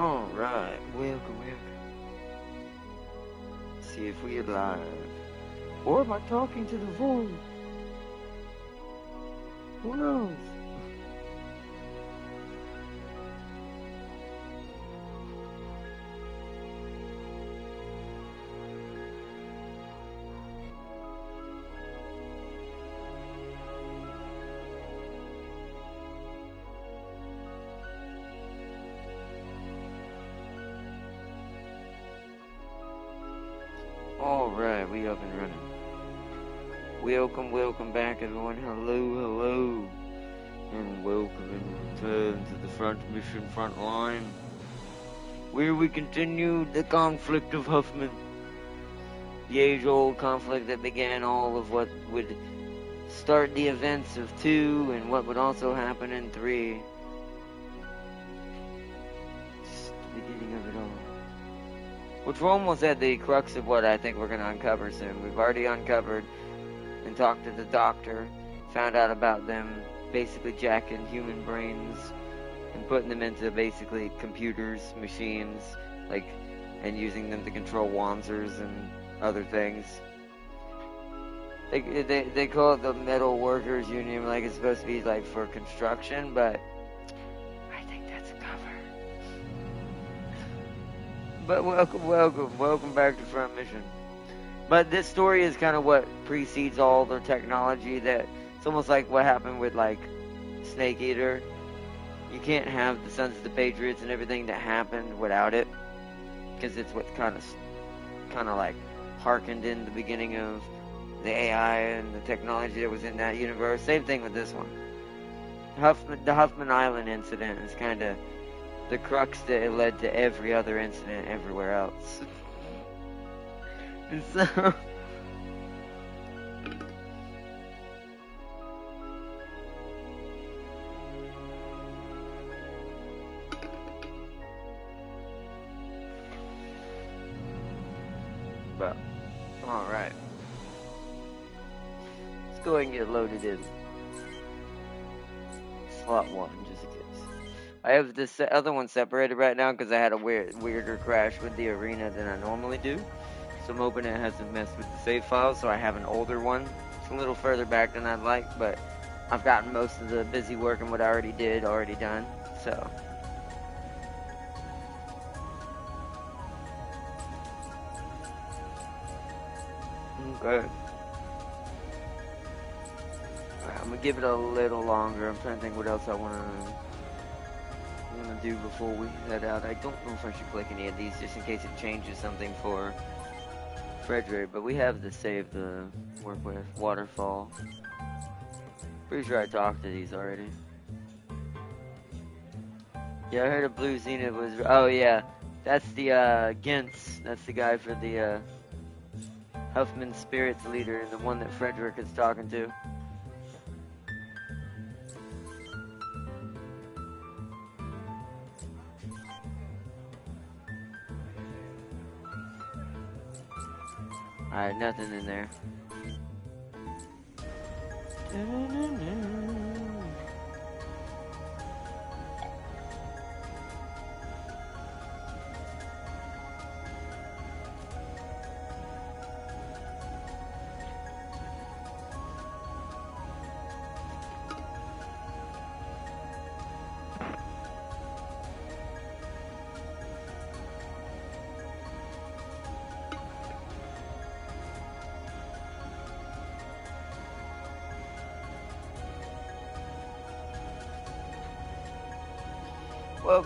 Alright, welcome. See if we are live. Or am I talking to the void? Who knows? Alright, we up and running. Welcome back everyone. Hello. And welcome in return to the front mission front line, where we continue the conflict of Huffman. The age-old conflict that began all of what would start the events of 2 and what would also happen in 3. Just the beginning of it all. Which we're almost at the crux of what I think we're going to uncover soon. We've already uncovered and talked to the doctor, found out about them basically jacking human brains and putting them into basically computers, machines, and using them to control Wanzers and other things. They call it the Metal Workers Union, like it's supposed to be like for construction, but I think that's a cover. But welcome back to Front Mission. But this story is kind of what precedes all the technology. That it's almost like what happened with like Snake Eater. You can't have the Sons of the Patriots and everything that happened without it, because it's what kind of like harkened in the beginning of the AI and the technology that was in that universe. Same thing with this one. The Huffman Island incident is kind of the crux that it led to every other incident everywhere else. And so but alright. Let's go ahead and get loaded in. Slot 1, just in case. I have this other one separated right now because I had a weirder crash with the arena than I normally do. So I'm hoping it hasn't messed with the save files, so I have an older one. It's a little further back than I'd like, but I've gotten most of the busy work and what I already done, so. Okay. Alright, I'm gonna give it a little longer. I'm trying to think what else I wanna do before we head out. I don't know if I should click any of these just in case it changes something for Frederick, but we have the save to work with. Waterfall. Pretty sure I talked to these already. Yeah, I heard a Blue Zenith was... Oh, yeah. That's the, Gintz. That's the guy for the, Huffman Spirits leader, the one that Frederick is talking to. Alright, nothing in there.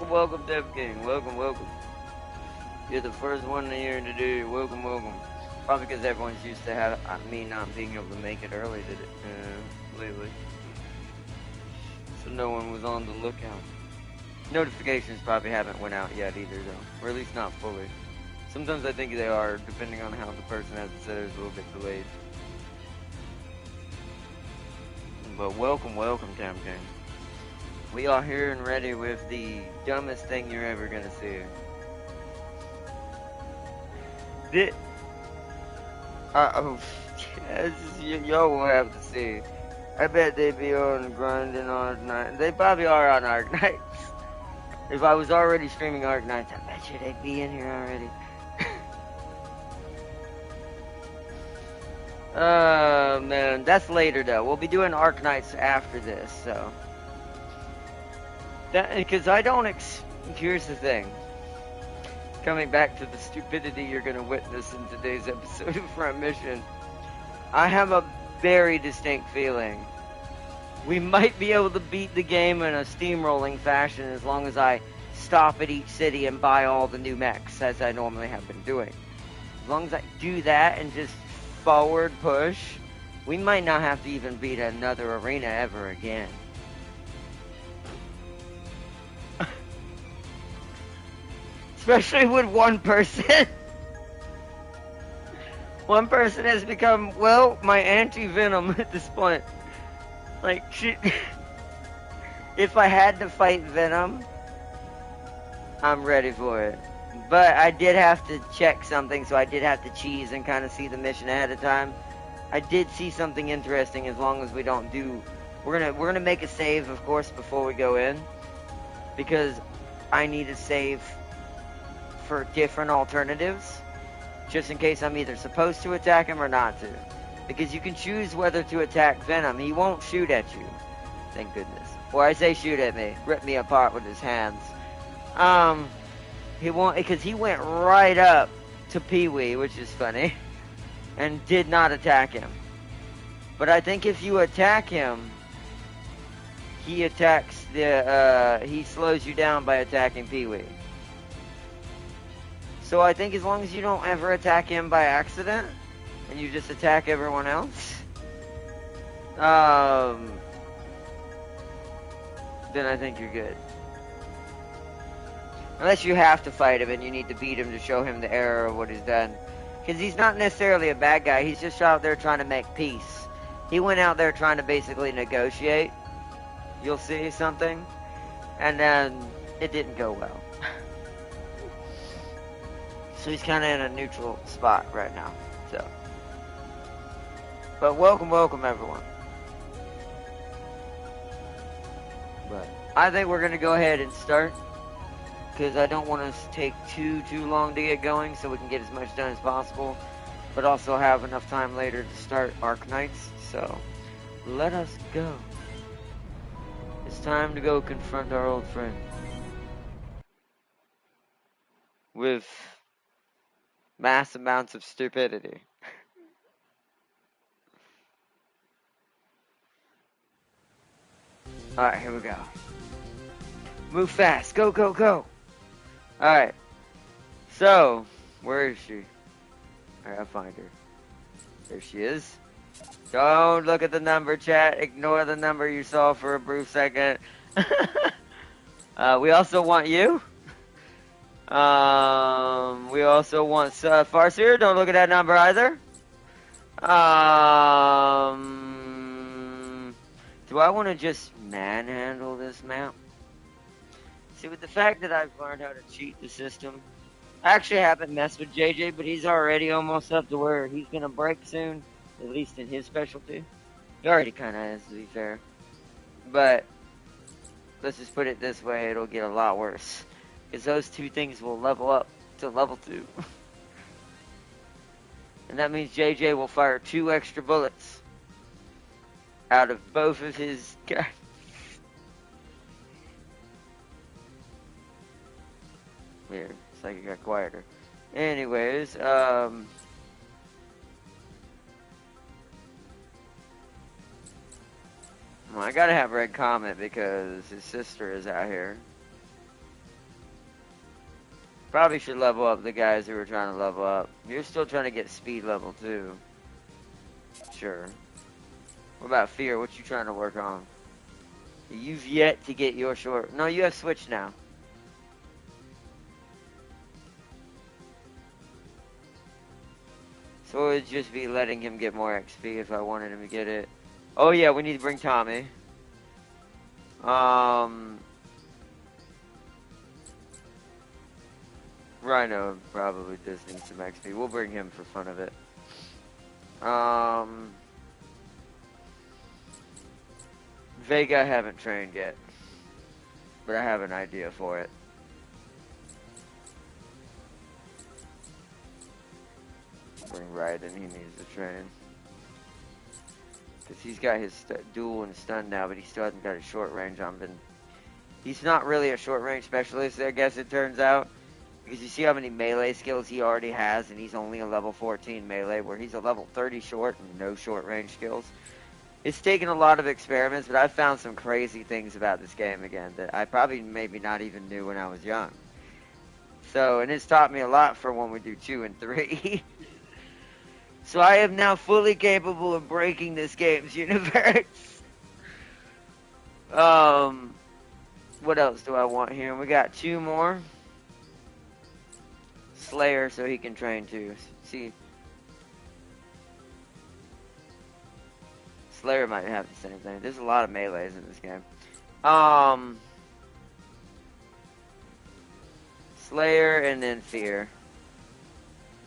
Welcome, Dev King. Welcome. You're the first one here today. Welcome. Probably because everyone's used to me not being able to make it early lately. So no one was on the lookout. Notifications probably haven't went out yet either, though. Or at least not fully. Sometimes I think they are, depending on how the person has it set. It's a little bit delayed. But welcome, Tam King. We are here and ready with the dumbest thing you're ever gonna see. Y'all will have to see. I bet they be on grinding all night. They probably are on our nights. If I was already streaming Arknights, I bet you they'd be in here already. Oh man, that's later though. We'll be doing Arknights after this, so. That, because I don't here's the thing. Coming back to the stupidity you're gonna witness in today's episode of Front Mission, I have a very distinct feeling we might be able to beat the game in a steamrolling fashion as long as I stop at each city and buy all the new mechs as I normally have been doing. As long as I do that and just forward push, we might not have to even beat another arena ever again. Especially with one person. One person has become, well, my anti-venom at this point. Like, if I had to fight Venom, I'm ready for it. But I did have to check something, so I did have to cheese and kind of see the mission ahead of time. I did see something interesting. As long as we don't do, we're gonna make a save, of course, before we go in, because I need a save for different alternatives, just in case I'm either supposed to attack him or not to. Because you can choose whether to attack Venom. He won't shoot at you, thank goodness. Or I say shoot at me, rip me apart with his hands. He won't, because he went right up to Pee-wee, which is funny, and did not attack him. But I think if you attack him, he attacks he slows you down by attacking Pee-wee. So I think as long as you don't ever attack him by accident, and you just attack everyone else, then I think you're good. Unless you have to fight him and you need to beat him to show him the error of what he's done. Because he's not necessarily a bad guy, he's just out there trying to make peace. He went out there trying to basically negotiate. You'll see something. And then it didn't go well. So he's kind of in a neutral spot right now. So, but welcome everyone. But I think we're gonna go ahead and start, because I don't want us to take too long to get going, so we can get as much done as possible, but also have enough time later to start Arknights. So let us go. It's time to go confront our old friend with mass amounts of stupidity. Alright, here we go. Move fast. Go, go, go. Alright. So, where is she? Alright, I'll find her. There she is. Don't look at the number, chat. Ignore the number you saw for a brief second. We also want you. We also want Farseer. Don't look at that number either. Do I want to just manhandle this map? See, with the fact that I've learned how to cheat the system, I actually haven't messed with JJ, but he's already almost up to where he's gonna break soon, at least in his specialty. He already kind of is, to be fair. But let's just put it this way: it'll get a lot worse. Because those two things will level up to level 2. And that means JJ will fire 2 extra bullets out of both of his guns. Weird. It's like it got quieter. Anyways, well, I gotta have Red Comet because his sister is out here. Probably should level up the guys who were trying to level up. You're still trying to get speed level 2. Sure. What about fear? What you trying to work on? You've yet to get your short. No, you have switch now. So it would just be letting him get more XP if I wanted him to get it. Oh yeah, we need to bring Tommy. Rhino probably does need some XP. We'll bring him for fun of it. Vega I haven't trained yet, but I have an idea for it. bring Raiden. He needs to train. Because he's got his dual and stun now, but he still hasn't got a short range on him. He's not really a short range specialist, I guess it turns out. Because you see how many melee skills he already has, and he's only a level 14 melee, where he's a level 30 short and no short range skills. It's taken a lot of experiments, but I've found some crazy things about this game again that I probably maybe not even knew when I was young. So, and it's taught me a lot for when we do 2 and 3. So I am now fully capable of breaking this game's universe. What else do I want here? We got 2 more. Slayer, so he can train too. See, Slayer might have the same thing. There's a lot of melees in this game. Slayer and then Fear.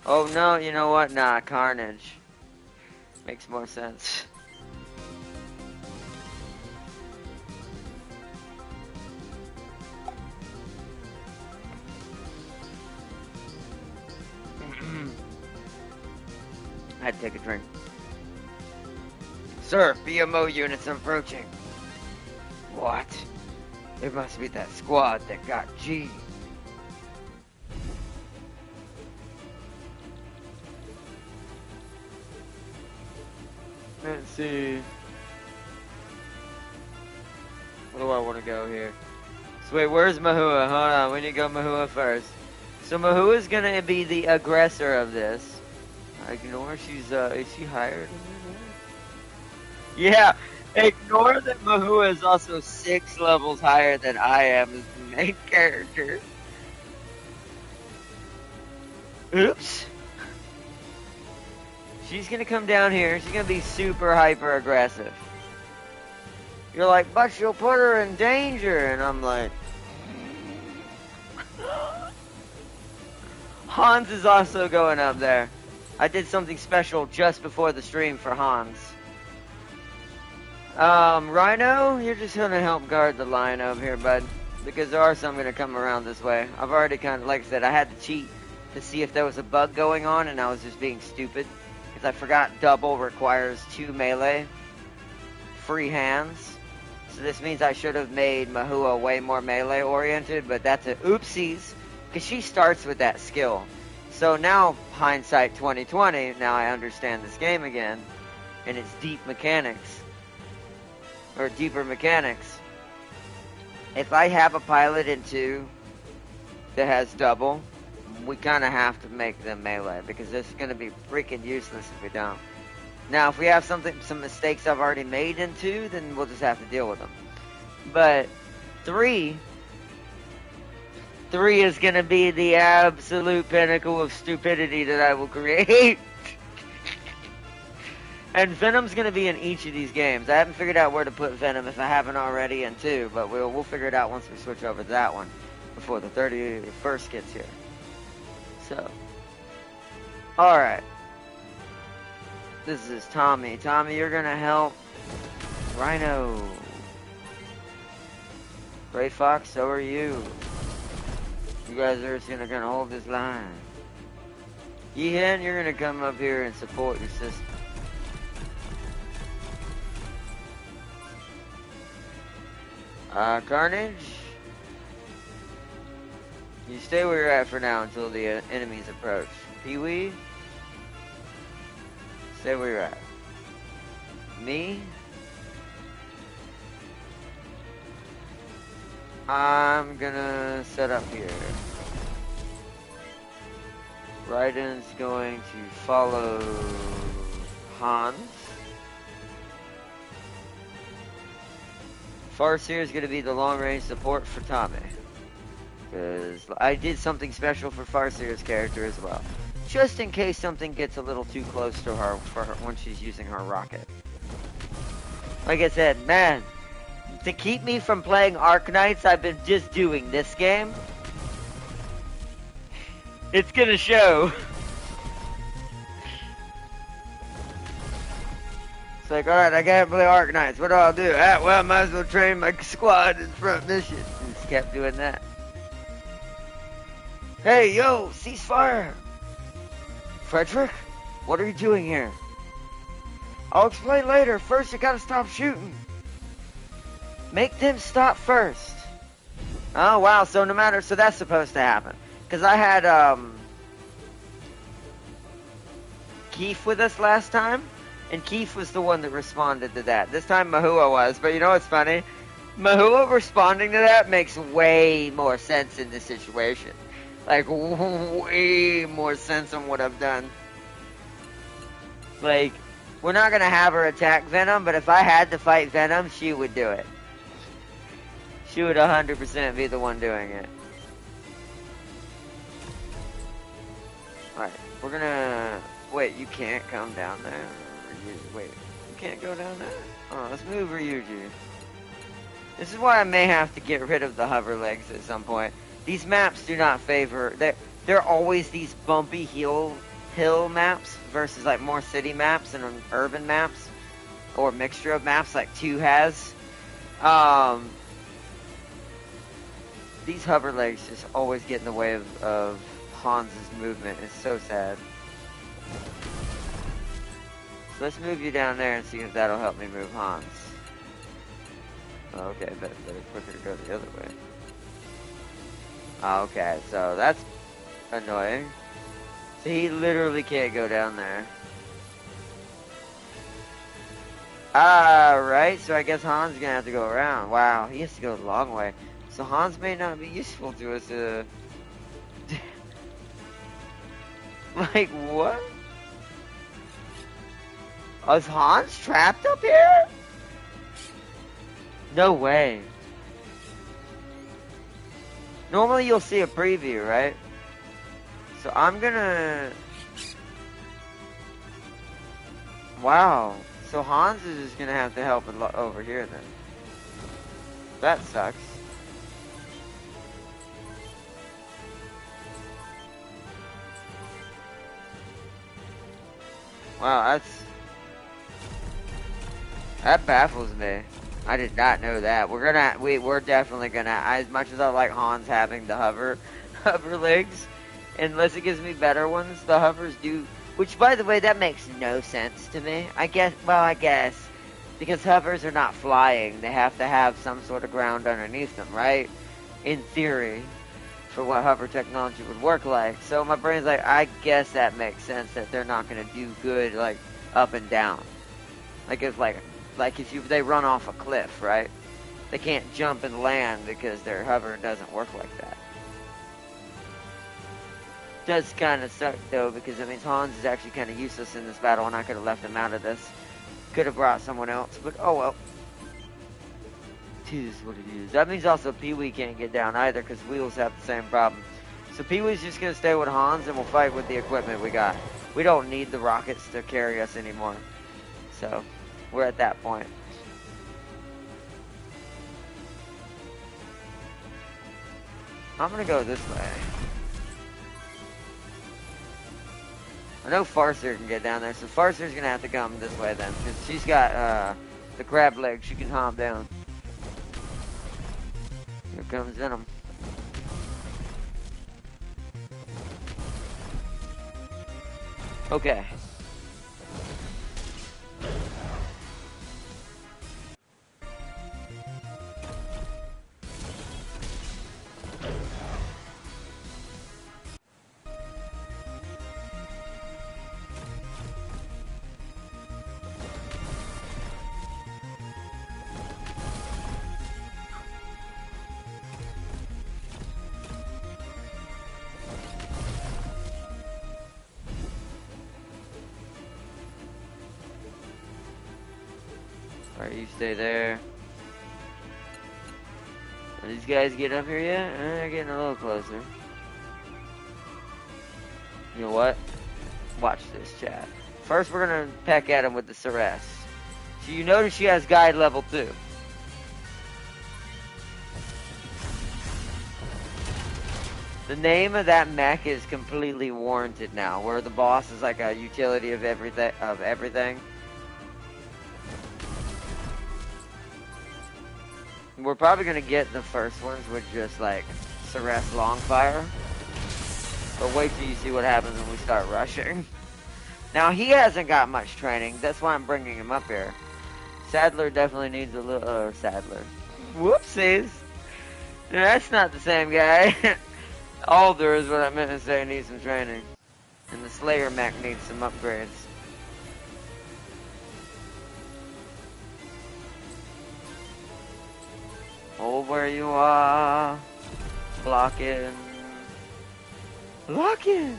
Oh no, you know what? Nah, Carnage. Makes more sense. I had to take a drink. Sir, BMO units approaching. What? It must be that squad that got G. Let's see. Where do I want to go here? So wait, where's Mahua? Hold on, we need to go Mahua first. So Mahua's gonna be the aggressor of this. Ignore, is she higher than me? Yeah, ignore that Mahua is also 6 levels higher than I am as the main character. Oops. She's gonna come down here, she's gonna be super hyper aggressive. You're like, but she'll put her in danger, and I'm like... Hans is also going up there. I did something special just before the stream for Hans. Rhino, you're just gonna help guard the line over here, bud. Because there are some gonna come around this way. I've already kind of, like I said, I had to cheat to see if there was a bug going on, and I was just being stupid. Because I forgot double requires 2 melee. Free hands. So this means I should have made Mahua way more melee oriented, but that's a oopsies. Because she starts with that skill. So now, hindsight 2020, now I understand this game again, and its deep mechanics, or deeper mechanics. If I have a pilot in 2 that has double, we kind of have to make them melee, because this is going to be freaking useless if we don't. Now, if we have some mistakes I've already made in 2, then we'll just have to deal with them. But 3 is going to be the absolute pinnacle of stupidity that I will create. And Venom's going to be in each of these games. I haven't figured out where to put Venom if I haven't already in 2, but we'll figure it out once we switch over to that one before the 31st gets here. So, alright. This is Tommy. Tommy, you're going to help Rhino. Gray Fox, so are you. You guys are just gonna hold this line. Yeehan, you're gonna come up here and support your sister. Carnage, you stay where you're at for now until the enemies approach. Pee-wee, stay where you're at. Me, I'm gonna set up here. Raiden's going to follow Hans. Farseer is going to be the long-range support for Tommy. Because I did something special for Farseer's character as well. Just in case something gets a little too close to her, when she's using her rocket. Like I said, man, to keep me from playing Arknights, I've been just doing this game. It's gonna show. It's like, alright, I can't play Arknights. What do I do? Well, I might as well train my squad in front mission. And just kept doing that. Hey, yo, ceasefire! Frederick? What are you doing here? I'll explain later. First, you gotta stop shooting. Make them stop first. Oh, wow. So no matter... So that's supposed to happen. Because I had, Keith with us last time. And Keith was the one that responded to that. This time Mahua was. But you know what's funny? Mahua responding to that makes way more sense in this situation. Like, way more sense on what I've done. Like, we're not going to have her attack Venom, but if I had to fight Venom, she would do it. She would 100% be the one doing it. Alright, we're going to... Wait, you can't come down there. Wait, you can't go down there? Oh, let's move Ryuji. This is why I may have to get rid of the hover legs at some point. These maps do not favor... They're always these bumpy hill maps versus like more city maps and urban maps. Or mixture of maps like 2 has. These hover legs just always get in the way of Hans's movement. It's so sad. So let's move you down there and see if that'll help me move Hans. Okay, better quicker to go the other way. Okay, so that's annoying. So he literally can't go down there. Alright, so I guess Hans is gonna have to go around. Wow, he has to go the long way. So Hans may not be useful to us. Like, what? Is Hans trapped up here? No way. Normally you'll see a preview, right? So I'm gonna... Wow. So Hans is just gonna have to help over here then. That sucks. Wow, that baffles me. I did not know that. We're definitely gonna, as much as I like Hans having the hover legs, unless it gives me better ones, the hovers do, which by the way, that makes no sense to me. I guess, because hovers are not flying, they have to have some sort of ground underneath them, right? In theory, for what hover technology would work like. So my brain's like, I guess that makes sense that they're not gonna do good, like, up and down. Like, if they run off a cliff, right? They can't jump and land because their hover doesn't work like that. Does kind of suck though, because that means Hans is actually kind of useless in this battle, and I could have left him out of this. Could have brought someone else, but oh well. It is what it is. That means also Pee-wee can't get down either, because Wheels have the same problem. So Pee-wee's just gonna stay with Hans, and we'll fight with the equipment we got. We don't need the rockets to carry us anymore. So we're at that point. I'm gonna go this way. I know Farser can get down there, so Farser's gonna have to come this way then, because she's got the crab legs. She can hop down. Here comes Venom. Okay. Alright, you stay there. Are these guys getting up here yet? They're getting a little closer. You know what? Watch this, chat. First, we're gonna peck at him with the Ceres. So you notice she has guide level 2. The name of that mech is completely warranted now, where the boss is like a utility of everything. We're probably gonna get the first ones with just like Ceres Longfire. But wait till you see what happens when we start rushing. Now, he hasn't got much training. That's why I'm bringing him up here. Sadler definitely needs a little... Sadler. Whoopsies. No, that's not the same guy. Alder is what I meant to say needs some training. And the Slayer mech needs some upgrades. Hold where you are. Block in. Lock in!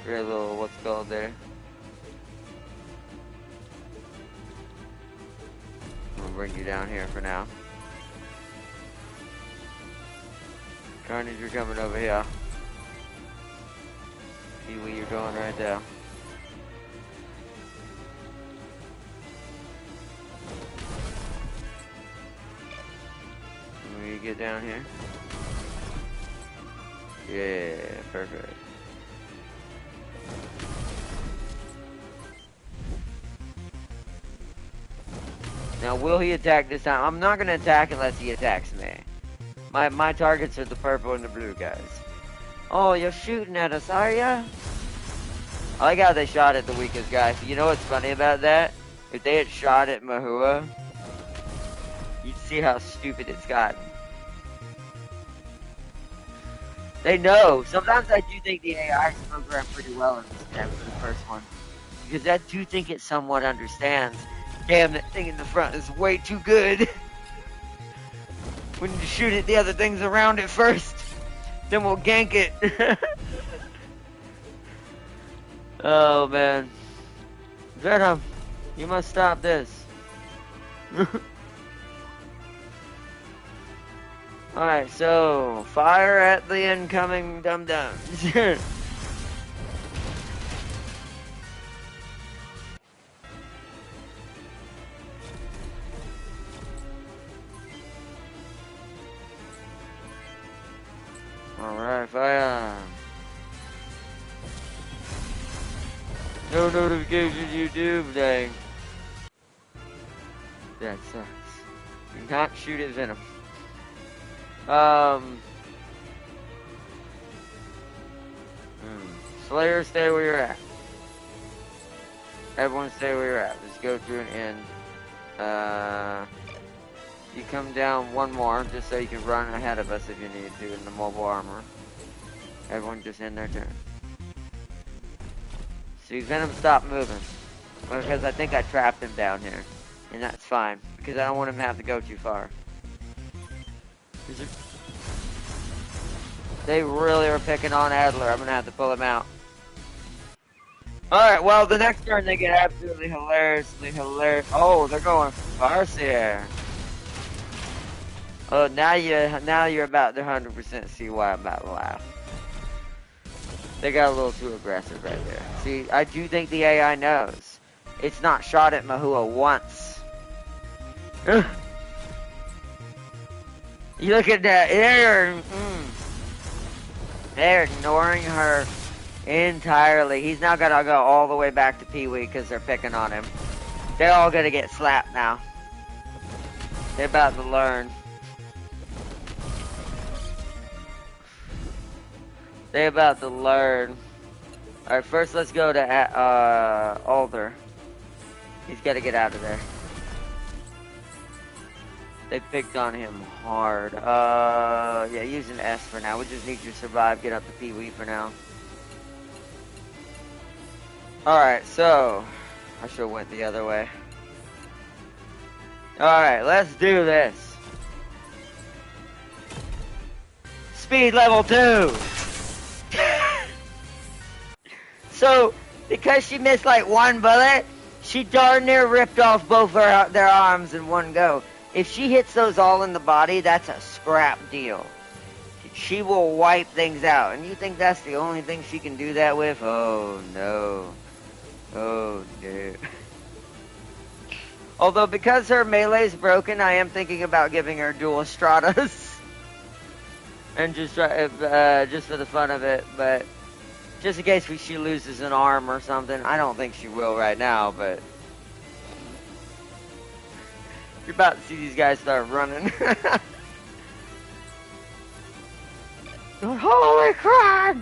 Your little, what's called there. I'm gonna bring you down here for now. Carnage, you're coming over here. Pee-wee, you're going right there. When you get down here. Yeah, perfect. Now, will he attack this time? I'm not gonna attack unless he attacks me. My targets are the purple and the blue guys. Oh, you're shooting at us, are ya? I like how they shot at the weakest guy. You know what's funny about that? If they had shot at Mahua, you'd see how stupid it's gotten. They know. Sometimes I do think the AI is programmed pretty well in this game for the first one. Because I do think it somewhat understands. Damn, that thing in the front is way too good. We need to shoot at the other things around it first. Then we'll gank it. Oh, man. Venom, you must stop this. Alright, so fire at the incoming dum-dums. Alright, fire. No notifications, YouTube thing. That sucks. Do not shoot at Venom. Slayer, stay where you're at. Everyone stay where you're at. Let's go through an end. You come down one more, just so you can run ahead of us if you need to in the mobile armor. Everyone just in their turn. See, Venom, stop moving. Because I think I trapped him down here. And that's fine, because I don't want him to have to go too far. They really are picking on Adler. I'm going to have to pull him out. Alright, well, the next turn they get absolutely hilariously hilarious. Oh, they're going Farseer. Oh, now you're about to 100% see why I'm about to laugh. They got a little too aggressive right there. See, I do think the AI knows. It's not shot at Mahua once. You look at that. They're ignoring her entirely. He's now gonna go all the way back to Pee-wee because they're picking on him. They're all gonna get slapped now. They're about to learn. They're about to learn. Alright, first let's go to Alder. He's gotta get out of there. They picked on him hard. Yeah, use an S for now. We just need you to survive. Get up to Pee-wee for now. Alright, so I should have went the other way. Alright, let's do this. Speed level 2! So, because she missed like one bullet, she darn near ripped off both their arms in one go. If she hits those all in the body, that's a scrap deal. She will wipe things out. And you think that's the only thing she can do that with? Oh, no. Oh, no. Although, because her melee's broken, I am thinking about giving her dual stratas. And just for the fun of it. But just in case she loses an arm or something. I don't think she will right now, but you're about to see these guys start running. Holy crap!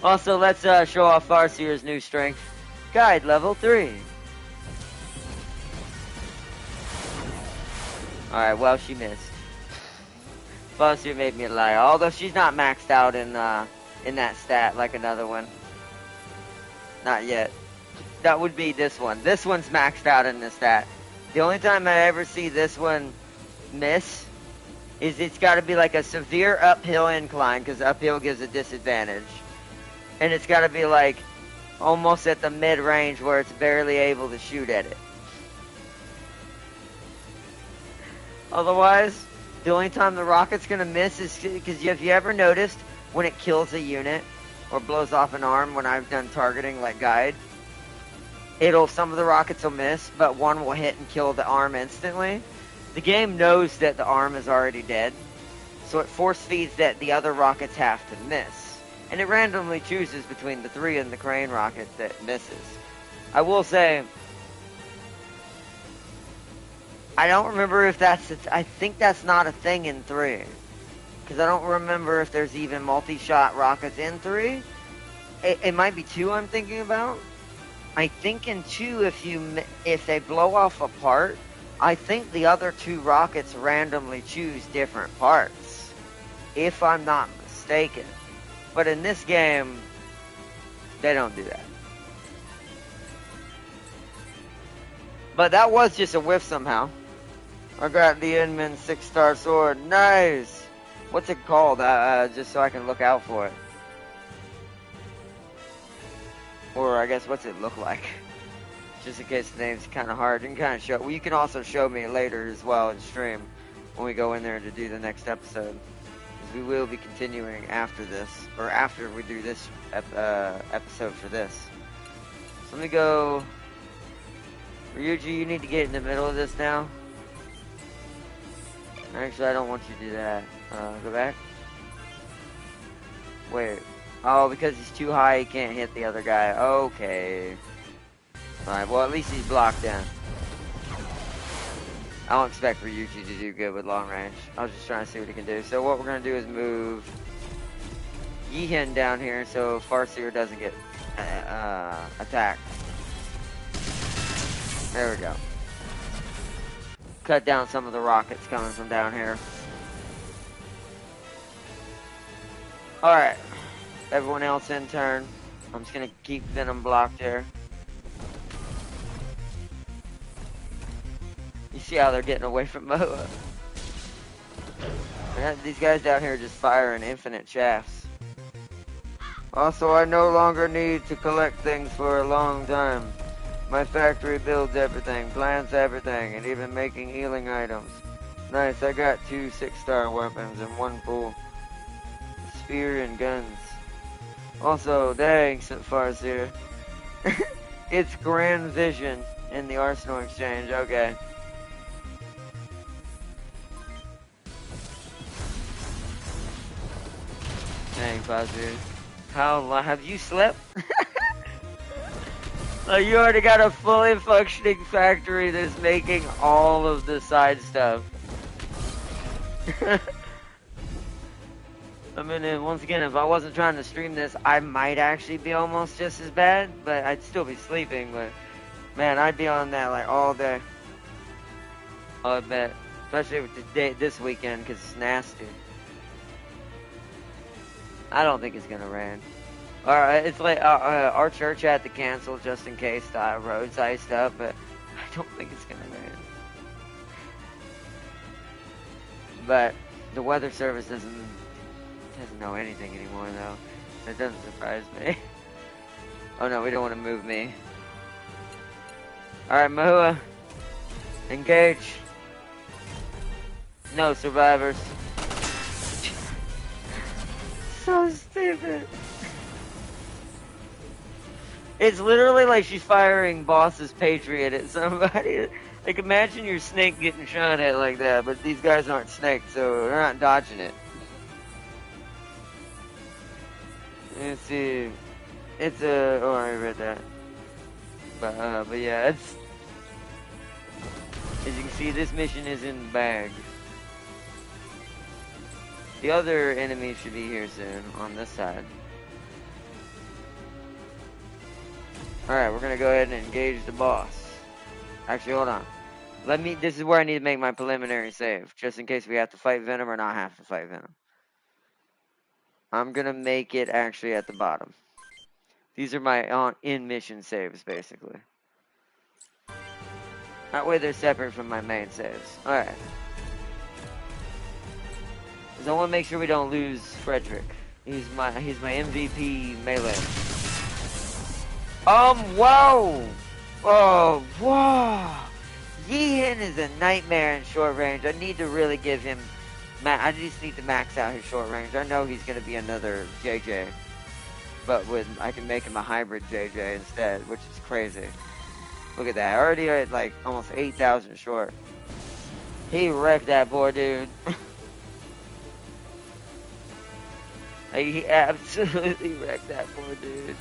Also, let's show off Farseer's new strength. Guide level 3. Alright, well, she missed. Farseer made me lie, although she's not maxed out in that stat like another one. Not yet. That would be this one. This one's maxed out in this stat. The only time I ever see this one miss is it's got to be like a severe uphill incline, because uphill gives a disadvantage. And it's got to be like almost at the mid-range where it's barely able to shoot at it. Otherwise, the only time the rocket's going to miss is because if you ever noticed when it kills a unit or blows off an arm when I've done targeting like guide, some of the rockets will miss, but one will hit and kill the arm instantly. The game knows that the arm is already dead, so it force feeds that the other rockets have to miss. And it randomly chooses between the 3 and the crane rocket that misses. I will say, I don't remember if I think that's not a thing in 3. Because I don't remember if there's even multi-shot rockets in 3. It might be 2 I'm thinking about. I think in 2, if they blow off a part, I think the other 2 rockets randomly choose different parts. If I'm not mistaken. But in this game, they don't do that. But that was just a whiff somehow. I got the Inman 6-star sword. Nice! What's it called? Just so I can look out for it. Or I guess what's it look like? Just in case the name's kind of hard. You can kind of show. Well, you can also show me later as well in stream when we go in there to do the next episode. Because we will be continuing after this, or after we do this episode for this. So let me go. Ryuji, you need to get in the middle of this now. Actually, I don't want you to do that. Go back. Wait. Oh, because he's too high, he can't hit the other guy. Okay. Alright, well, at least he's blocked in. I don't expect Ryuji to do good with long range. I was just trying to see what he can do. So what we're going to do is move Yihin down here so Farseer doesn't get attacked. There we go. Cut down some of the rockets coming from down here. Alright. Everyone else in turn. I'm just going to keep Venom blocked here. You see how they're getting away from Moa. These guys down here just firing infinite shafts. Also, I no longer need to collect things for a long time. My factory builds everything, plants everything, and even making healing items. Nice, I got 2 6-star weapons and 1 full spear and guns. Also, dang, Farseer. It's Grand Vision in the Arsenal Exchange, okay. Dang, Farseer. How long have you slept? Like, you already got a fully functioning factory that's making all of the side stuff. I mean, once again, if I wasn't trying to stream this, I might actually be almost just as bad, but I'd still be sleeping, but man, I'd be on that like all day. I bet. Especially with this weekend, because it's nasty. I don't think it's gonna rain. Alright, it's like our church had to cancel just in case the roads iced up, but I don't think it's gonna rain. But the weather service doesn't know anything anymore, though. That doesn't surprise me. Oh no, we don't want to move me. Alright, Mahua. Engage. No survivors. So stupid. It's literally like she's firing Boss's Patriot at somebody. Like, imagine your snake getting shot at like that, but these guys aren't snakes, so they're not dodging it. Let's see. It's a... Oh, I read that. But yeah, it's... As you can see, this mission is in the bag. The other enemies should be here soon, on this side. Alright, we're gonna go ahead and engage the boss. Actually, hold on. This is where I need to make my preliminary save, just in case we have to fight Venom or not have to fight Venom. I'm gonna make it actually at the bottom. These are my in-mission saves, basically. That way they're separate from my main saves. Alright. Because I want to make sure we don't lose Frederick. He's my MVP melee. Whoa! Oh, whoa! Yeehan is a nightmare in short range. I need to really give him... I just need to max out his short range. I know he's going to be another JJ. But I can make him a hybrid JJ instead, which is crazy. Look at that. Already at like almost 8,000 short. He wrecked that poor dude. He absolutely wrecked that poor dude.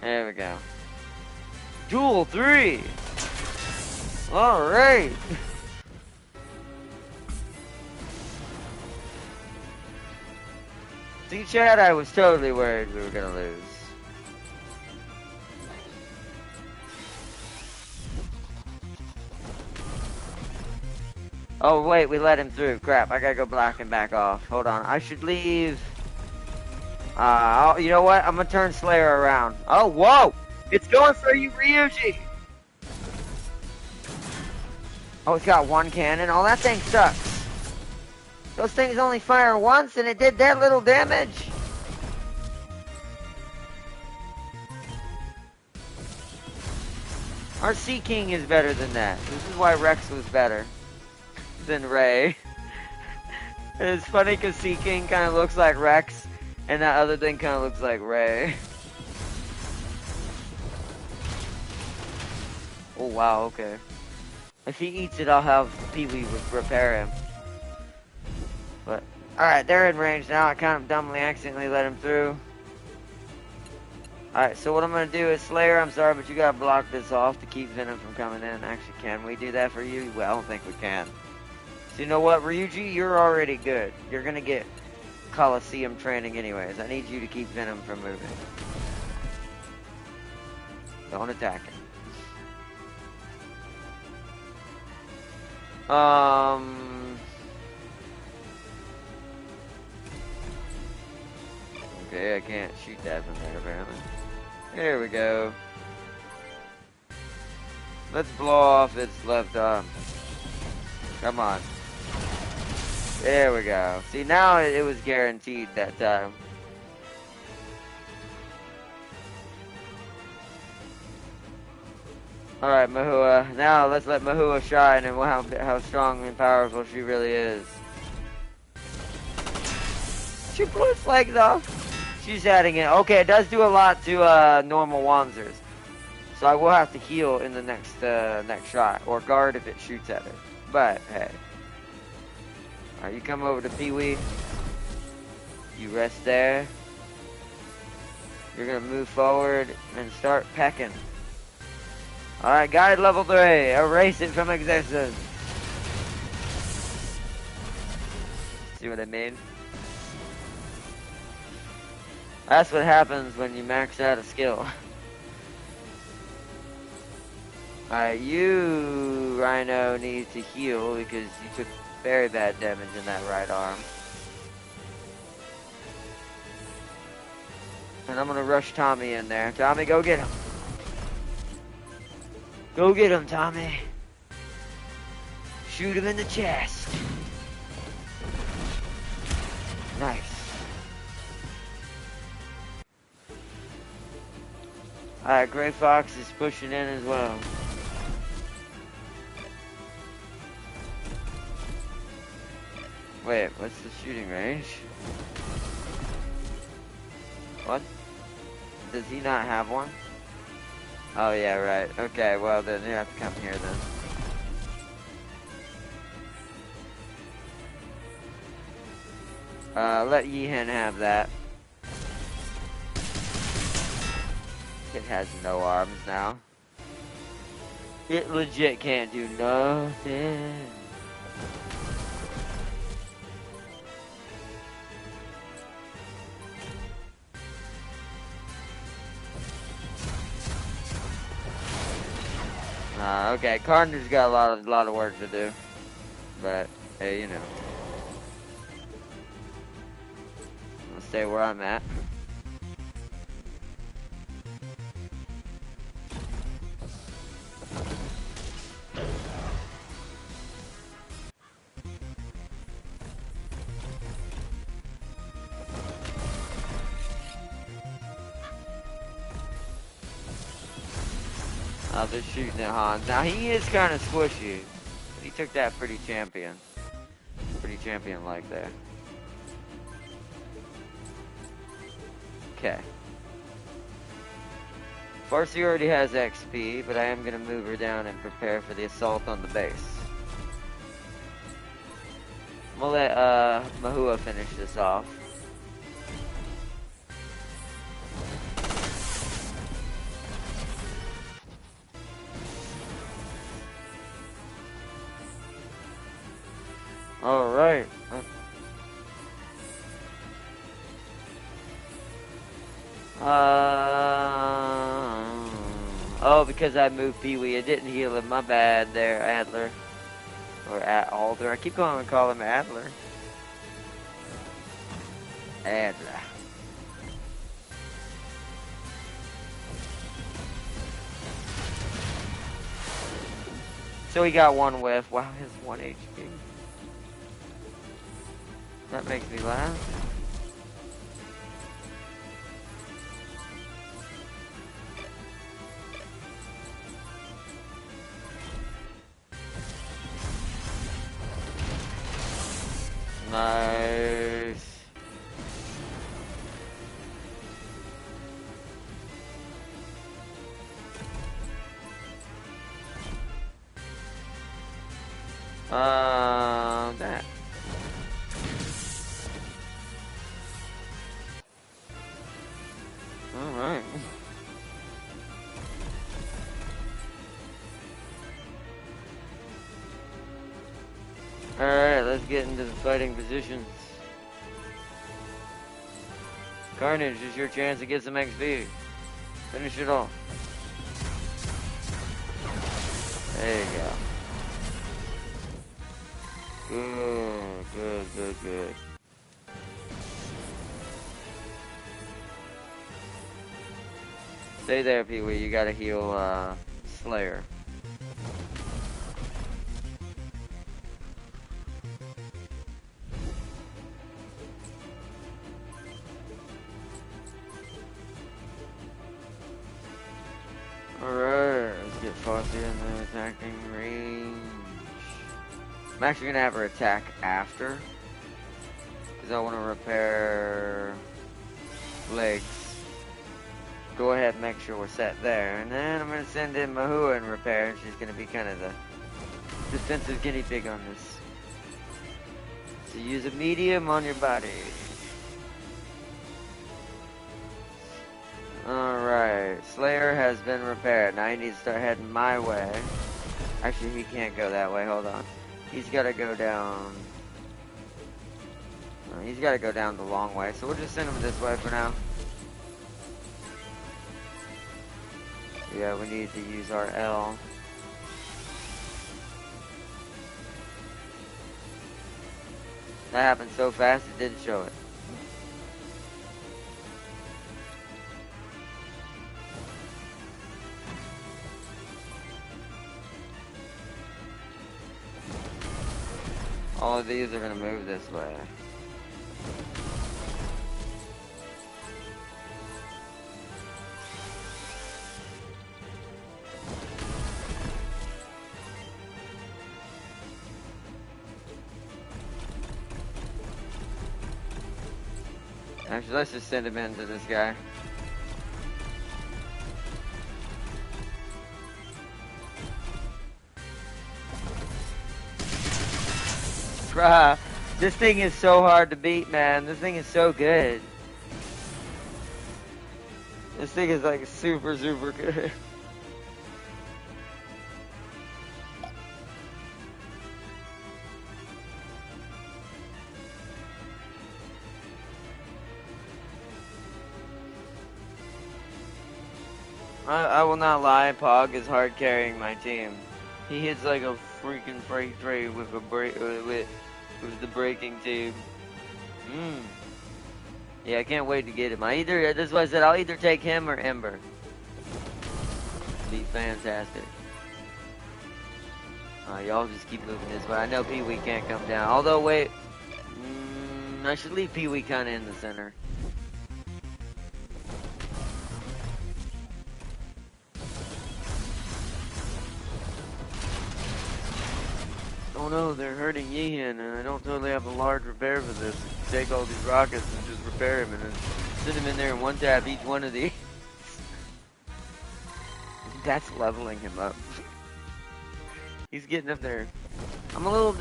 There we go. Duel 3! Alright! See, Chad, I was totally worried we were gonna lose. Oh, wait, we let him through. Crap, I gotta go block him back off. Hold on, I should leave... you know what? I'm gonna turn Slayer around. Oh, whoa! It's going for you, Ryuji! Oh, it's got one cannon. Oh, that thing sucks. Those things only fire once, and it did that little damage. Our Sea King is better than that. This is why Rex was better than Ray. It's funny because Sea King kind of looks like Rex, and that other thing kind of looks like Ray. Oh, wow, okay. If he eats it, I'll have Pee-wee repair him. But, alright, they're in range now. I kind of dumbly accidentally let him through. Alright, so what I'm going to do is, Slayer, I'm sorry, but you got to block this off to keep Venom from coming in. Actually, can we do that for you? Well, I don't think we can. So you know what, Ryuji, you're already good. You're going to get Coliseum training anyways. I need you to keep Venom from moving. Don't attack him. Okay, I can't shoot that from there, apparently. There we go. Let's blow off its left arm. Come on. There we go. See, now it was guaranteed that time. Alright, Mahua. Now let's let Mahua shine and how strong and powerful she really is. She blew its legs off. She's adding it. Okay, it does do a lot to normal Wanzers. So I will have to heal in the next shot. Or guard if it shoots at it. But, hey. Alright, you come over to Pee-wee. You rest there. You're gonna move forward and start pecking. Alright, guide level 3. Erase it from existence. See what I mean? That's what happens when you max out a skill. Alright, you, Rhino, need to heal because you took very bad damage in that right arm. And I'm gonna rush Tommy in there. Tommy, go get him. Go get him, Tommy. Shoot him in the chest. Nice. Alright, Gray Fox is pushing in as well. Wait, what's the shooting range? What? Does he not have one? Oh yeah, right. Okay, well then you have to come here then. Let Yeehan have that. It has no arms now. It legit can't do nothing. Okay, Carter's got a lot of work to do, but hey, you know, I'll stay where I'm at. They're shooting at Hans. Now he is kind of squishy, but he took that pretty champion-like there. Okay. Farsi already has XP, but I am going to move her down and prepare for the assault on the base. I'm going to let Mahua finish this off. Alright. Oh, because I moved Pee-wee. It didn't heal him. My bad there, Adler. Or Alder. I keep calling him Adler. Adler. So he got one whiff. Wow, he has 1 HP. That makes me laugh. Nice. That. Alright. Alright, let's get into the fighting positions. Carnage, is your chance to get some XP. Finish it off. There you go. Good. Stay there, Pee-wee. You gotta heal, Slayer. Alright, let's get Fossey in the attacking range. I'm actually gonna have her attack after, because I want to repair legs. Go ahead and make sure we're set there, and then I'm gonna send in Mahua and repair, and she's gonna be kind of the defensive guinea pig on this. So use a medium on your body. Alright, Slayer has been repaired. Now he needs to start heading my way. Actually, he can't go that way. Hold on. He's got to go down. He's got to go down the long way. So we'll just send him this way for now. Yeah, we need to use our L. That happened so fast it didn't show it. All of these are going to move this way. Actually, let's just send him into this guy. Bruh, this thing is so hard to beat, man. This thing is so good. This thing is like super good. I will not lie, Pog is hard carrying my team. He hits like a freaking freight train with a with the braking tube. Yeah, I can't wait to get him. That's why I said I'll either take him or Ember. Be fantastic. Y'all just keep moving this way. I know Pee-wee can't come down. Although, wait. I should leave Pee-wee kind of in the center. Oh no, they're hurting Yeehan, and I don't totally have a large repair for this. Take all these rockets and just repair him, and then send him in there and one tap each one of these. That's leveling him up. He's getting up there. I'm a little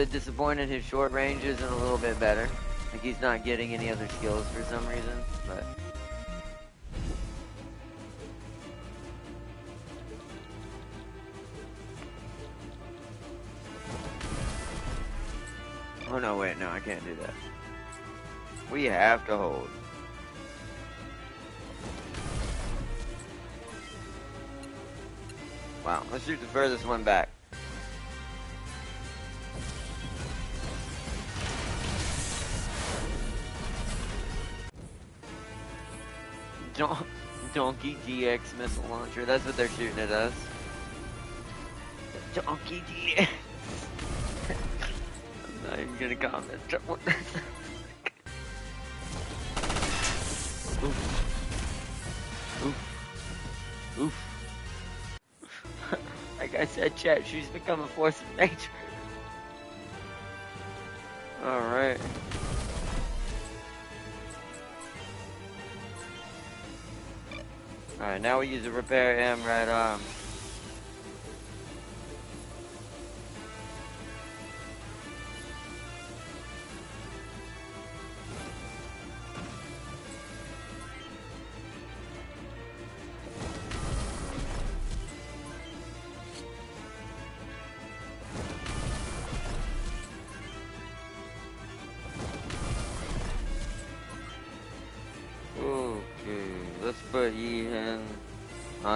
disappointed his short range isn't a little bit better. Like he's not getting any other skills for some reason, but... Oh no, wait, no, I can't do that. We have to hold. Wow, let's shoot the furthest one back. Donkey GX missile launcher, that's what they're shooting at us. Donkey GX. I'm not even gonna comment. Oof. Oof. Oof. Like I said, chat, she's become a force of nature. Alright. Alright, now we use a repair M right arm.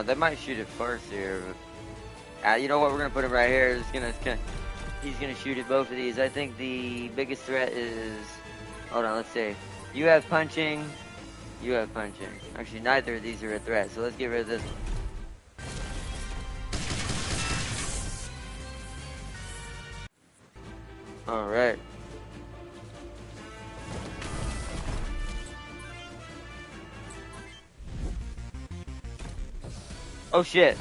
They might shoot it first here, but you know what? We're gonna put him right here. He's gonna shoot at both of these. I think the biggest threat is. Hold on, let's see. You have punching. You have punching. Actually, neither of these are a threat, so let's get rid of this. All right. Oh shit.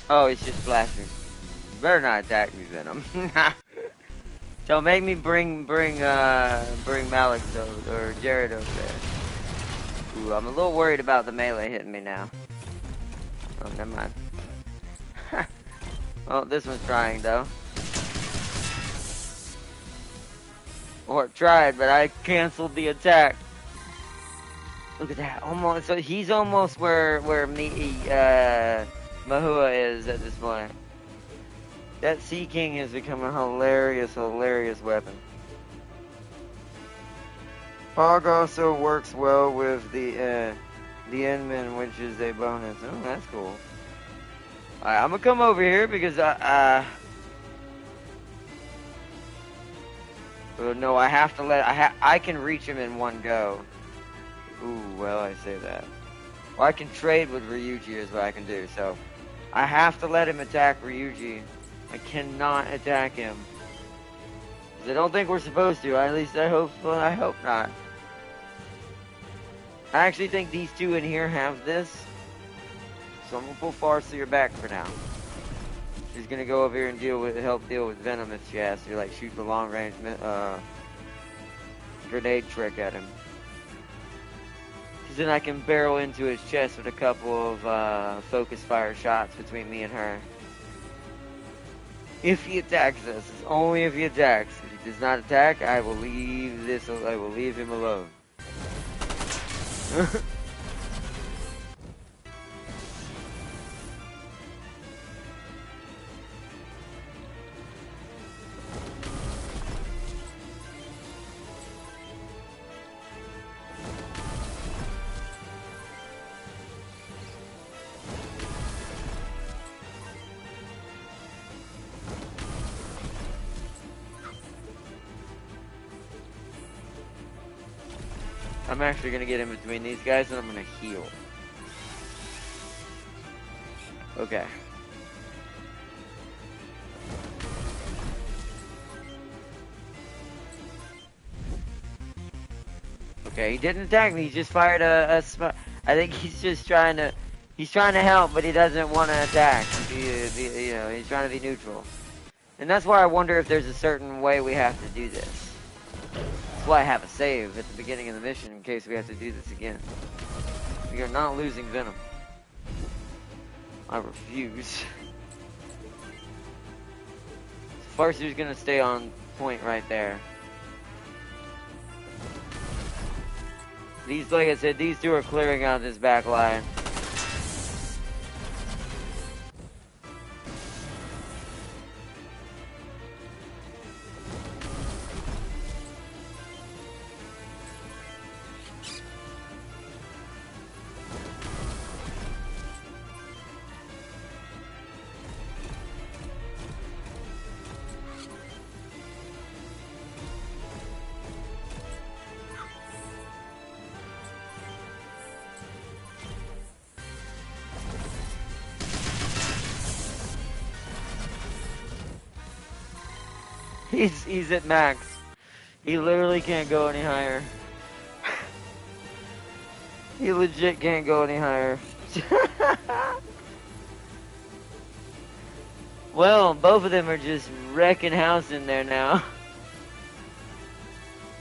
Oh, it's just flashing. You better not attack me, Venom. Don't make me bring Malik or Jared over there. Ooh, I'm a little worried about the melee hitting me now. Oh, never mind. Oh, this one's trying though. Or tried, but I canceled the attack. Look at that, almost. So he's almost where Mahua is at this point. That Sea King has become a hilarious weapon. Pog also works well with the Inman, which is a bonus. Oh, that's cool. Alright, I'm gonna come over here because no, I have to I can reach him in one go. Ooh, well, I say that. Well, I can trade with Ryuji is what I can do, so I have to let him attack Ryuji. I cannot attack him. 'Cause I don't think we're supposed to. At least I hope not. I actually think these two in here have this. So I'm gonna pull Farseer back for now. She's gonna go over here and help deal with Venom if she has to, like shoot the long range grenade trick at him. Then I can barrel into his chest with a couple of focus fire shots between me and her. If he attacks us, it's only if he attacks. If he does not attack, I will leave him alone. I'm actually gonna get in between these guys and I'm gonna heal. Okay. Okay, he didn't attack me. He just fired I think he's just trying to. He's trying to help, but he doesn't want to attack. You know, he's trying to be neutral. And that's why I wonder if there's a certain way we have to do this. That's why I have a save at the beginning of the mission in case we have to do this again. We are not losing Venom. I refuse. First, who's gonna stay on point right there? These, like I said, these two are clearing out this back line. He's at max. He literally can't go any higher. He legit can't go any higher. Well, both of them are just wrecking house in there now.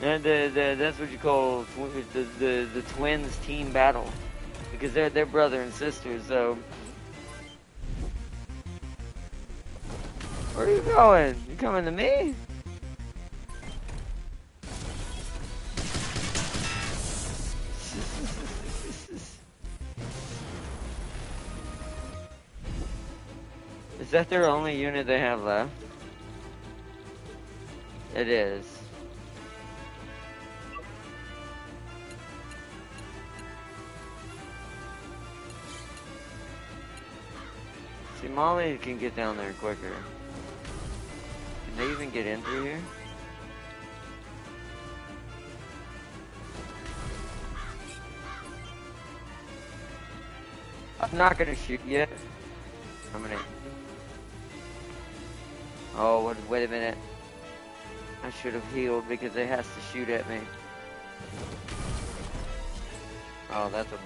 And that's what you call the twins team battle, because they're brother and sister. So where are you going? You coming to me? Is that their only unit they have left? It is. See, Molly can get down there quicker. Can they even get in through here? I'm not gonna shoot yet. I'm gonna... Oh, wait a minute. I should have healed because it has to shoot at me. Oh, that's a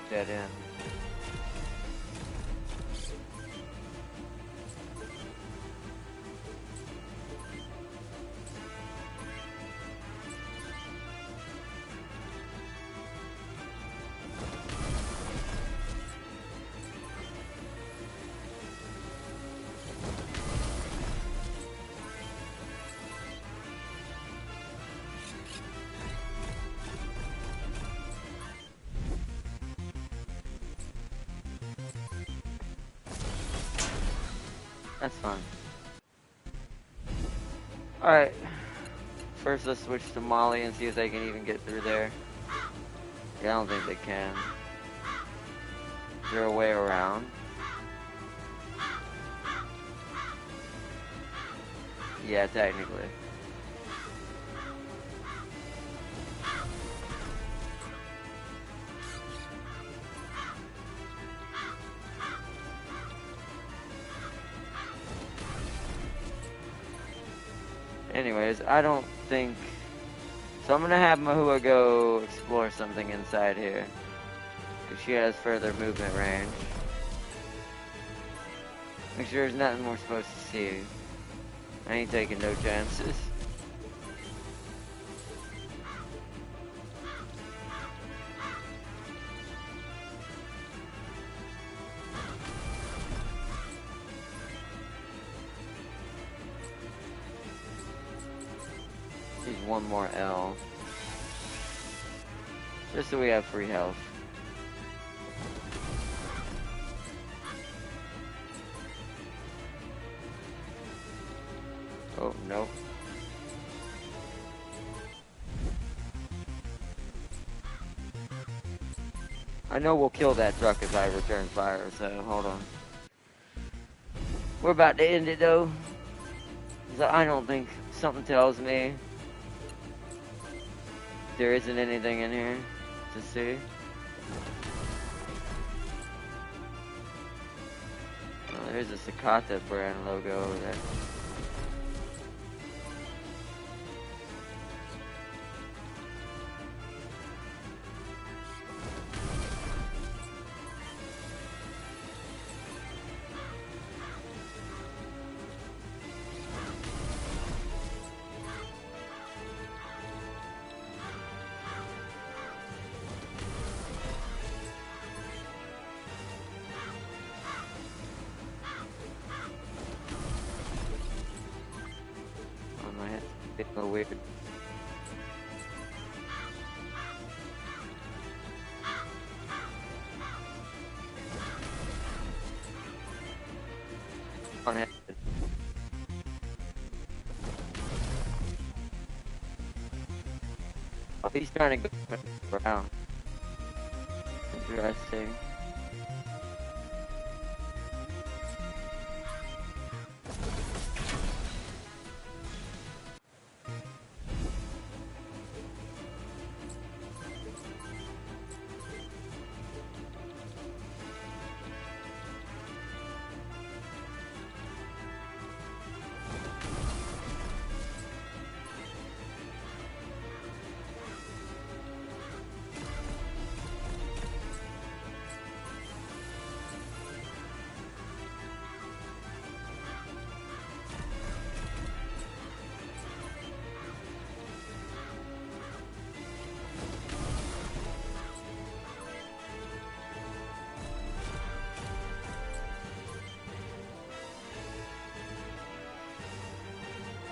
dead end. That's fine. Alright. First, let's switch to Molly and see if they can even get through there. Yeah, I don't think they can. Is there a way around? Yeah, technically. Anyways, I don't think... So I'm gonna have Mahua go explore something inside here. Because she has further movement range. Make sure there's nothing we're supposed to see. I ain't taking no chances. One more L. Just so we have free health. Oh, no. I know we'll kill that truck as I return fire, so hold on. We're about to end it though. So I don't think something tells me there isn't anything in here. to see. Oh, there's a Sakata brand logo over there. It's a little weird. On it. Oh, he's trying to go around. Interesting.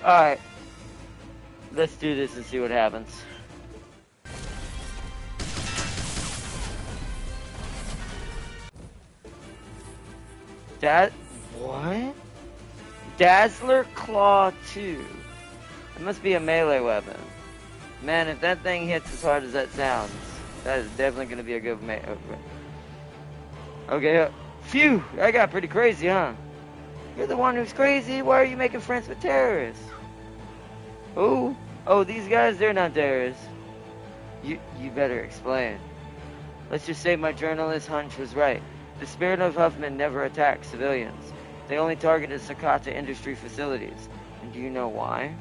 Alright. Let's do this and see what happens. What? Dazzler Claw 2. It must be a melee weapon. Man, if that thing hits as hard as that sounds, that is definitely going to be a good Okay, phew! I got pretty crazy, huh? You're the one who's crazy? Why are you making friends with terrorists? Who? Oh, these guys, they're not terrorists. You better explain. Let's just say my journalist hunch was right. The Spirit of Huffman never attacked civilians. They only targeted Sakata industry facilities. And do you know why?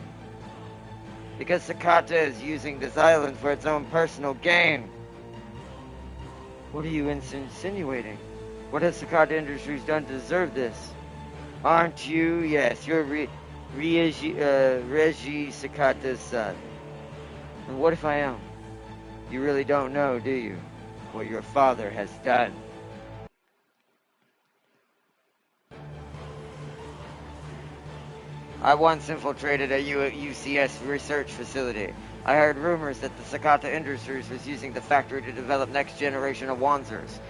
Because Sakata is using this island for its own personal gain. What are you insinuating? What has Sakata Industries done to deserve this? Aren't you? Yes, you're Reggie Sakata's son. And what if I am? You really don't know, do you? What your father has done. I once infiltrated a UCS research facility. I heard rumors that the Sakata Industries was using the factory to develop next generation of Wanzers,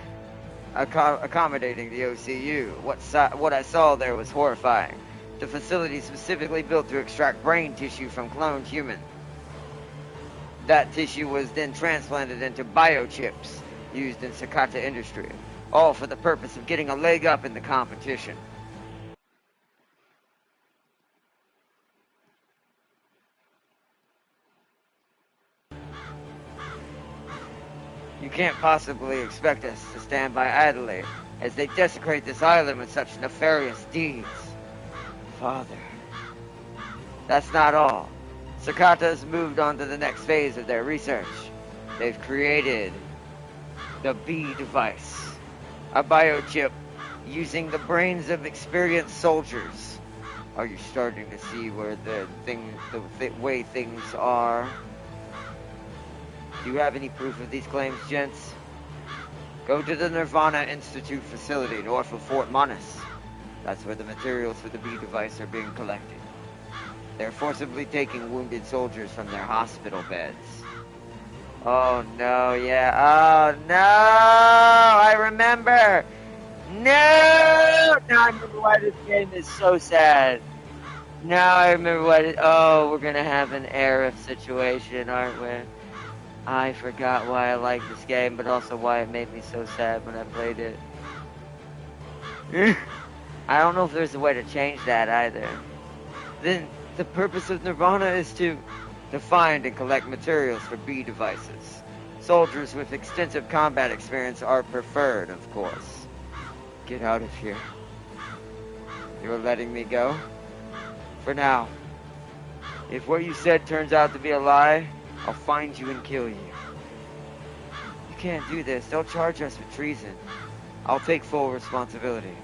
accommodating the OCU. What I saw there was horrifying. The facility specifically built to extract brain tissue from cloned humans. That tissue was then transplanted into biochips used in Sakata industry, all for the purpose of getting a leg up in the competition. You can't possibly expect us to stand by idly as they desecrate this island with such nefarious deeds. Father. That's not all. Sakata's moved on to the next phase of their research. They've created the B device, a biochip using the brains of experienced soldiers. Are you starting to see where the way things are? Do you have any proof of these claims, gents? Go to the Nirvana Institute facility north of Fort Monas. That's where the materials for the B device are being collected. They're forcibly taking wounded soldiers from their hospital beds. Oh no, yeah. Oh no! I remember! No! Now I remember why this game is so sad. Now I remember why oh, we're gonna have an Arif situation, aren't we? I forgot why I like this game, but also why it made me so sad when I played it. I don't know if there's a way to change that either. Then the purpose of Nirvana is to find and collect materials for B devices. Soldiers with extensive combat experience are preferred, of course. Get out of here. You're letting me go? For now. If what you said turns out to be a lie, I'll find you and kill you. You can't do this. They'll charge us with treason. I'll take full responsibility.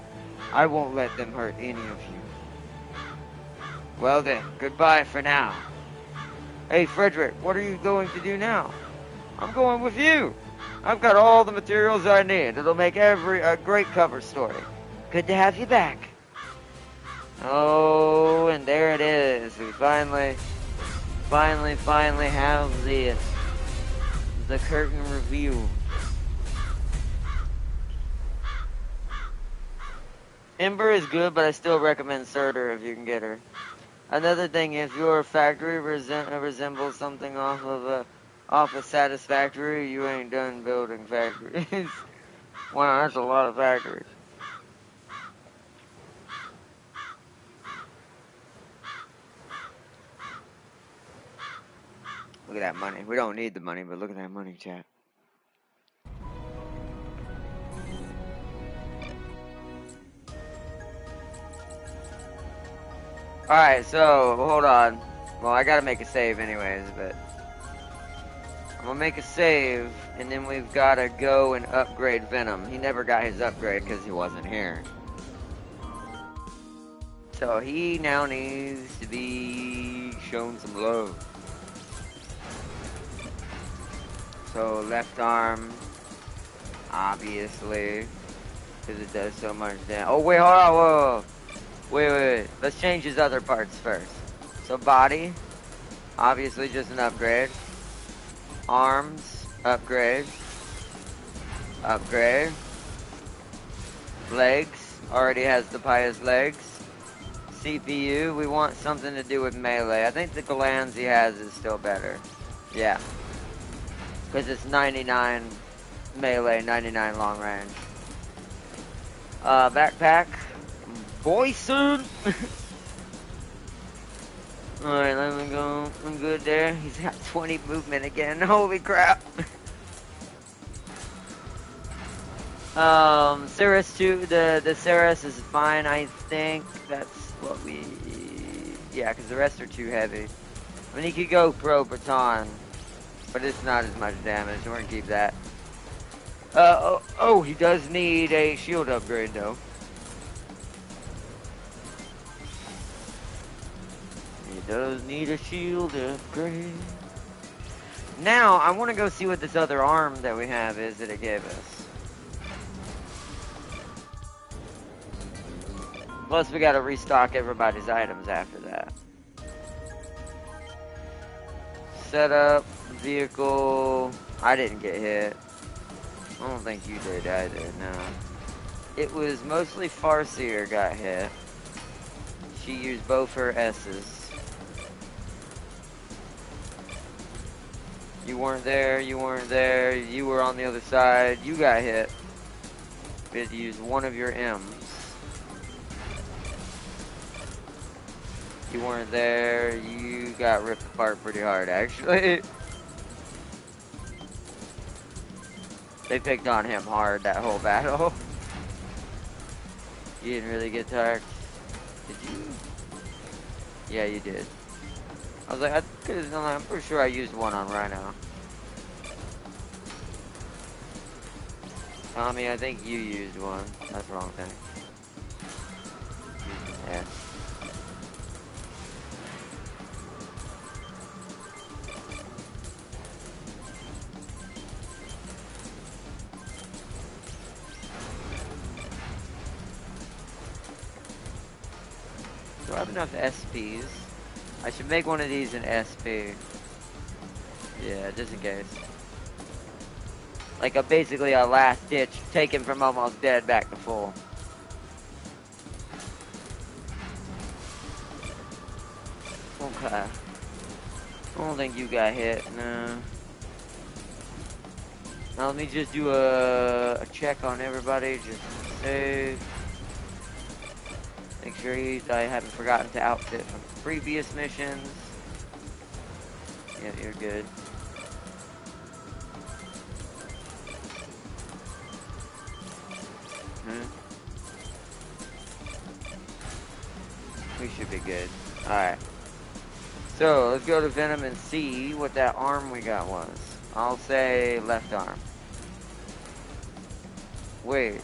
I won't let them hurt any of you. Well then, goodbye for now. Hey Frederick, what are you going to do now? I'm going with you. I've got all the materials I need. It'll make a great cover story. Good to have you back. Oh, and there it is. We finally have the curtain revealed. Ember is good, but I still recommend Surtur if you can get her. Another thing, if your factory resembles something off of Satisfactory, you ain't done building factories. Wow, that's a lot of factories. Look at that money. We don't need the money, but look at that money, chat. Alright, so, hold on. Well, I gotta make a save anyways, but... I'm gonna make a save, and then we've gotta go and upgrade Venom. He never got his upgrade because he wasn't here. So he now needs to be shown some love. So left arm, obviously, because it does so much damage. Oh wait, hold on, whoa. Wait. Let's change his other parts first. So body, obviously just an upgrade. Arms, upgrade. Legs, already has the pious legs. CPU, we want something to do with melee. I think the glands he has is still better. Yeah. Because it's 99 melee, 99 long range. Backpack. Boyson! Alright, let me go. I'm good there. He's got 20 movement again. Holy crap. Cirrus too. The Cirrus is fine, I think. That's what we... Yeah, because the rest are too heavy. I mean, he could go Pro Baton, but it's not as much damage. We're gonna keep that. He does need a shield upgrade, though. He does need a shield upgrade. Now, I want to go see what this other arm that we have is that it gave us. Plus, we gotta restock everybody's items after that. Setup, vehicle. I didn't get hit. I don't think you did either, no. It was mostly Farseer got hit. She used both her S's. You weren't there, you were on the other side, you got hit. You had to use one of your M's. You weren't there, you got ripped apart pretty hard actually. They picked on him hard that whole battle. You didn't really get tired. Did you? Yeah, you did. I was like, I'm pretty sure I used one on Rhino. Tommy, I think you used one. That's the wrong thing. Yeah. Do I have enough SPs? I should make one of these an SP. Yeah, just in case. Like basically a last ditch, taken from almost dead back to full. Okay. I don't think you got hit, no. Now let me just do a check on everybody, just save. Make sure I haven't forgotten to outfit from previous missions. Yeah, you're good. Hmm? We should be good. Alright. So, let's go to Venom and see what that arm we got was. I'll say left arm. Wait.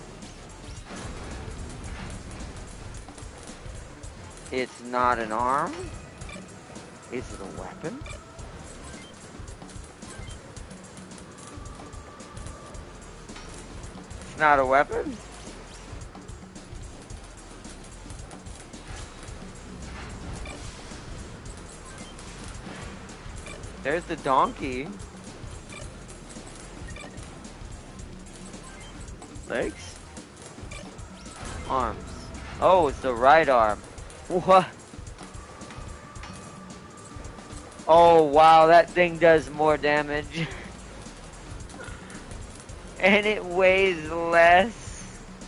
It's not an arm? Is it a weapon? It's not a weapon? There's the donkey. Legs? Arms. Oh, it's the right arm. What? Oh, wow, that thing does more damage. And it weighs less.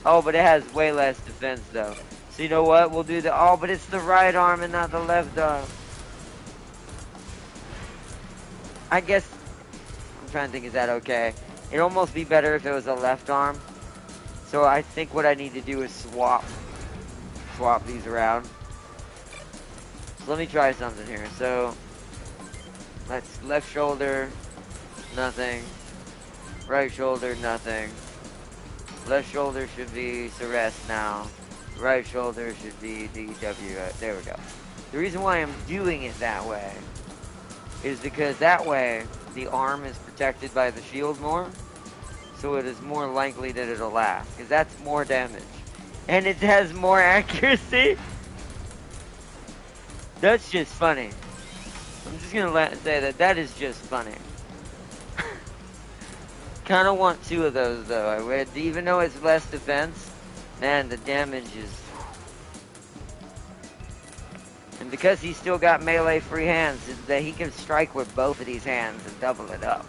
Oh, but it has way less defense, though. So you know what? We'll do the... Oh, but it's the right arm and not the left arm. I guess... I'm trying to think, is that okay? It'd almost be better if it was a left arm. So I think what I need to do is swap these around. So let me try something here. So let's left shoulder, nothing. Right shoulder, nothing. Left shoulder should be Ceres now. Right shoulder should be DW. There we go. The reason why I'm doing it that way is because that way the arm is protected by the shield more. So it is more likely that it'll last, because that's more damage. And it has more accuracy. That's just funny. I'm just gonna say that is just funny. Kind of want two of those though. I would, even though it's less defense, man, the damage is... And because he's still got melee free hands, that he can strike with both of these hands and double it up.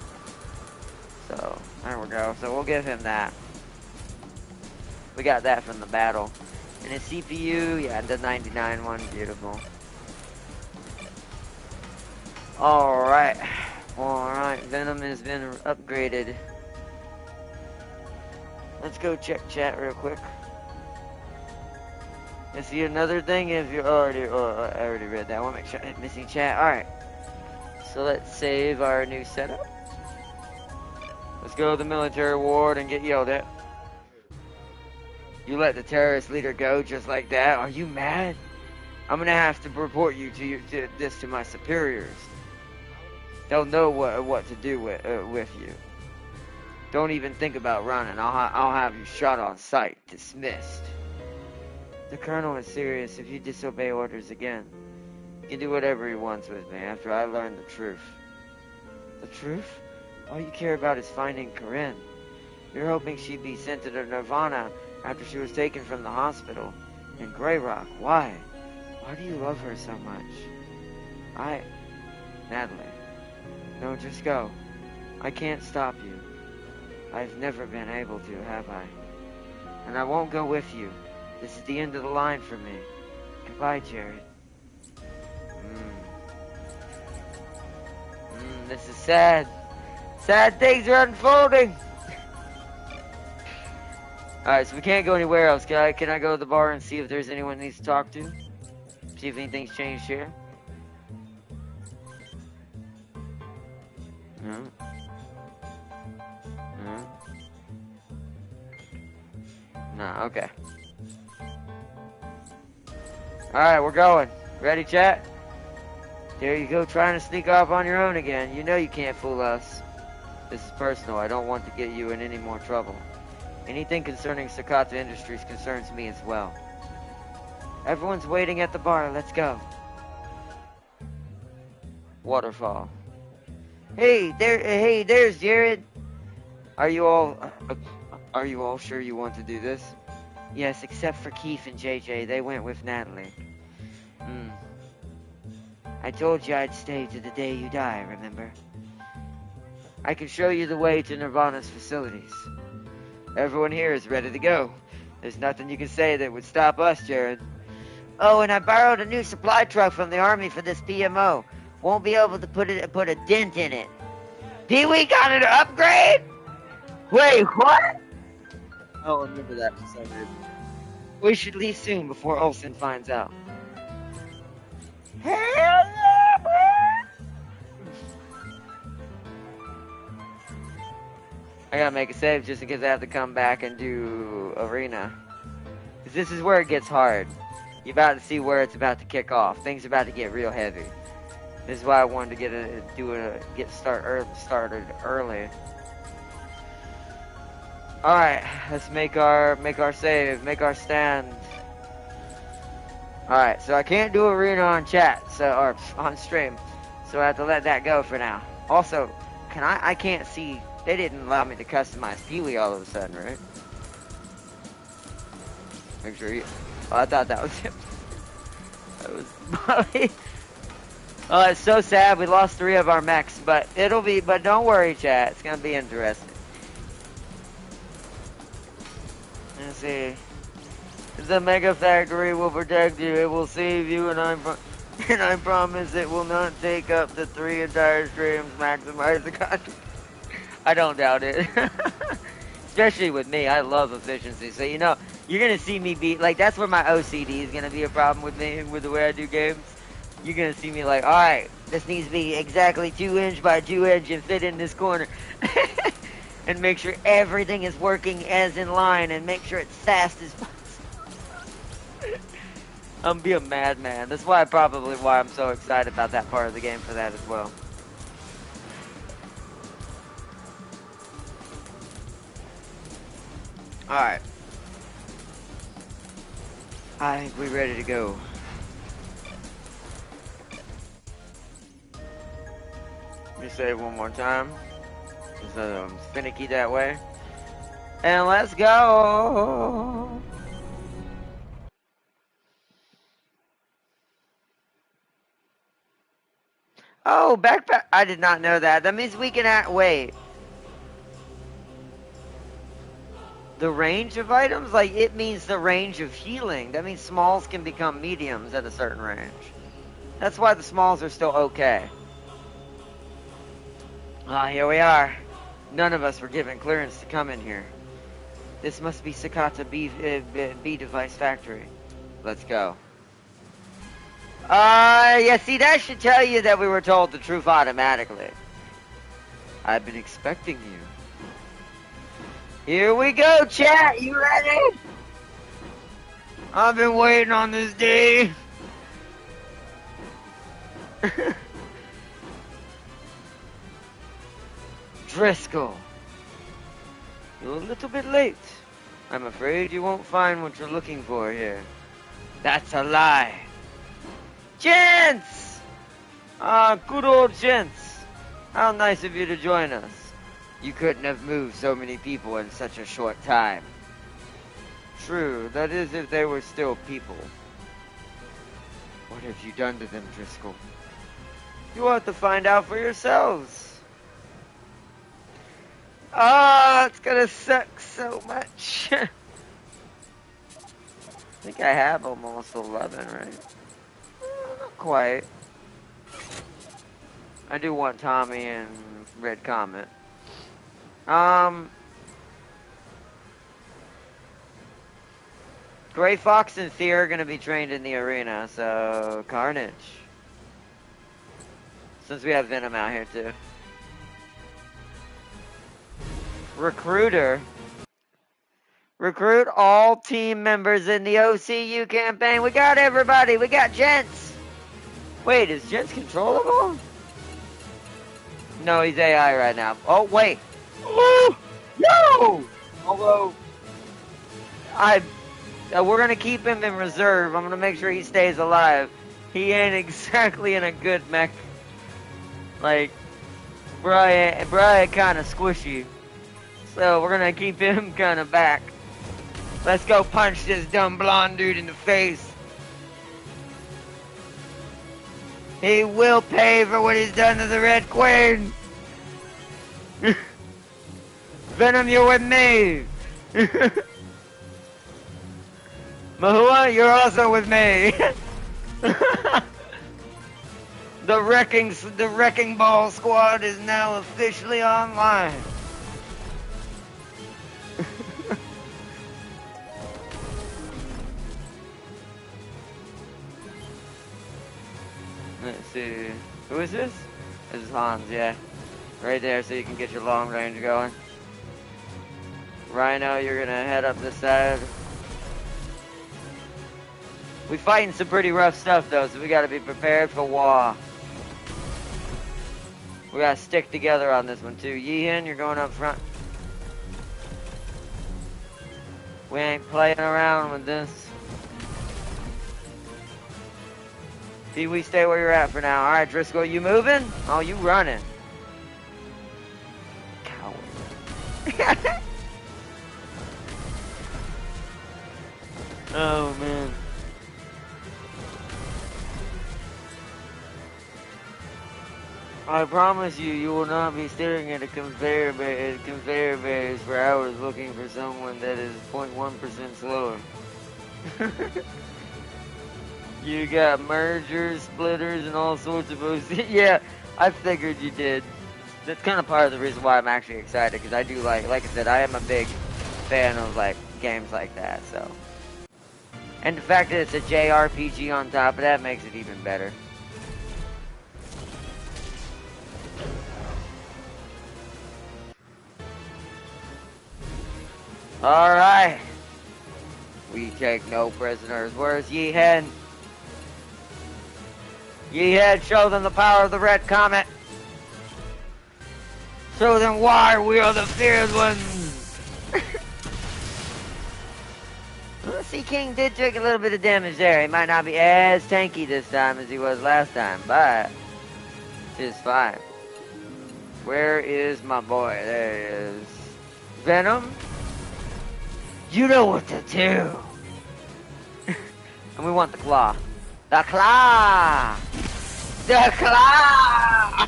So, there we go. So we'll give him that. We got that from the battle. And his CPU, yeah, the 99 one, beautiful. Alright. Alright, Venom has been upgraded. Let's go check chat real quick. I see another thing if you're already... Oh, I already read that one. Make sure I didn't missing chat. Alright. So let's save our new setup. Let's go to the military ward and get yelled at. You let the terrorist leader go just like that? Are you mad? I'm gonna have to report you to my superiors. They'll know what to do with you. Don't even think about running. I'll have you shot on sight. Dismissed. The colonel is serious. If you disobey orders again, he can do whatever he wants with me after I learn the truth. The truth? All you care about is finding Corinne. You're hoping she'd be sent to the Nirvana after she was taken from the hospital. In Grey Rock. Why? Why do you love her so much? Natalie. No, just go. I can't stop you. I've never been able to, have I? And I won't go with you. This is the end of the line for me. Goodbye, Jared. This is sad. Sad things are unfolding. Alright, so we can't go anywhere else. Can I go to the bar and see if there's anyone needs to talk to? See if anything's changed here? No. No. No, okay. Alright, we're going. Ready, chat? There you go, trying to sneak off on your own again. You know you can't fool us. This is personal. I don't want to get you in any more trouble. Anything concerning Sakata Industries concerns me as well. Everyone's waiting at the bar. Let's go. Waterfall. Hey, there's Jared. Are you all sure you want to do this? Yes, except for Keith and JJ. They went with Natalie. I told you I'd stay to the day you die, remember? I can show you the way to Nirvana's facilities. Everyone here is ready to go. There's nothing you can say that would stop us, Jared. Oh, and I borrowed a new supply truck from the army for this PMO. Won't be able to put a dent in it. Pee-wee got an upgrade? Wait, what? I don't remember that for some reason. We should leave soon before Olsen finds out. Hell yeah, bro! I gotta make a save just in case I have to come back and do arena. Cause this is where it gets hard. You're about to see where it's about to kick off. Things are about to get real heavy. This is why I wanted to get started early. All right, let's make our save, make our stand. All right, so I can't do arena on chat, or on stream, so I have to let that go for now. Also, I can't see. They didn't allow me to customize Pee-wee all of a sudden, right? Make sure you. Oh, I thought that was him. That was Molly. Oh, it's so sad. We lost 3 of our mechs, but But don't worry, chat. It's gonna be interesting. Let's see. The Mega Factory will protect you. It will save you, and I promise it will not take up the 3 entire streams. Maximize the content. I don't doubt it. Especially with me, I love efficiency. So you're gonna see me be like that's where my OCD is gonna be a problem with me with the way I do games. You're gonna see me like, all right, this needs to be exactly 2 inch by 2 inch and fit in this corner. And make sure everything is working as in line and make sure it's fast as possible. I'm be a madman. That's why I'm so excited about that part of the game for that as well. Alright. I think we're ready to go. Let me say it one more time. Because I'm finicky that way. And let's go! Oh, backpack! I did not know that. That means we can wait. The range of items? Like, it means the range of healing. That means smalls can become mediums at a certain range. That's why the smalls are still okay. Ah, here we are. None of us were given clearance to come in here. This must be Sakata B device factory. Let's go. Yeah, see, that should tell you that we were told the truth automatically. I've been expecting you. Here we go, chat. You ready? I've been waiting on this day. Driscoll. You're a little bit late. I'm afraid you won't find what you're looking for here. That's a lie. Gents! Good old gents. How nice of you to join us. You couldn't have moved so many people in such a short time. True, that is if they were still people. What have you done to them, Driscoll? You'll have to find out for yourselves. It's gonna suck so much. I think I have almost 11, right? Not quite. I do want Tommy and Red Comet. Gray Fox and Fear are gonna be trained in the arena, so Carnage. Since we have Venom out here too. Recruiter. Recruit all team members in the OCU campaign. We got everybody. We got Gents. Wait, is Gents controllable? No, he's AI right now. Oh, wait. Oh, no! Although, we're going to keep him in reserve. I'm going to make sure he stays alive. He ain't exactly in a good mech. Like, Brian kind of squishy. So we're going to keep him kind of back. Let's go punch this dumb blonde dude in the face. He will pay for what he's done to the Red Queen. Venom, you're with me. Mahua, you're also with me. The Wrecking Ball squad is now officially online. see. Who is this? This is Hans, yeah. Right there, so you can get your long range going. Rhino, you're gonna head up this side. We fighting some pretty rough stuff though, so we gotta be prepared for war. We gotta stick together on this one too. Yeehan, you're going up front. We ain't playing around with this. Pee-wee, stay where you're at for now. Alright, Driscoll, you moving? Oh, you running. Coward. Oh, man. I promise you, you will not be staring at a conveyor belts for hours looking for someone that is 0.1% slower. You got mergers, splitters, and all sorts of OC. Yeah, I figured you did. That's kind of part of the reason why I'm actually excited, because I do like I said, I am a big fan of like games like that. So, and the fact that it's a JRPG on top of that makes it even better. Alright. We take no prisoners. Where's Yeehan? Yeehan, show them the power of the red comet. Show them why we are the feared ones. Well, Sea King did take a little bit of damage there. He might not be as tanky this time as he was last time, but it's fine. Where is my boy? There he is. Venom? You know what to do. And we want the claw. The claw! The claw!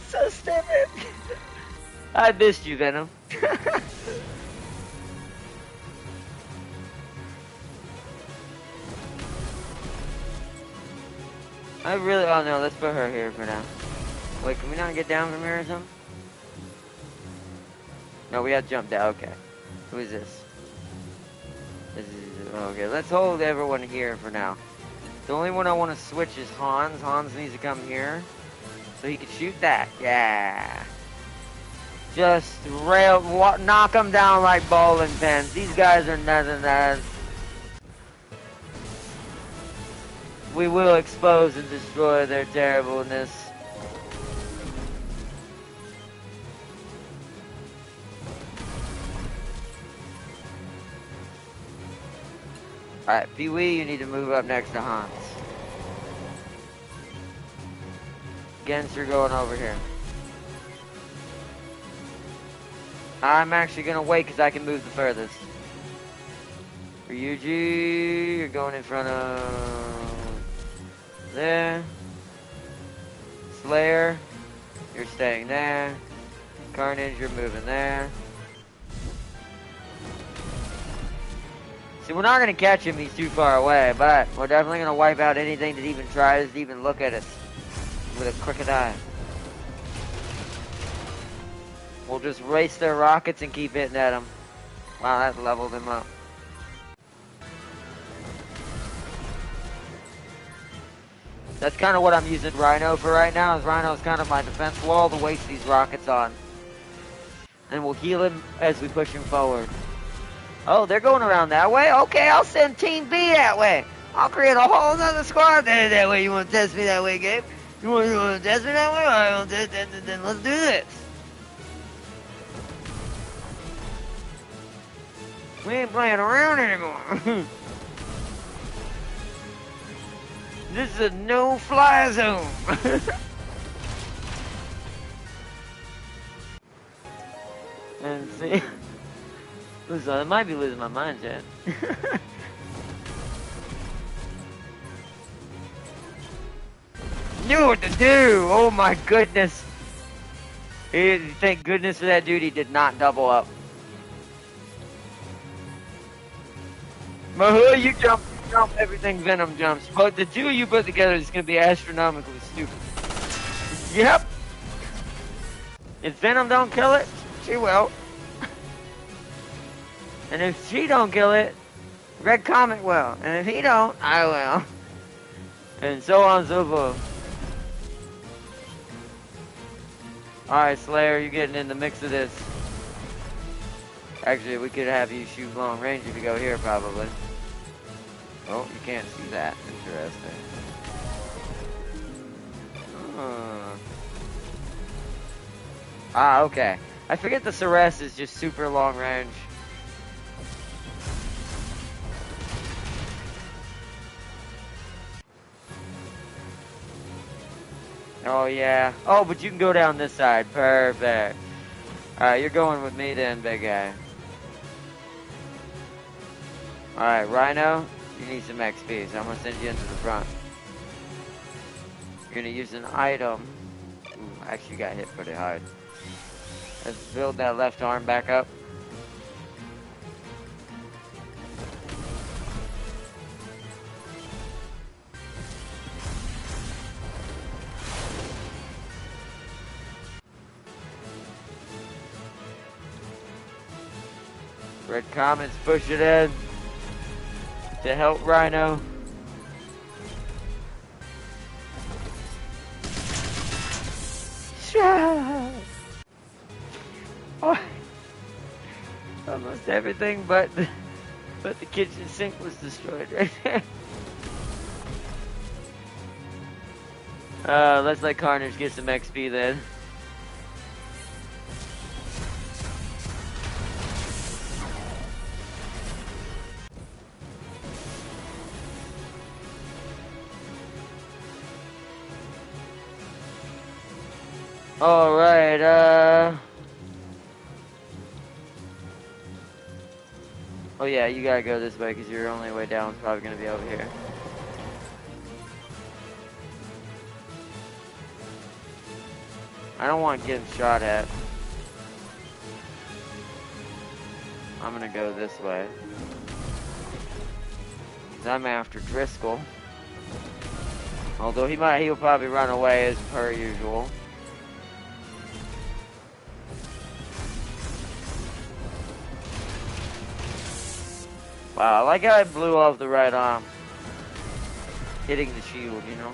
So stupid. I missed you, Venom. I really, oh no, let's put her here for now. Wait, can we not get down from here or something? No, we have to jump down, okay. Who is this? This is, okay, let's hold everyone here for now. The only one I want to switch is Hans. Hans needs to come here. So he can shoot that. Yeah. Just knock them down like bowling pins. These guys are nothing else. We will expose and destroy their terribleness. Alright, Pee-wee, you need to move up next to Hans. Gens, you're going over here. I'm actually going to wait because I can move the furthest. Ryuji, you're going in front of... there. Slayer, you're staying there. Carnage, you're moving there. See, we're not going to catch him, he's too far away, but we're definitely going to wipe out anything that even tries to even look at us with a crooked eye. We'll just race their rockets and keep hitting at them. Wow, that leveled them up. That's kind of what I'm using Rhino for right now, is Rhino's kind of my defense wall to waste these rockets on. And we'll heal him as we push him forward. Oh, they're going around that way? Okay, I'll send Team B that way. I'll create a whole other squad that way. You want to test me that way, Gabe? You want to test me that way? All right, then let's do this. We ain't playing around anymore. This is a no-fly zone. And see... Listen, I might be losing my mind, Chad. Knew what to do! Oh my goodness! Thank goodness for that dude, he did not double up. Mahu, you jump, everything Venom jumps. But the two of you put together is going to be astronomically stupid. Yep! If Venom don't kill it, she will. And if she don't kill it, Red Comet will. And if he don't, I will. And so on and so forth. Alright, Slayer, you're getting in the mix of this. Actually, we could have you shoot long range if you go here, probably. Oh, you can't see that. Interesting. Ah, okay. I forget the Ceres is just super long range. Oh, yeah. Oh, but you can go down this side. Perfect. Alright, you're going with me then, big guy. Alright, Rhino, you need some XP, so I'm gonna send you into the front. You're gonna use an item. Ooh, I actually got hit pretty hard. Let's build that left arm back up. Red Comet's push it in to help Rhino. Oh, almost everything but the kitchen sink was destroyed right there. Let's let Carnage get some XP then. Alright, oh yeah, you gotta go this way because your only way down is probably gonna be over here. I don't want getting shot at. I'm gonna go this way. Cause I'm after Driscoll. Although he'll probably run away as per usual. Wow, I like how I blew off the right arm. Hitting the shield, you know.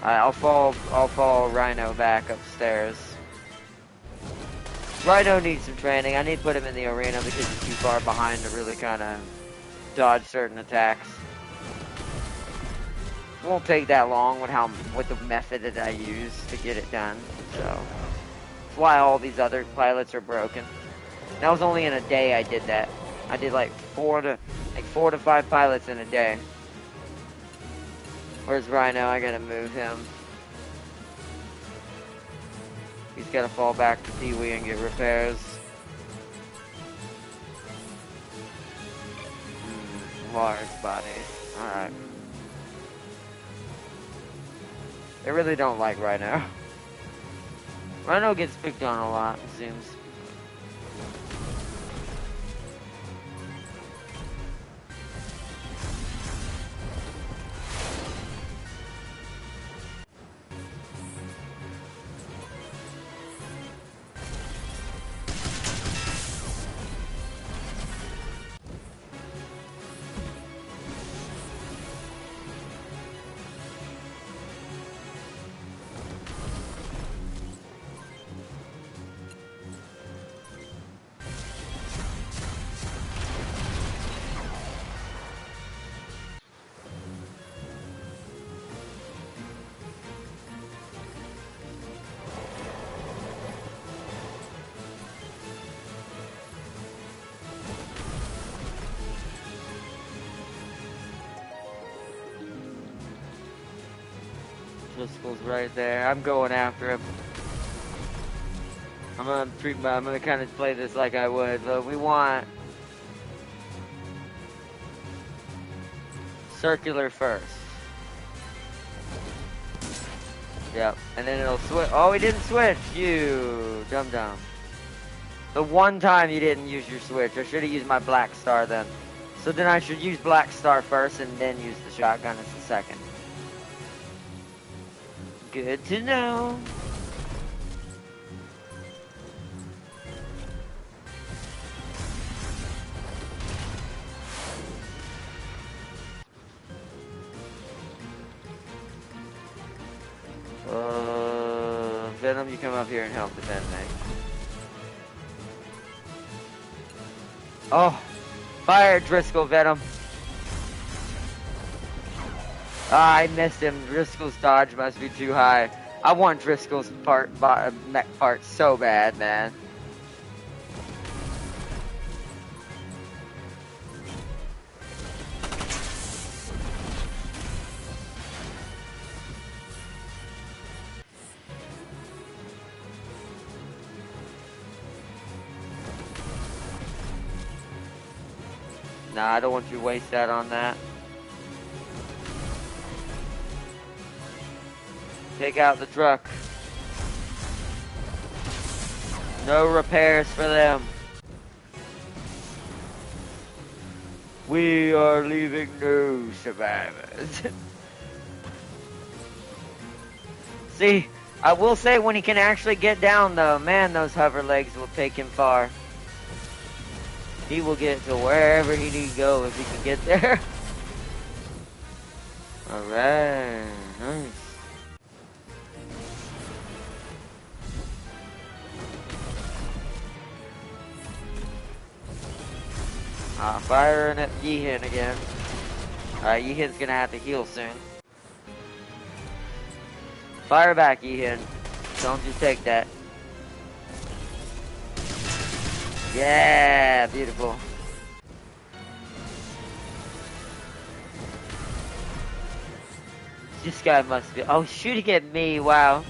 Alright, I'll follow Rhino back upstairs. Rhino needs some training. I need to put him in the arena because he's too far behind to really kind of dodge certain attacks. It won't take that long with the method that I use to get it done. So that's why all these other pilots are broken. That was only in a day I did that. I did like 4 to 5 pilots in a day. Where's Rhino? I gotta move him. He's gotta fall back to Pee-wee and get repairs. Large body. Alright. They really don't like Rhino. Rhino gets picked on a lot, it seems. Driscoll's right there. I'm going after him. I'm gonna kind of play this like I would, but we want circular first. Yep, and then it'll switch. Oh, he didn't switch. You dum-dum. The one time you didn't use your switch, I should have used my Black Star then. So then I should use Black Star first and then use the shotgun as the second. Good to know. Venom, you come up here and help defend me. Oh, fire Driscoll, Venom. Ah, I missed him. Driscoll's dodge must be too high. I want Driscoll's mech part so bad, man. Nah, I don't want you to waste that on that. Take out the truck. No repairs for them. We are leaving no survivors. See, I will say when he can actually get down though, man, those hover legs will take him far. He will get to wherever he needs to go if he can get there. Alright, nice. Firing at Yeehan again. Alright, Yeehan's gonna have to heal soon. Fire back, Yeehan. Don't just take that. Yeah, beautiful. This guy must be... Oh, shooting at me, wow.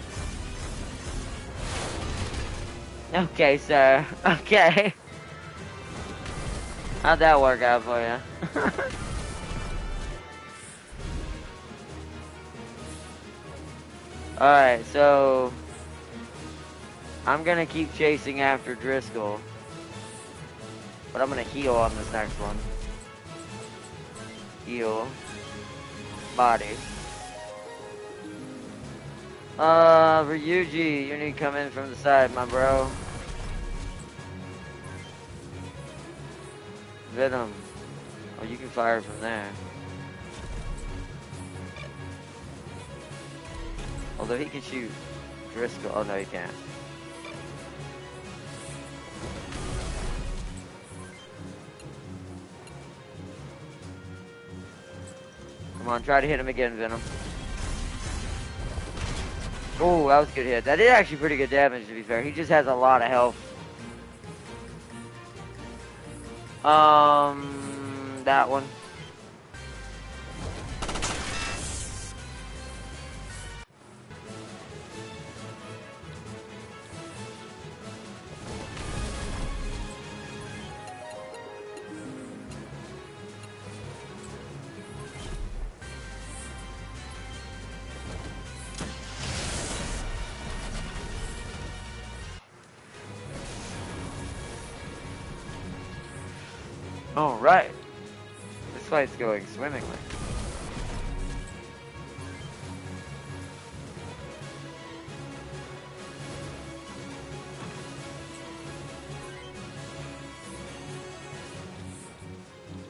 Okay, sir. Okay. How'd that work out for you? Alright, so... I'm gonna keep chasing after Driscoll. But I'm gonna heal on this next one. Heal. Body. Ryuji, you need to come in from the side, my bro. Venom. Oh, you can fire from there. Although he can shoot Driscoll. Oh, no, he can't. Come on, try to hit him again, Venom. Oh, that was a good hit. That did actually pretty good damage, to be fair. He just has a lot of health. That one. All right. This fight's going swimmingly.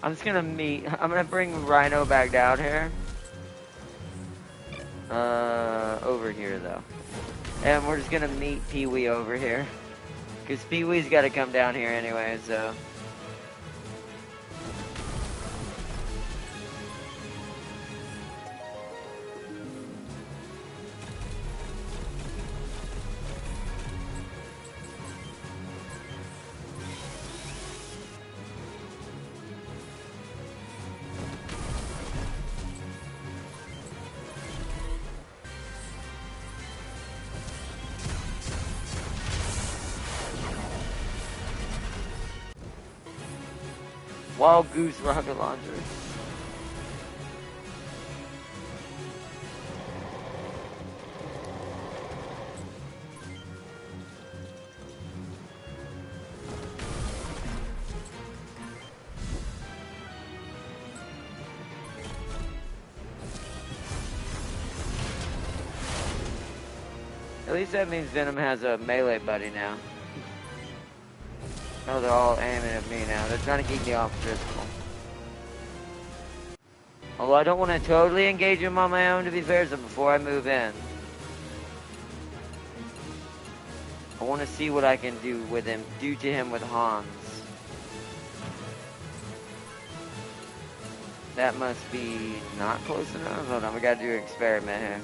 I'm just gonna bring Rhino back down here. Over here though. And we're just gonna meet Pee-wee over here. Cause Pee-wee's gotta come down here anyway, so. Wild Goose rocket launcher. At least that means Venom has a melee buddy now. Oh, they're all aiming at me now. They're trying to keep me off Driscoll. Although I don't want to totally engage him on my own, to be fair, so before I move in. I want to see what I can do with him, do to him with Hans. That must be not close enough. Hold on, we gotta do an experiment here.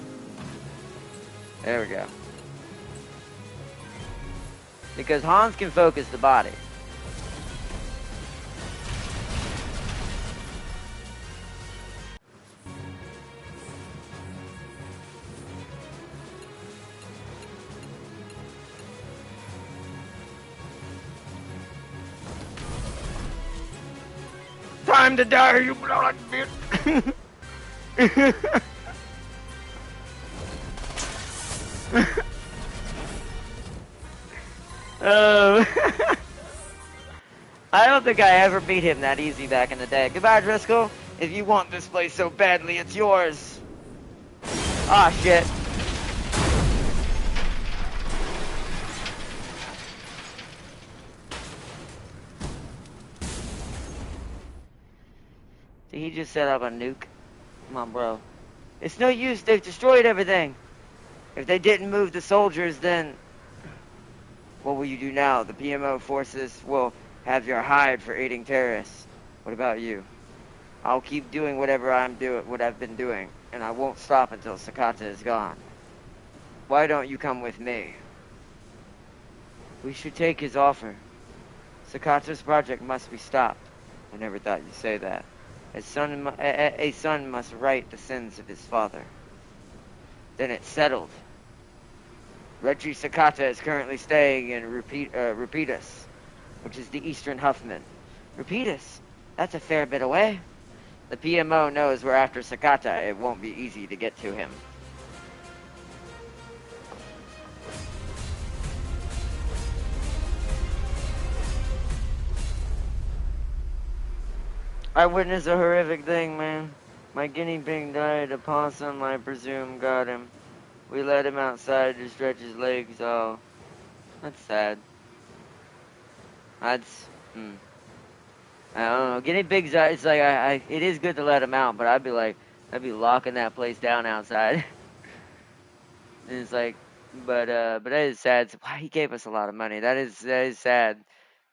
There we go. Because Hans can focus the body. Time to die, you blood bitch! Oh. I don't think I ever beat him that easy back in the day. Goodbye, Driscoll. If you want this place so badly, it's yours. Ah, shit. Did he just set up a nuke? Come on, bro. It's no use. They've destroyed everything. If they didn't move the soldiers, then... What will you do now? The PMO forces will have your hide for aiding terrorists. What about you? I'll keep doing what I've been doing, and I won't stop until Sakata is gone. Why don't you come with me? We should take his offer. Sakata's project must be stopped. I never thought you'd say that. A son must right the sins of his father. Then it's settled. Reggie Sakata is currently staying in Repeatus, which is the Eastern Huffman. Repeatus? That's a fair bit away. The PMO knows we're after Sakata. It won't be easy to get to him. I witnessed a horrific thing, man. My guinea pig died. A possum, I presume, got him. We let him outside to stretch his legs. Oh, that's sad. That's, I don't know. Guinea pigs, it's like, it is good to let them out, but I'd be locking that place down outside. And it's like, but that is sad. Wow, he gave us a lot of money. That is sad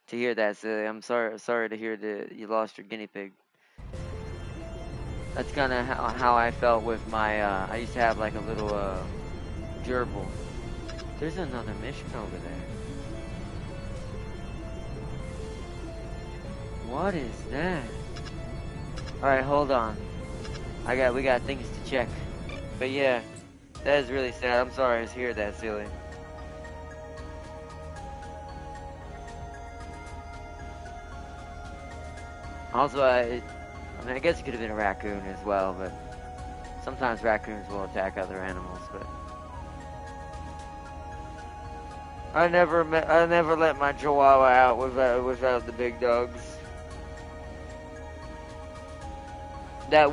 to hear that, silly. I'm sorry to hear that you lost your guinea pig. That's kind of how I felt with my, I used to have like a little, gerbil. There's another mission over there. What is that? Alright, hold on. We got things to check. But yeah, that is really sad. I'm sorry to hear that, silly. Also, I guess it could have been a raccoon as well, but sometimes raccoons will attack other animals, but I never let my chihuahua out without the big dogs. That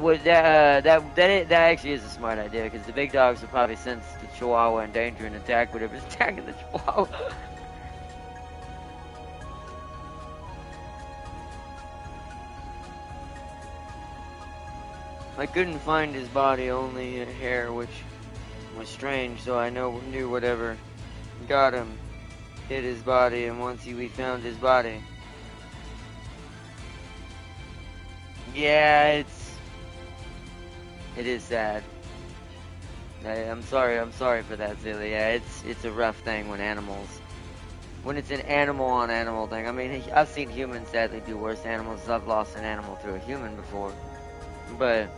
actually is a smart idea, because the big dogs would probably sense the chihuahua in danger and attack whatever's attacking the chihuahua. I couldn't find his body, only hair, which was strange, so I knew whatever got him hit his body, and once we found his body. Yeah, it is sad. I'm sorry for that, Zilly. Yeah, it's a rough thing when it's an animal on animal thing. I mean, I've seen humans sadly do worse to animals. I've lost an animal to a human before, but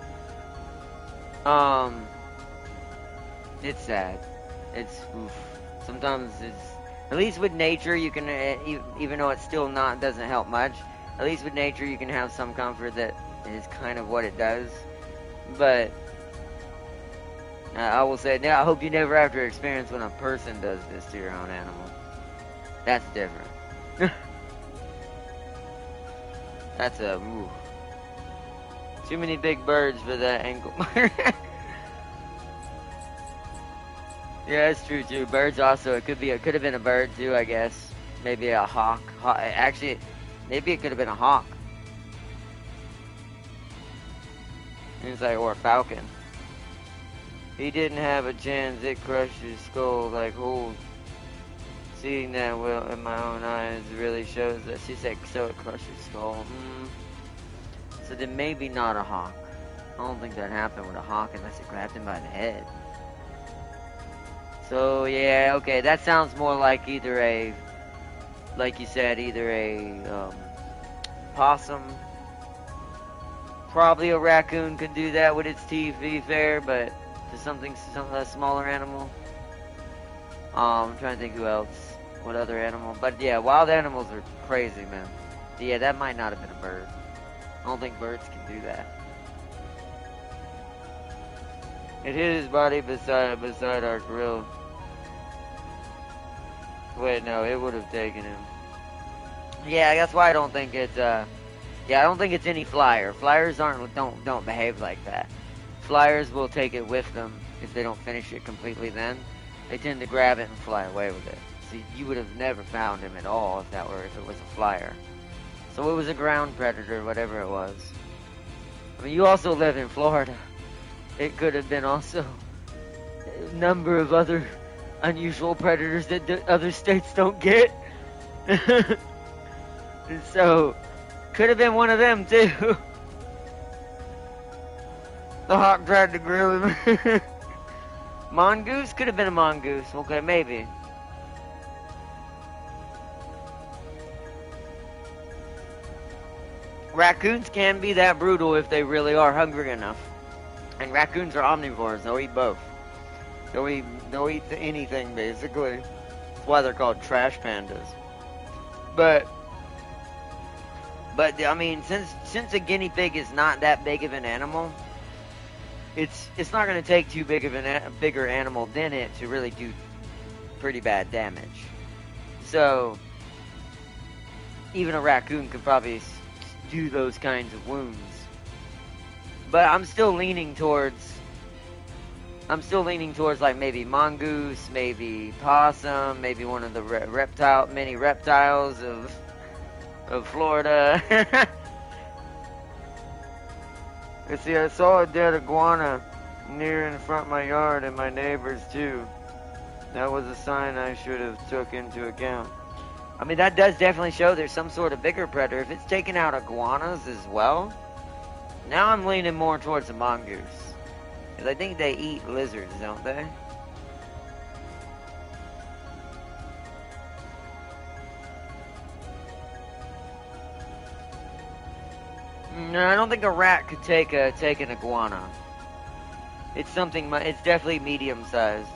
it's sad. It's oof. Sometimes at least with nature you can, even though it's still doesn't help much. At least with nature you can have some comfort that is kind of what it does. But I will say, now I hope you never have to experience when a person does this to your own animal. That's different. That's ooh. Too many big birds for that ankle. Yeah, that's true too. Birds also, it could have been a bird too, I guess. Maybe a hawk. Actually, maybe it could have been a hawk. It's like, or a falcon. He didn't have a chance. It crushed his skull like holes. Seeing that will in my own eyes really shows that she said so it crushed his skull. So then maybe not a hawk. I don't think that happened with a hawk unless it grabbed him by the head. So yeah, okay, that sounds more like either a, like you said, either a possum. Probably a raccoon could do that with its teeth, be fair, but to some smaller animal. I'm trying to think who else, what other animal. But yeah, wild animals are crazy, man. Yeah, that might not have been a bird. I don't think birds can do that. It hit his body beside our grill. Wait, no, it would have taken him. Yeah, that's why I don't think it's yeah, I don't think it's any flyer. Flyers don't behave like that. Flyers will take it with them if they don't finish it completely. Then they tend to grab it and fly away with it. So you would have never found him at all if it was a flyer. So it was a ground predator, whatever it was. I mean, you also live in Florida. It could have been also a number of other unusual predators that other states don't get. So, could have been one of them too. The hawk tried to grill him. Mongoose? Could have been a mongoose. Okay, maybe. Raccoons can be that brutal if they really are hungry enough. And raccoons are omnivores. They'll eat both. They'll eat anything, basically. That's why they're called trash pandas. But I mean, since a guinea pig is not that big of an animal, it's not going to take too big of a bigger animal than it to really do pretty bad damage. So even a raccoon could probably do those kinds of wounds. But I'm still leaning towards like maybe mongoose, maybe possum, maybe one of the many reptiles of Florida. You see, I saw a dead iguana near in front of my yard and my neighbors too. That was a sign I should have took into account. I mean, that does definitely show there's some sort of bigger predator. If it's taking out iguanas as well, now I'm leaning more towards the mongoose. Because I think they eat lizards, don't they? No, I don't think a rat could take an iguana. It's definitely medium sized.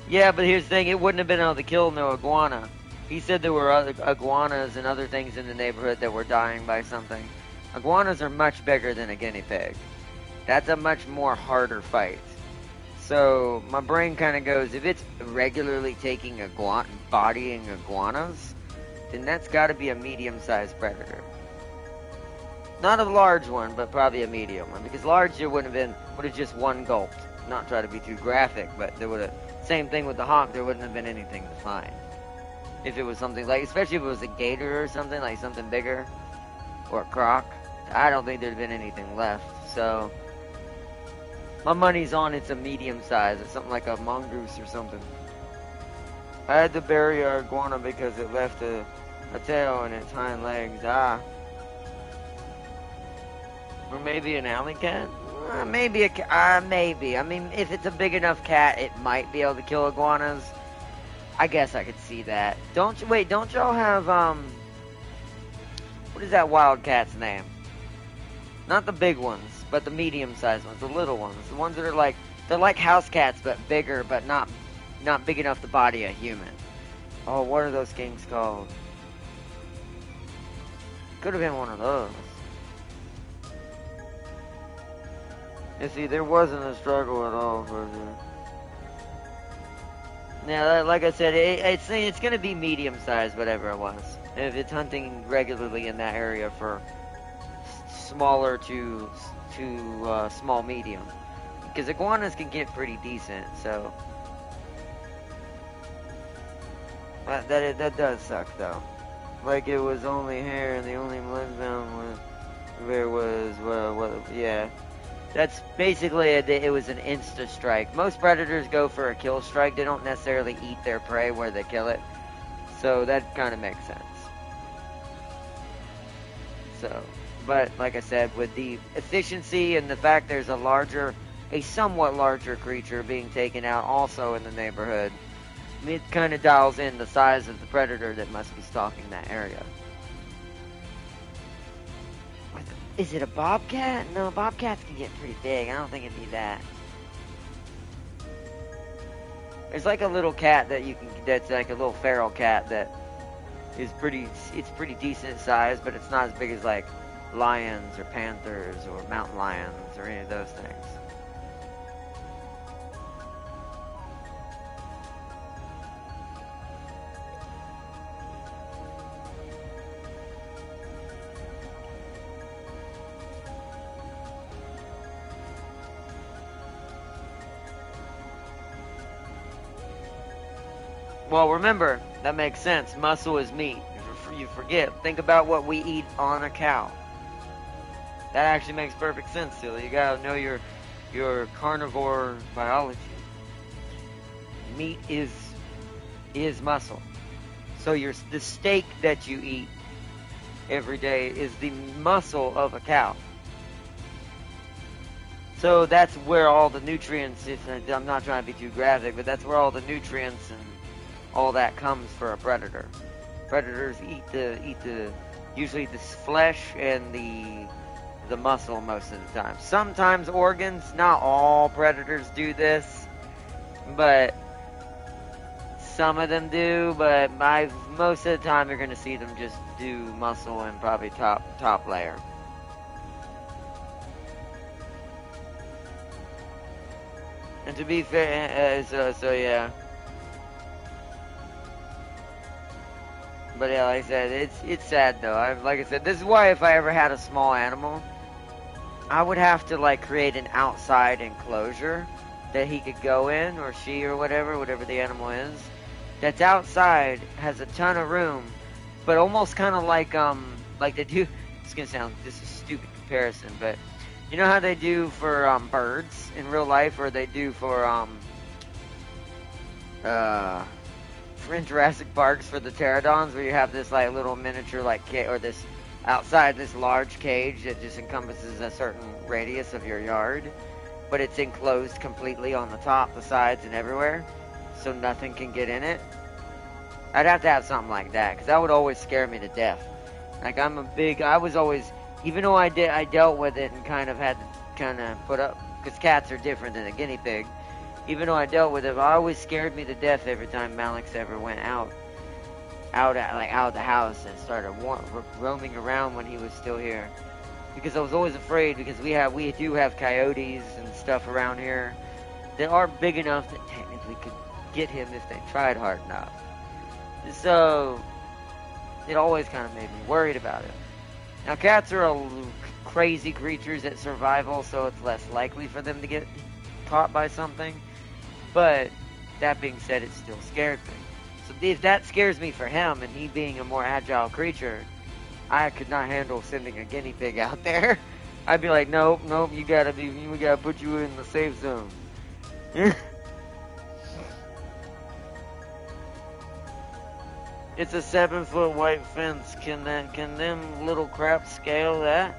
Yeah, but here's the thing, it wouldn't have been able to kill no iguana. He said there were other iguanas and other things in the neighborhood that were dying by something. Iguanas are much bigger than a guinea pig. That's a much more harder fight. So my brain kind of goes, if it's regularly bodying iguanas, then that's got to be a medium-sized predator. Not a large one, but probably a medium one. Because large, it would have just one gulped. Not try to be too graphic, but there would have, same thing with the hawk, there wouldn't have been anything to find. If it was something like, especially if it was a gator or something, like something bigger, or a croc, I don't think there'd been anything left. So my money's on it's a medium size. It's something like a mongoose or something. I had to bury our iguana because it left a tail in its hind legs. Or maybe an alley cat? Maybe maybe. I mean, if it's a big enough cat, it might be able to kill iguanas. I guess I could see that. Don't y'all have, what is that wild cat's name? Not the big ones, but the medium-sized ones, the little ones. The ones that are they're like house cats, but bigger, but not big enough to body a human. Oh, what are those things called? Could have been one of those. You see, there wasn't a struggle at all for you. Yeah, like I said, it's going to be medium-sized, whatever it was. If it's hunting regularly in that area for smaller to small medium. Because iguanas can get pretty decent, so... That does suck, though. Like, it was only hair, and the only blood found was... There was, well, yeah. That's basically it was an insta strike. Most predators go for a kill strike. They don't necessarily eat their prey where they kill it. So that kind of makes sense. So, but like I said, with the efficiency and the fact there's a somewhat larger creature being taken out also in the neighborhood, it kind of dials in the size of the predator that must be stalking that area. Is it a bobcat? No, bobcats can get pretty big. I don't think it'd be that. There's like a little cat that's like a little feral cat that is it's pretty decent size, but it's not as big as like lions or panthers or mountain lions or any of those things. Well, remember, that makes sense. Muscle is meat. You forget. Think about what we eat on a cow. That actually makes perfect sense, Silly. You gotta know your carnivore biology. Meat is muscle. So the steak that you eat every day is the muscle of a cow. So that's where all the nutrients, I'm not trying to be too graphic, but that's where all the nutrients and all that comes for a predator. Predators eat usually the flesh and the muscle most of the time. Sometimes organs. Not all predators do this, but some of them do. But most of the time, you're going to see them just do muscle and probably top layer. And to be fair, so yeah. But yeah, like I said, it's sad though. Like I said, this is why if I ever had a small animal, I would have to like create an outside enclosure that he could go in, or she, or whatever the animal is. That's outside, has a ton of room, but almost kind of like they do. It's gonna sound this is a stupid comparison, but you know how they do for birds in real life, or they do for in Jurassic Parks for the pterodons, where you have this like little miniature like or this outside this large cage that just encompasses a certain radius of your yard, but it's enclosed completely on the top, the sides, and everywhere, so nothing can get in it. I'd have to have something like that, because that would always scare me to death. Like I was always, even though I dealt with it and kind of had to put up, because cats are different than a guinea pig. Even though I dealt with it, it always scared me to death every time Malix ever went out of the house and started roaming around when he was still here. Because I was always afraid, because we do have coyotes and stuff around here that are big enough that technically could get him if they tried hard enough. So it always kind of made me worried about it. Now cats are crazy creatures at survival, so it's less likely for them to get caught by something. But that being said, it still scared me. So if that scares me for him, and he being a more agile creature, I could not handle sending a guinea pig out there. I'd be like, nope, we gotta put you in the safe zone. It's a 7-foot white fence. Can them little craps scale that?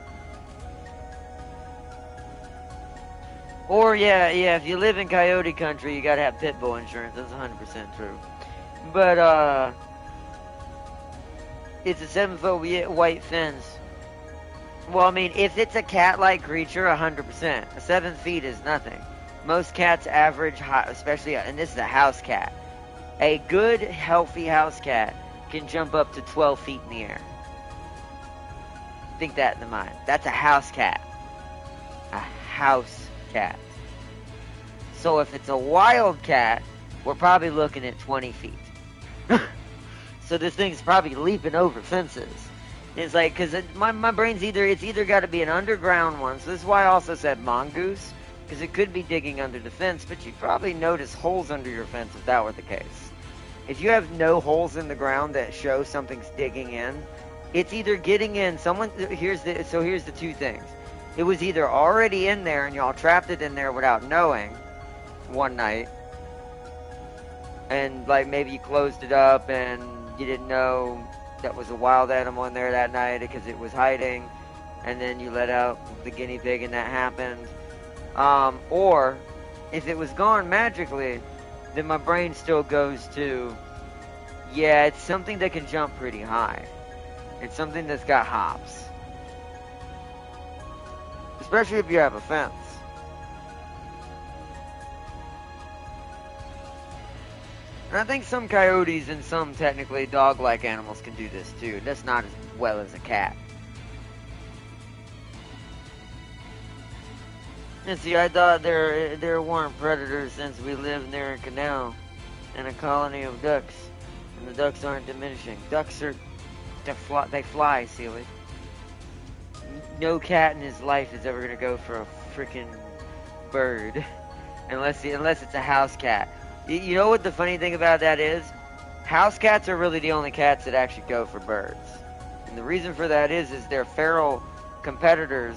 Or yeah, if you live in coyote country, you gotta have pit bull insurance. That's 100% true. But it's a 7-foot white fence. Well, I mean, if it's a cat-like creature, 100%. 7 feet is nothing. Most cats average, especially, and this is a house cat. A good, healthy house cat can jump up to 12 feet in the air. Think that in mind. That's a house cat. A house cat. So if it's a wild cat, we're probably looking at 20 feet. So this thing's probably leaping over fences. It's like, because my brain's it's either got to be an underground one, so this is why I also said mongoose, because it could be digging under the fence, but you'd probably notice holes under your fence if that were the case. If you have no holes in the ground that show something's digging in, it's either getting in, here's the two things. it was either already in there and y'all trapped it in there without knowing one night, and like maybe you closed it up and you didn't know that was a wild animal in there that night because it was hiding, and then you let out the guinea pig and that happened. Or if it was gone magically, then my brain still goes to, yeah, it's something that can jump pretty high. It's something that's got hops. Especially if you have a fence. And I think some coyotes and some technically dog-like animals can do this too. That's not as well as a cat. And see, I thought there weren't predators since we live near a canal and a colony of ducks. And the ducks aren't diminishing. Ducks are, they fly, silly. No cat in his life is ever gonna go for a freaking bird. unless it's a house cat. You know what the funny thing about that is? House cats are really the only cats that actually go for birds. And the reason for that is their feral competitors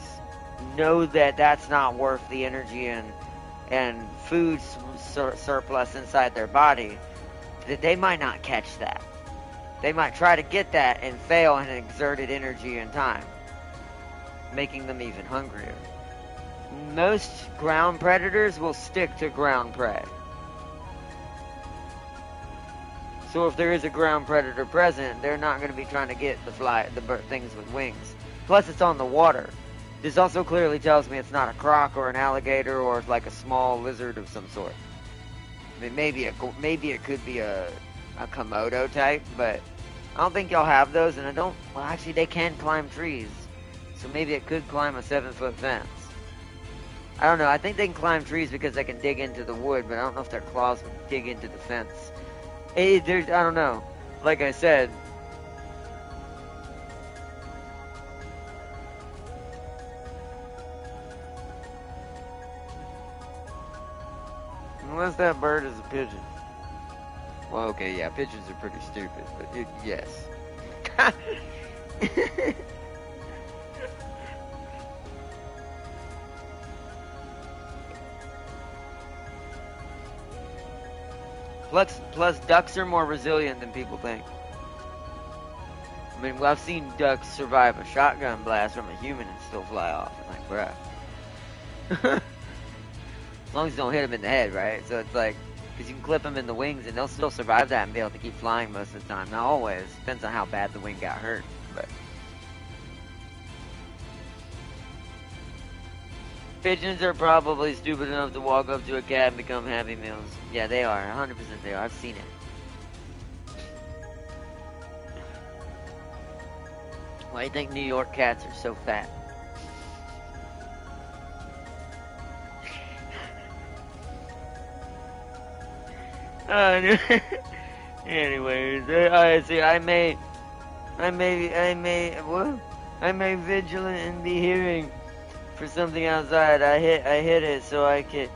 know that that's not worth the energy and food surplus inside their body, that they might not catch that. They might try to get that and fail in exerted energy and time, making them even hungrier. Most ground predators will stick to ground prey. So if there is a ground predator present, they're not going to be trying to get the things with wings. Plus, it's on the water. This also clearly tells me it's not a croc or an alligator or like a small lizard of some sort. I mean, maybe it could be a Komodo type, but I don't think y'all have those, and well, actually, they can climb trees. So maybe it could climb a 7-foot fence. I don't know. I think they can climb trees because they can dig into the wood, but I don't know if their claws would dig into the fence. I don't know. Like I said, unless that bird is a pigeon. Well, okay, yeah, pigeons are pretty stupid, but yes. Plus, ducks are more resilient than people think. I mean, I've seen ducks survive a shotgun blast from a human and still fly off. I'm like, bruh. As long as you don't hit them in the head, right? So it's like, because you can clip them in the wings and they'll still survive that and be able to keep flying most of the time. Not always. Depends on how bad the wing got hurt. But pigeons are probably stupid enough to walk up to a cat and become Happy Meals. Yeah, they are. 100% they are. I've seen it. Why do you think New York cats are so fat? Anyways, I see. I may vigilant and be hearing for something outside. I hit it so it can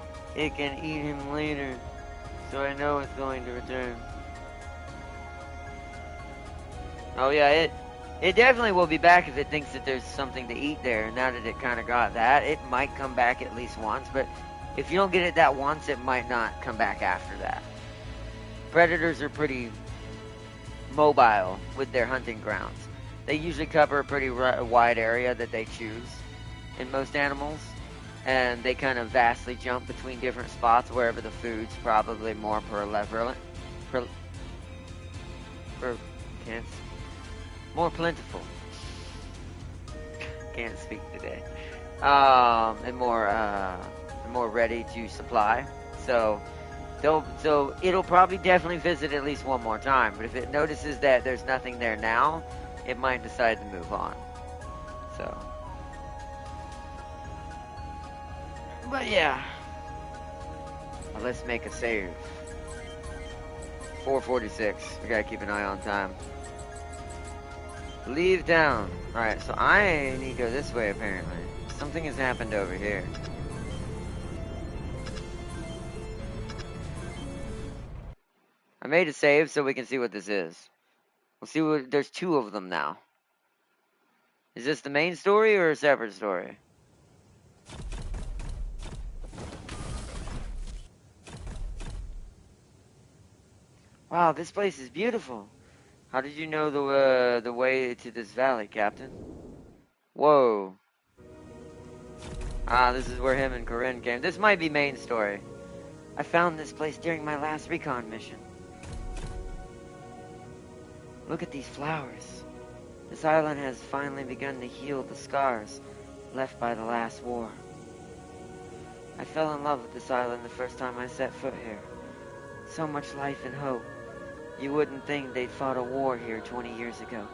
eat him later, so I know it's going to return. Oh yeah, it definitely will be back if it thinks that there's something to eat there. Now that it kind of got that, it might come back at least once. But if you don't get it that once, it might not come back after that. Predators are pretty mobile with their hunting grounds. They usually cover a pretty wide area that they choose in most animals, and they kind of vastly jump between different spots wherever the food's probably more more plentiful. Can't speak today. And more ready to supply. So it'll probably definitely visit at least one more time. But if it notices that there's nothing there now, it might decide to move on. So, but yeah, well, let's make a save. 4:46. We gotta keep an eye on time. Leave town. Alright, so I need to go this way apparently. Something has happened over here. I made a save so we can see what this is. We'll see what, there's two of them now. Is this the main story or a separate story? Wow, this place is beautiful. How did you know the way to this valley, Captain? Whoa. Ah, this is where him and Corinne came. This might be main story. I found this place during my last recon mission. Look at these flowers. This island has finally begun to heal the scars left by the last war. I fell in love with this island the first time I set foot here. So much life and hope. You wouldn't think they'd fought a war here 20 years ago.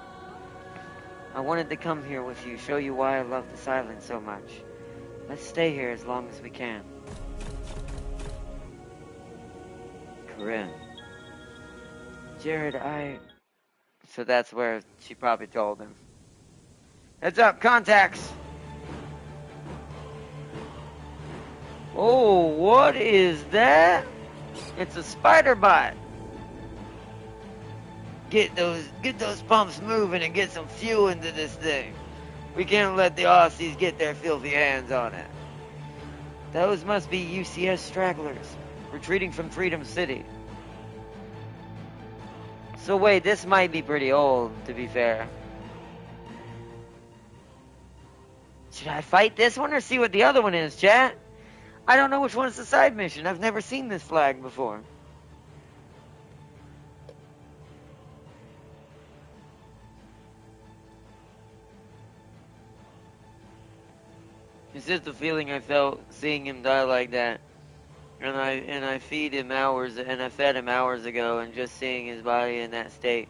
I wanted to come here with you, show you why I love this island so much. Let's stay here as long as we can. Corinne. Jared, So that's where she probably told him. Heads up, contacts! Oh, what is that? It's a spider bot. Get those pumps moving and get some fuel into this thing. We can't let the Aussies get their filthy hands on it. Those must be UCS stragglers, retreating from Freedom City. So wait, this might be pretty old, to be fair. Should I fight this one or see what the other one is, chat? I don't know which one's the side mission. I've never seen this flag before. It's just the feeling I felt seeing him die like that. And I fed him hours ago, and just seeing his body in that state.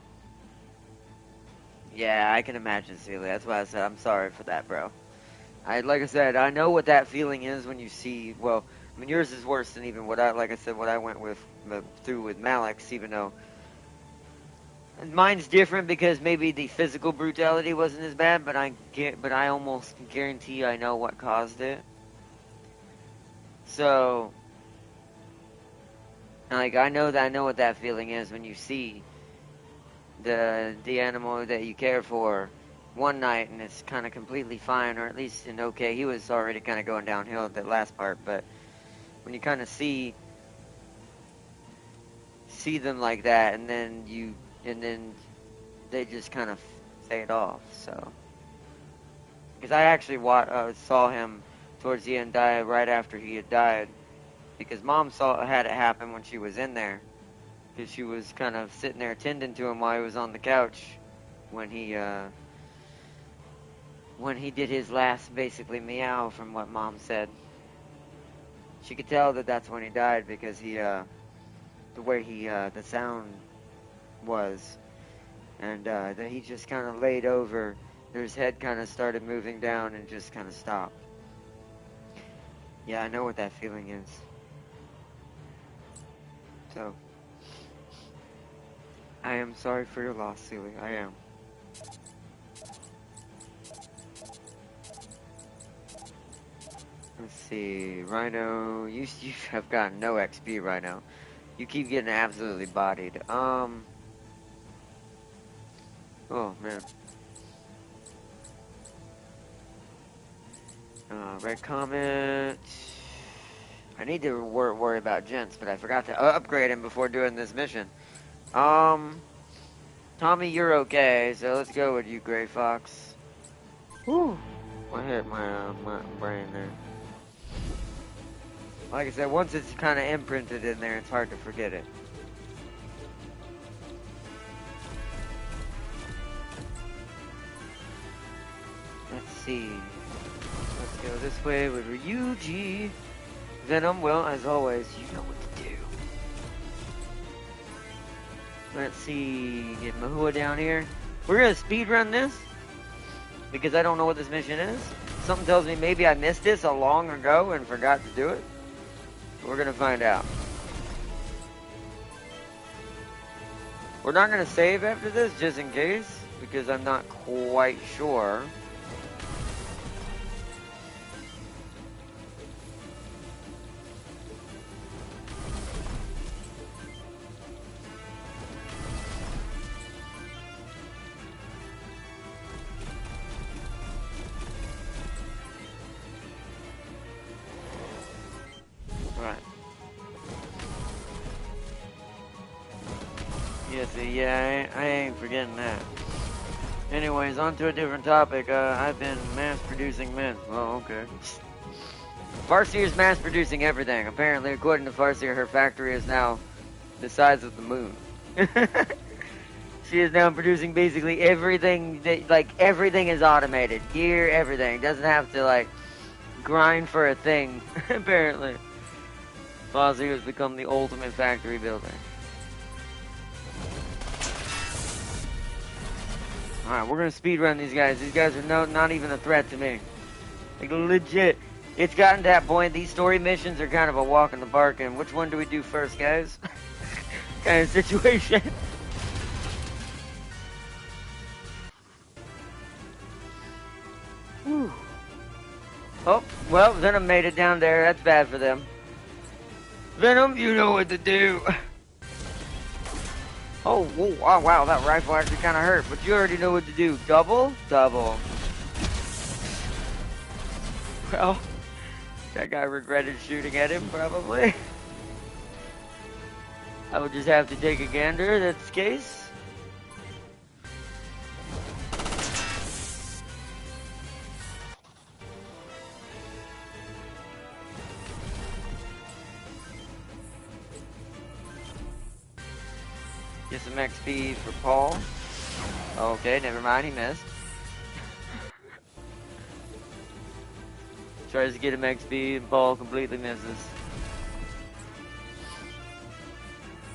Yeah, I can imagine, Celia. That's why I said I'm sorry for that, bro. Like I said, I know what that feeling is when you see. Well, I mean, yours is worse than even what I went through with Malek's, even though mine's different because maybe the physical brutality wasn't as bad, but I almost guarantee I know what caused it. So, like, I know what that feeling is when you see the animal that you care for one night and it's kind of completely fine, or at least in okay. He was already kind of going downhill at that last part, but when you kind of see them like that, and then they just kind of fade off. So, because I actually saw him towards the end die right after he had died, because Mom had it happen when she was in there, because she was kind of sitting there tending to him while he was on the couch when he did his last basically meow, from what Mom said. She could tell that that's when he died because the way the sound was, and then he just kind of laid over. His head kind of started moving down and just kind of stopped. Yeah, I know what that feeling is. So, I am sorry for your loss, Celia. I am. Let's see, Rhino. You have gotten no XP, Rhino. You keep getting absolutely bodied. Oh man. Red Comet. I need to worry about Gents, but I forgot to upgrade him before doing this mission. Tommy, you're okay, so let's go with you, Gray Fox. Whew. I hit my brain there. Like I said, once it's kind of imprinted in there, it's hard to forget it. Let's see. Let's go this way with Ryuji. Venom, well, as always, you know what to do. Let's see. Get Mahua down here. We're going to speedrun this, because I don't know what this mission is. Something tells me maybe I missed this a long ago and forgot to do it. We're going to find out. We're not going to save after this, just in case, because I'm not quite sure. see, yeah, I ain't forgetting that. Anyways, on to a different topic. I've been mass-producing meth. Oh, okay. Farseer is mass-producing everything. Apparently, according to Farseer, her factory is now the size of the moon. She is now producing basically everything that, like, everything is automated. Gear, everything. Doesn't have to, like, grind for a thing, apparently. Farseer has become the ultimate factory builder. Alright, we're gonna speedrun these guys. These guys are not even a threat to me. Like, legit. It's gotten to that point, these story missions are kind of a walk in the park, and which one do we do first, guys? Kind of situation. Whew. Oh, well, Venom made it down there. That's bad for them. Venom, you know what to do. Oh, whoa, oh, wow, that rifle actually kind of hurt, but you already know what to do. Double? Double. Well, that guy regretted shooting at him, probably. I would just have to take a gander, that's the case. Get some XP for Paul. Okay, never mind, he missed. Tries to get him XP and Paul completely misses.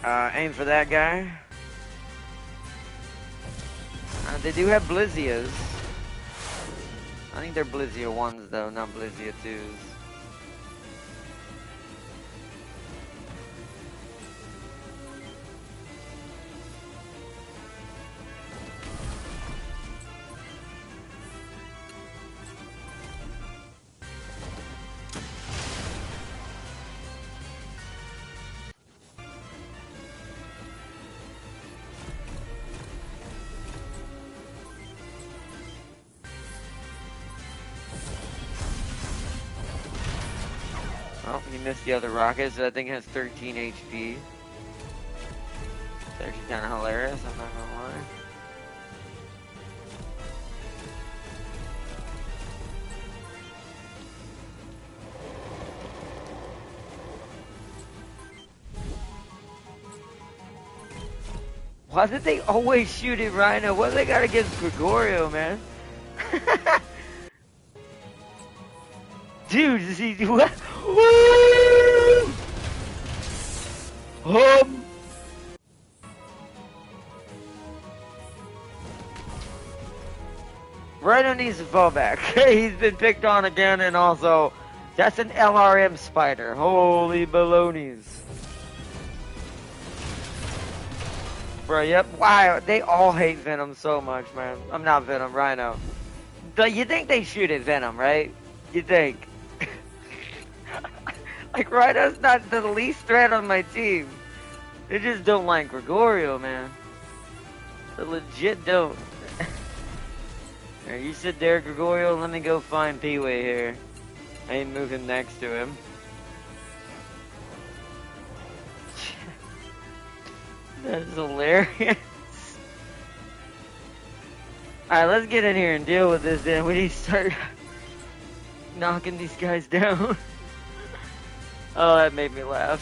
Aim for that guy. They do have Blizzias. I think they're Blizzia 1s though, not Blizzia 2s. Oh, he missed the other rocket, so that thing has 13 HP. It's actually kind of hilarious, I'm not gonna lie. Why did they always shoot at Rhino? What do they got against Gregorio, man? Dude, is he what? Rhino needs to fall back. He's been picked on again, and also, that's an LRM spider. Holy balonies. Bro, yep. Wow, they all hate Venom so much, man. I'm not Venom, Rhino. You think they shoot at Venom, right? You think. Like, Rhino's not the least threat on my team. They just don't like Gregorio, man. They legit don't. Alright, you sit there, Gregorio. Let me go find Pee-wee here. I ain't move him next to him. That's hilarious. Alright, let's get in here and deal with this then. We need to start knocking these guys down. Oh, that made me laugh.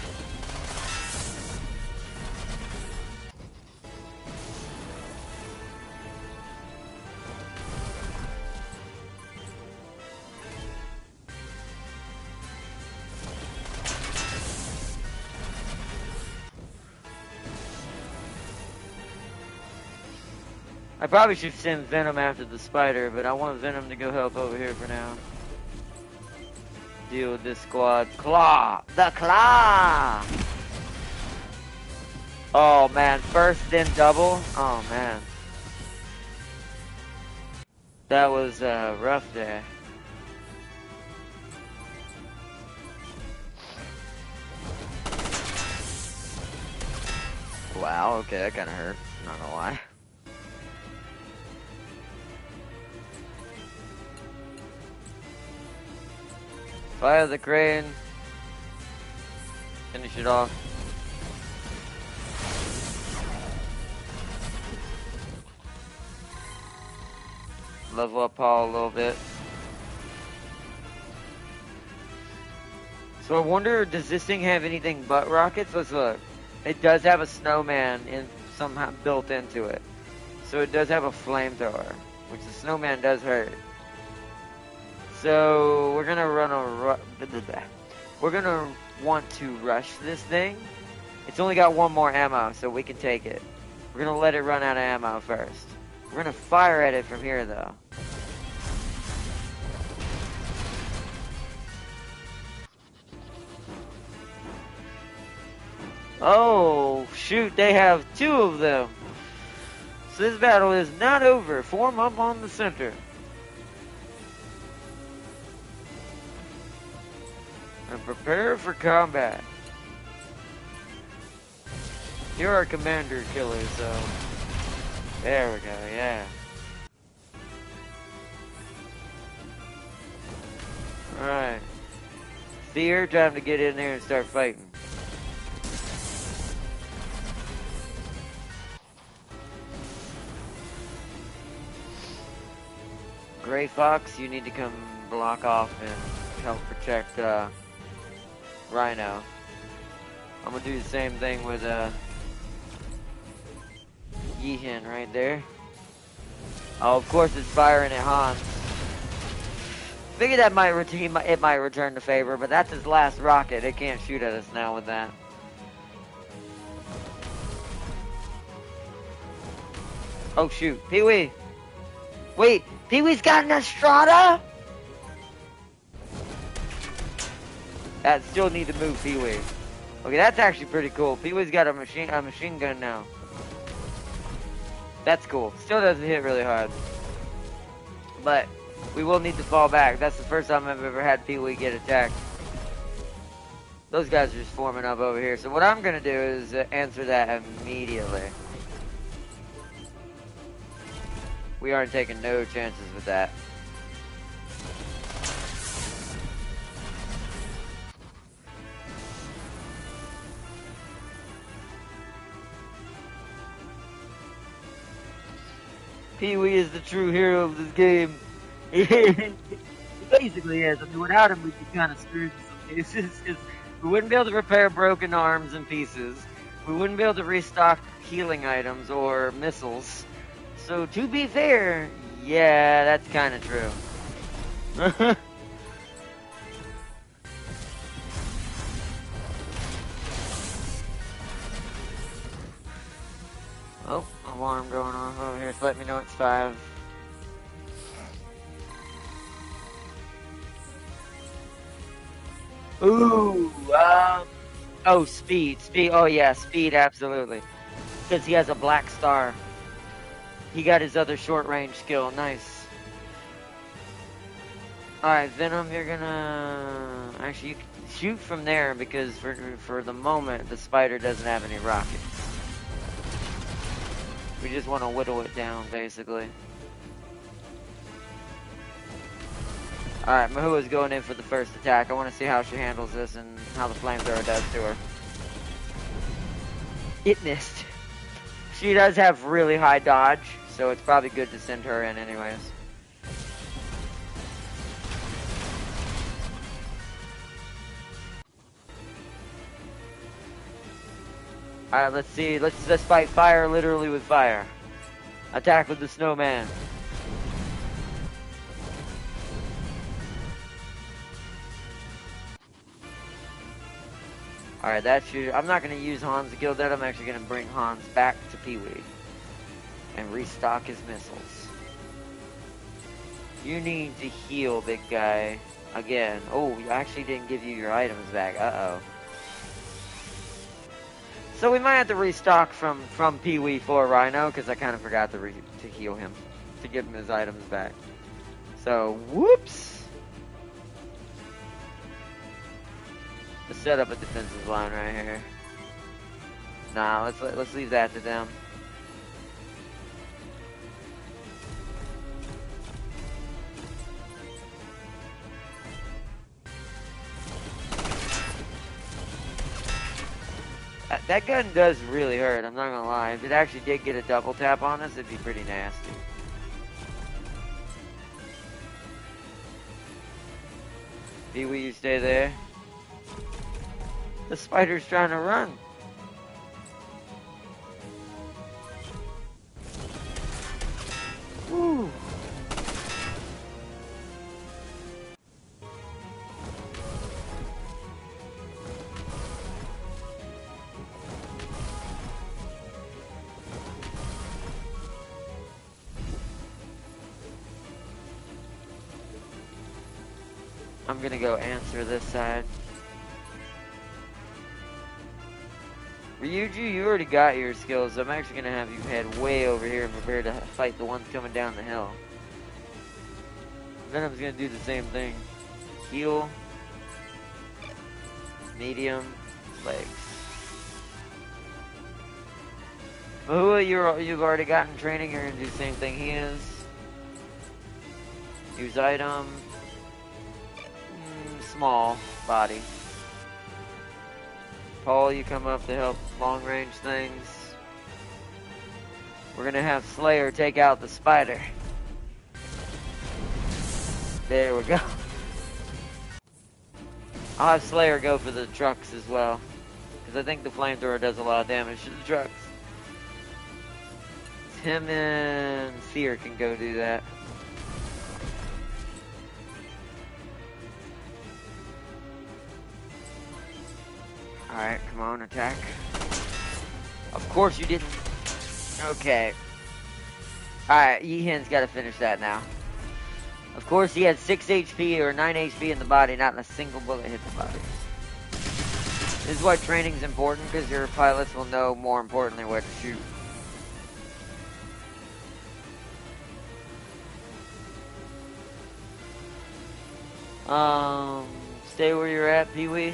I probably should send Venom after the spider, but I want Venom to go help over here for now. Deal with this squad. Claw! The Claw! Oh man, first then double? Oh man. That was rough there. Wow, okay, that kinda hurt. Not gonna lie. Fire the crane. Finish it off. Level up Paul a little bit. So I wonder, does this thing have anything but rockets? Let's look. It does have a snowman somehow built into it. So it does have a flamethrower, which the snowman does hurt. So we're gonna we're gonna want to rush this thing. It's only got one more ammo, so we can take it. We're gonna let it run out of ammo first. We're gonna fire at it from here, though. Oh, shoot, they have two of them. So this battle is not over. Form up on the center. And prepare for combat. You're our commander killer, so... There we go, yeah. Alright. Fear, time to get in there and start fighting. Gray Fox, you need to come block off and help protect Rhino. I'm gonna do the same thing with Yeehan right there. Oh, of course it's firing at Hans. Figured that it might return the favor, but that's his last rocket. It can't shoot at us now with that. Oh shoot, Pee-wee! Wait, Pee-wee's got an Estrada? That still need to move Pee-wee. Okay, that's actually pretty cool. Pee-wee's got a machine gun now. That's cool. Still doesn't hit really hard. But we will need to fall back. That's the first time I've ever had Pee-wee get attacked. Those guys are just forming up over here. So what I'm going to do is answer that immediately. We aren't taking no chances with that. Pee-wee is the true hero of this game. He basically is. I mean, without him, we'd be kind of screwed in some cases, because we wouldn't be able to repair broken arms and pieces. We wouldn't be able to restock healing items or missiles. So, to be fair, yeah, that's kind of true. Oh, alarm going off over here. So let me know it's 5. Ooh, oh, speed. Oh yeah, speed, absolutely. Because he has a black star. He got his other short range skill. Nice. Alright, Venom, you're gonna... Actually, you can shoot from there because for the moment, the spider doesn't have any rockets. We just want to whittle it down, basically. Alright, Mahua's going in for the first attack. I want to see how she handles this and how the flamethrower does to her. It missed. She does have really high dodge, so it's probably good to send her in anyways. Alright, let's see. Let's fight fire literally with fire. Attack with the snowman. Alright, that should... I'm not going to use Hans to kill that. I'm actually going to bring Hans back to Pee-wee. And restock his missiles. You need to heal, big guy. Again. Oh, you actually didn't give you your items back. Uh-oh. So we might have to restock from Pee-wee for Rhino, because I kind of forgot to heal him. To give him his items back. So, whoops! Let's set up a defensive line right here. Nah, let's leave that to them. That gun does really hurt, I'm not gonna lie. If it actually did get a double tap on us, it'd be pretty nasty. Pee-wee, you stay there. The spider's trying to run. Woo. I'm gonna go answer this side. Ryuji, you already got your skills. I'm actually gonna have you head way over here and prepare to fight the ones coming down the hill. Venom's gonna do the same thing. Heal. Medium. Legs. Mahua, you've already gotten training. You're gonna do the same thing he is. Use item. Small body. Paul, you come up to help long range things. We're gonna have Slayer take out the spider. There we go. I'll have Slayer go for the trucks as well, because I think the flamethrower does a lot of damage to the trucks. Him and Seer can go do that. Alright, come on, attack. Of course you didn't. Okay. Alright, Yihen's got to finish that now. Of course he had 6 HP or 9 HP in the body, not a single bullet hit the body. This is why training's important, because your pilots will know, more importantly, where to shoot. Stay where you're at, Pee-wee.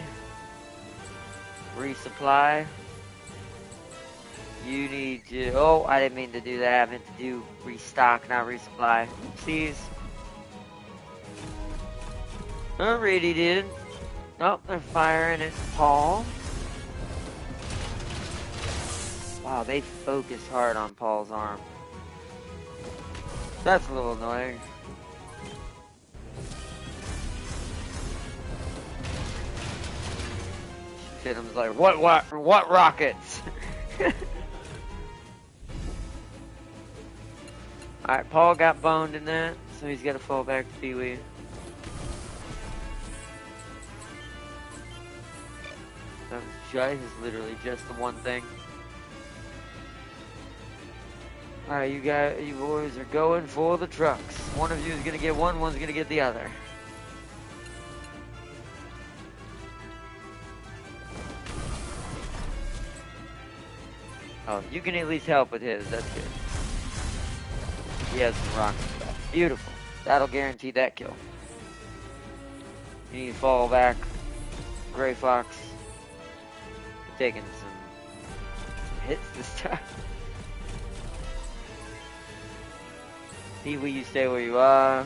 Resupply. You need to... Oh, I didn't mean to do that. I meant to do restock, not resupply. Oopsies. Alrighty, dude. Oh, they're firing at Paul. Wow, they focus hard on Paul's arm. That's a little annoying. Him's like, what rockets? Alright, Paul got boned in that, so he's got to fall back to Pee-wee. That is literally just the one thing. Alright, you boys are going for the trucks. One of you is gonna get one, one's gonna get the other. Oh, you can at least help with his, that's good. He has some rockets left. Beautiful. That'll guarantee that kill. You need to fall back. Gray Fox. Taking some hits this time. Pee-wee, you stay where you are.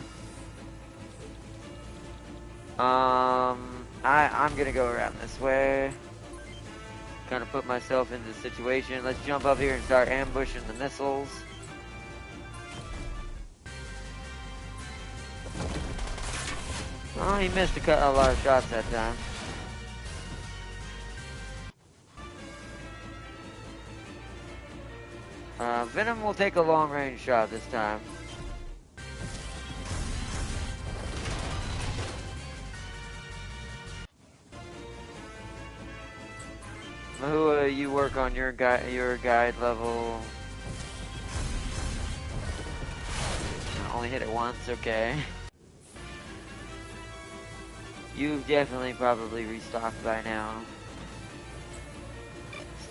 I'm gonna go around this way. Kind of put myself in this situation. Let's jump up here and start ambushing the missiles. Oh, he missed a lot of shots that time. Venom will take a long range shot this time. Mahua, you work on your guide level. Only hit it once, okay. You've definitely probably restocked by now.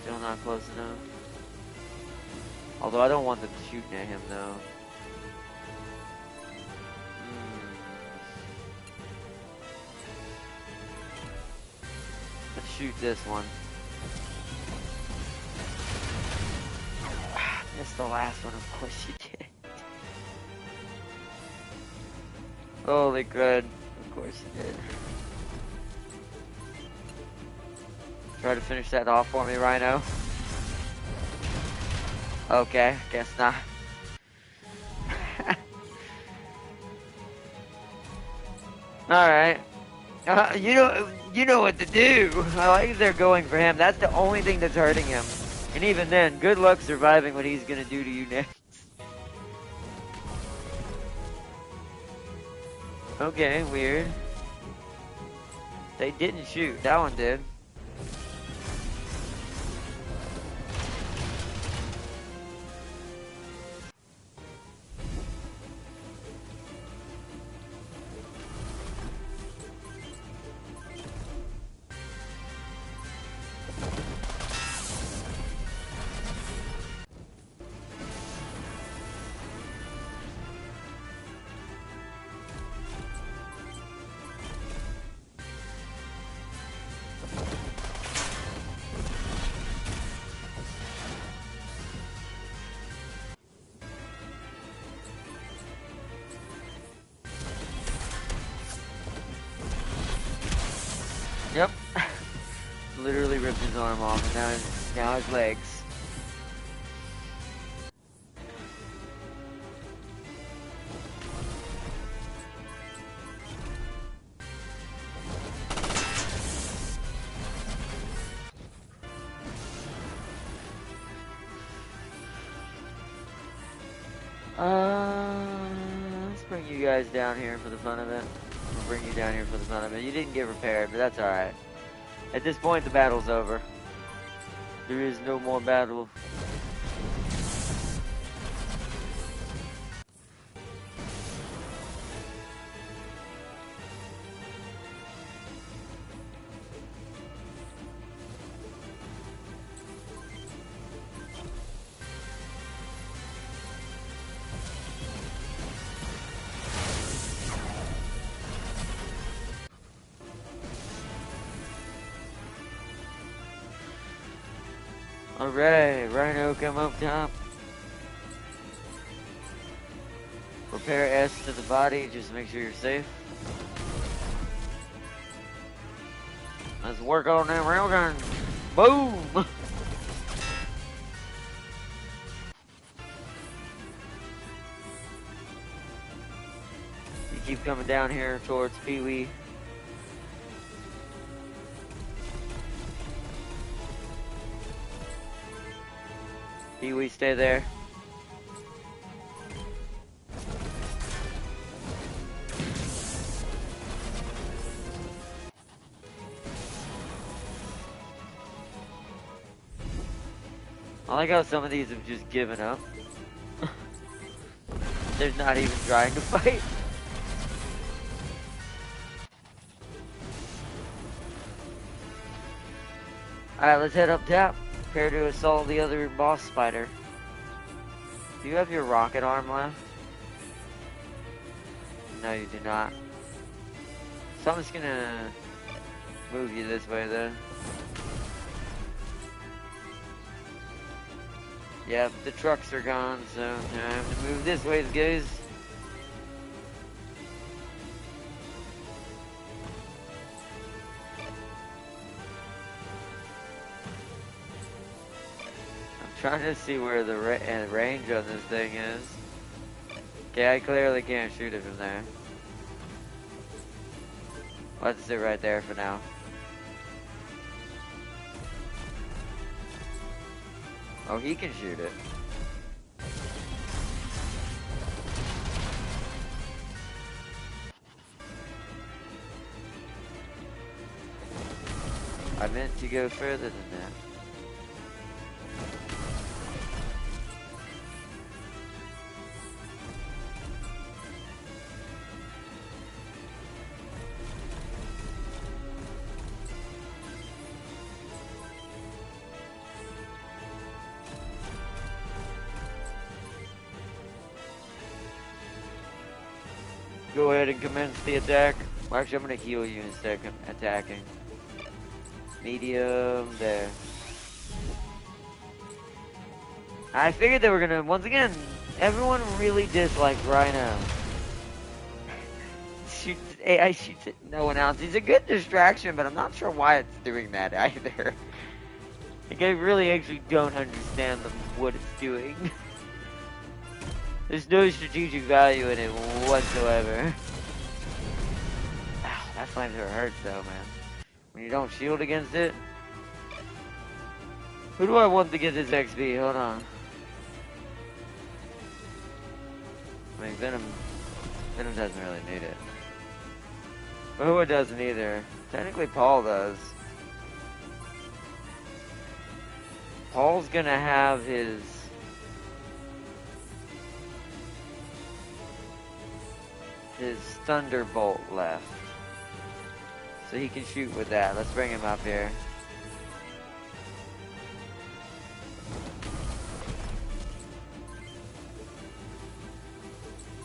Still not close enough. Although I don't want them shooting at him though. Let's shoot this one. Missed the last one, of course you did. Holy crud, of course you did. Try to finish that off for me, Rhino. Okay, guess not. Alright. You know what to do. I like they're going for him. That's the only thing that's hurting him. And even then, good luck surviving what he's gonna do to you next. Okay, weird. They didn't shoot. That one did. Yep. Literally ripped his arm off, and now his legs. Let's bring you guys down here for the fun of it. We'll bring you down here for the fun of it. You didn't get repaired, but that's alright. At this point, the battle's over. There is no more battle. Alright, Rhino, come up top. Repair S to the body, just to make sure you're safe. Let's work on that railgun. Boom! You keep coming down here towards Pee-wee. Pee-wee, stay there. I like how some of these have just given up. They're not even trying to fight. Alright, let's head up top. Prepare to assault the other boss spider. Do you have your rocket arm left? No, you do not. So I'm just gonna move you this way then. Yep, the trucks are gone, so time to move this way, guys. Trying to see where the range on this thing is. Okay, I clearly can't shoot it from there. Let's sit right there for now. Oh, he can shoot it. I meant to go further than that. Go ahead and commence the attack. Well, actually, I'm going to heal you instead of attacking. Medium, there. I figured they were going to, once again, everyone really dislikes Rhino. AI shoots at no one else. He's a good distraction, but I'm not sure why it's doing that either. Like, I really actually don't understand what it's doing. There's no strategic value in it whatsoever. Ow, That flamethrower hurts though, man. When you don't shield against it. Who do I want to get this XP? Hold on. I mean, Venom doesn't really need it. But who doesn't either? Technically, Paul does. Paul's gonna have his Thunderbolt left. So he can shoot with that. Let's bring him up here.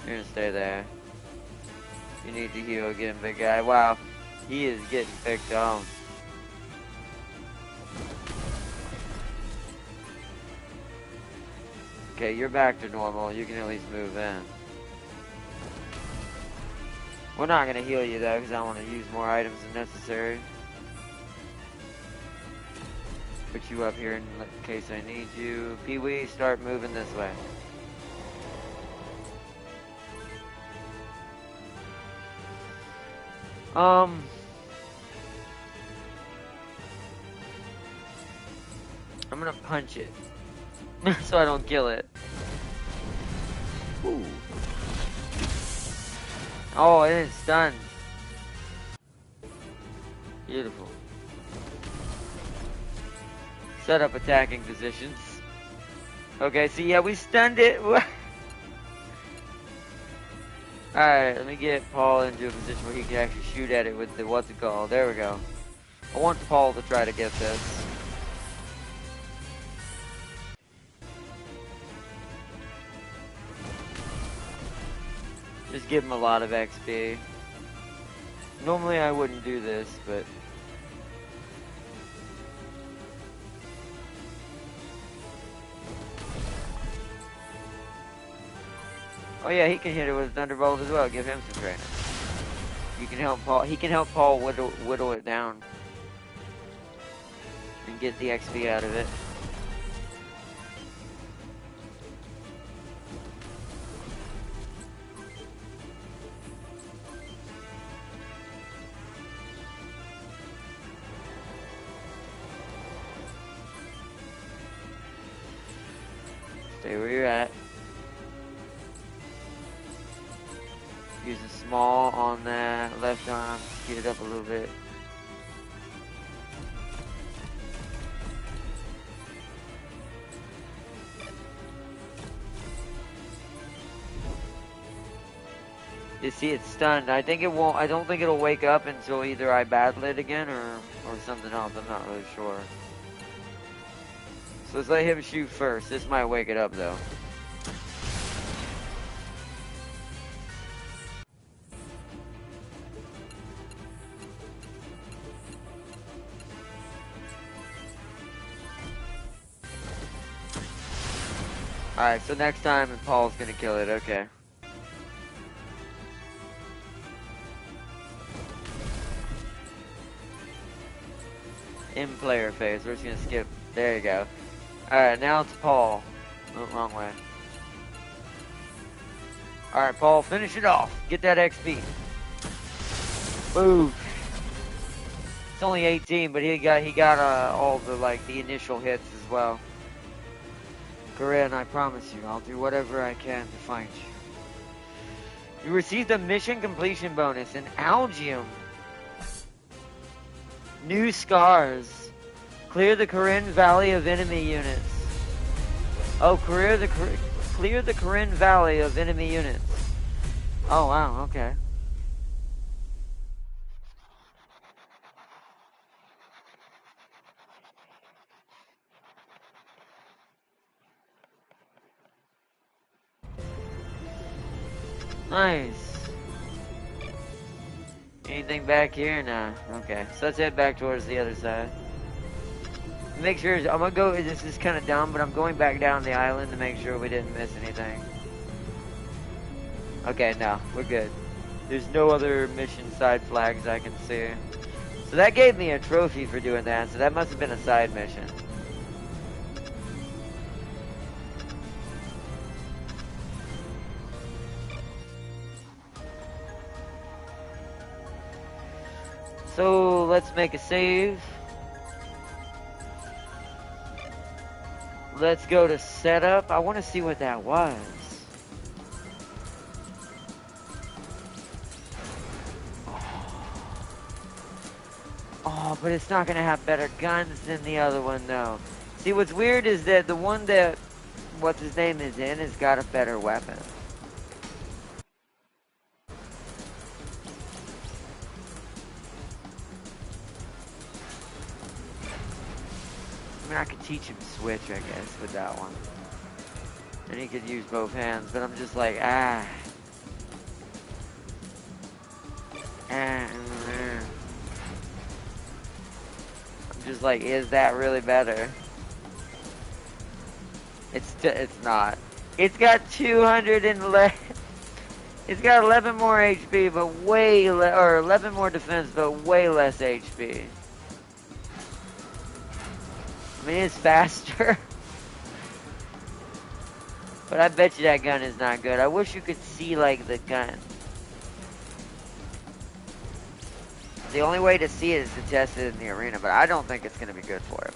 You're gonna stay there. You need to heal again, big guy. Wow, he is getting picked on. Okay, you're back to normal. You can at least move in. We're not gonna heal you though, because I want to use more items than necessary. Put you up here in case I need you. Pee-wee, start moving this way. I'm gonna punch it so I don't kill it. Ooh. Oh, it is stunned. Beautiful. Set up attacking positions. Okay, so yeah, we stunned it. Alright, let me get Paul into a position where he can actually shoot at it with the, what's it called? There we go. I want Paul to try to get this. Just give him a lot of XP. Normally I wouldn't do this, but... Oh yeah, he can hit it with Thunderbolt as well. Give him some training. You can help Paul. He can help Paul whittle it down and get the XP out of it. Stay where you're at. Use a small on that left arm, speed it up a little bit. You see it's stunned. I think it won't, I don't think it'll wake up until either I battle it again or something else. I'm not really sure. So let's let him shoot first. This might wake it up though. Alright, so next time Paul's gonna kill it, okay. In player phase, we're just gonna skip. There you go. Alright, now it's Paul. Oh, wrong way. Alright, Paul, finish it off. Get that XP. Boom. It's only 18, but he got all the the initial hits as well. Corinne, I promise you, I'll do whatever I can to find you. You received a mission completion bonus in Algium. New scars. Clear the Corinne Valley of enemy units. Oh, clear the Corinne Valley of enemy units. Oh wow, okay. Nice. Anything back here? Nah. Okay. So let's head back towards the other side. Make sure, I'm gonna go, this is kind of dumb, but I'm going back down the island to make sure we didn't miss anything. Okay, no, we're good. There's no other mission side flags I can see. So that gave me a trophy for doing that, so that must have been a side mission. So let's make a save. Let's go to setup. I want to see what that was. Oh, but it's not going to have better guns than the other one, though. See, what's weird is that the one that, what's his name is in, has got a better weapon. I mean, I could teach him switch, I guess, with that one. And he could use both hands, but I'm just like, I'm just like, is that really better? It's not. It's got 211. It's got 11 more HP, but or 11 more defense, but way less HP. I mean, it's faster. But I bet you that gun is not good. I wish you could see, like, the gun. The only way to see it is to test it in the arena, but I don't think it's going to be good for it.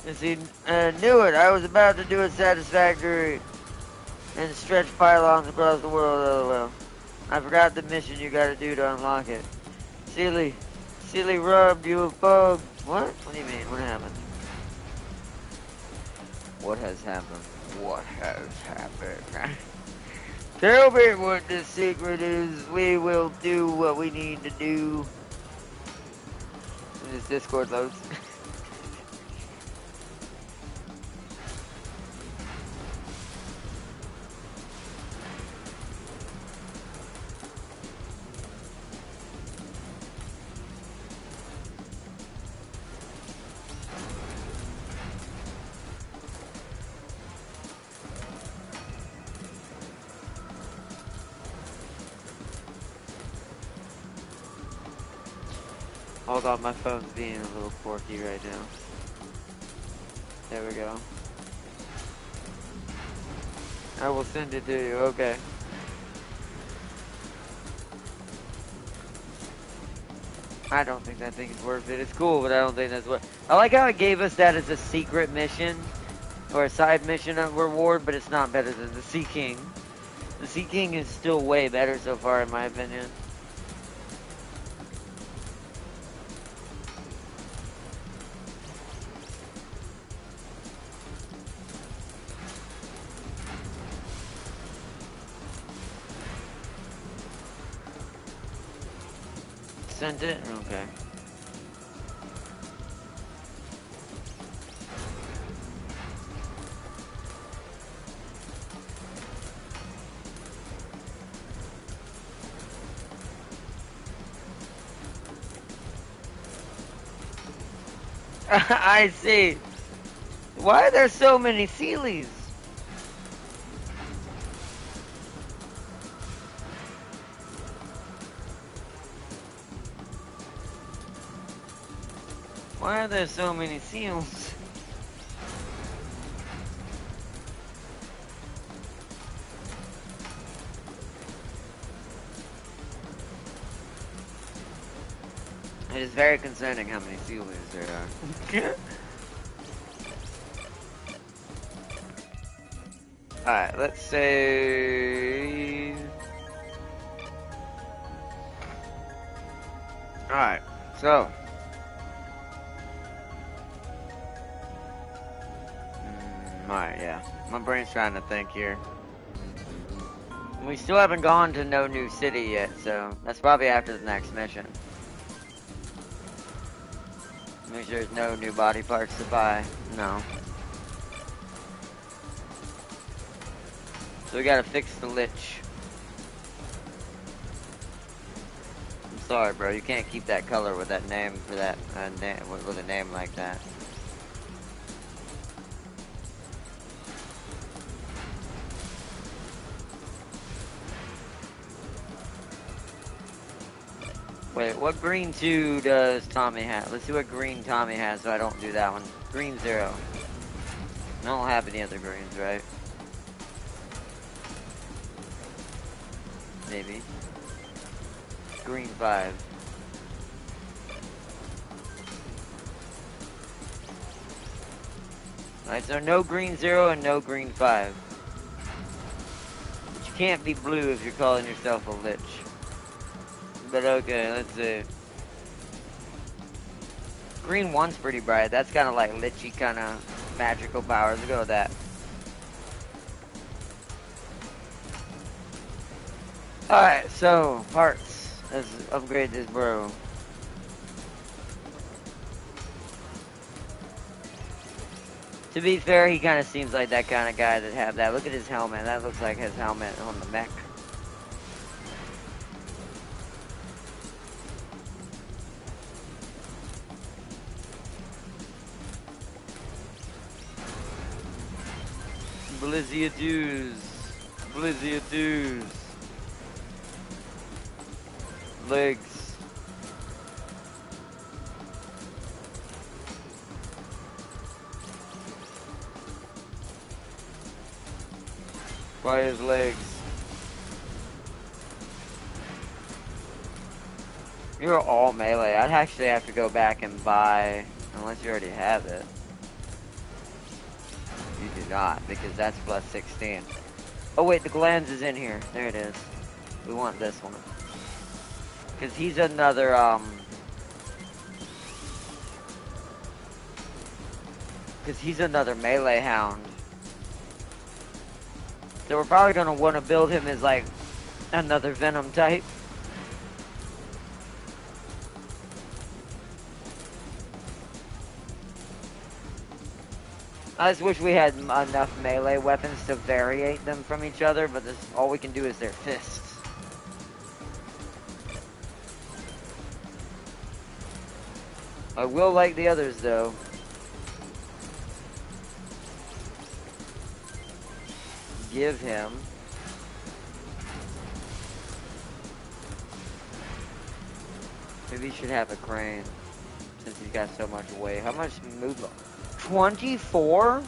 And see, knew it. I was about to do it satisfactory and stretch pylons across the world. LOL. I forgot the mission you gotta do to unlock it. Silly rubbed you a bug. What? What do you mean? What happened? What has happened? What has happened? Tell me what the secret is. We will do what we need to do. When this Discord loads. Hold on, my phone's being a little quirky right now. There we go. I will send it to you, okay. I don't think that thing is worth it. It's cool, but I don't think that's what... I like how it gave us that as a secret mission, or a side mission reward, but it's not better than the Sea King. The Sea King is still way better so far, in my opinion. Sent it? Okay. I see. Why are there so many Sealies? Why are there so many seals? It is very concerning how many seals there are. Alright, let's say... Alright, so... Alright, yeah. My brain's trying to think here. We still haven't gone to no new city yet, so that's probably after the next mission. Make sure there's no new body parts to buy. No. So we gotta fix the lich. I'm sorry, bro. You can't keep that color with that name for that with a name like that. Wait, what green 2 does Tommy have? Let's see what green Tommy has so I don't do that one. Green 0. I don't have any other greens, right? Maybe. Green 5. Alright, so no green 0 and no green 5. But you can't be blue if you're calling yourself a lich. But okay, let's see. Green 1's pretty bright. That's kind of like lichy kind of magical powers. Let's go with that. Alright, so parts. Let's upgrade this bro. To be fair, he kind of seems like that kind of guy that have that. Look at his helmet. That looks like his helmet on the mech. Blizziadoos. Blizziadoos. Legs. By his legs. You're all melee. I'd actually have to go back and buy, unless you already have it. You do not, because that's plus 16. Oh wait, the glands is in here. There it is. We want this one. Because he's another, because he's another melee hound. So we're probably going to want to build him as, like, another Venom type. I just wish we had enough melee weapons to variate them from each other, but this, all we can do is their fists. I will like the others, though. Give him maybe he should have a crane since he's got so much weight. How much move? 24?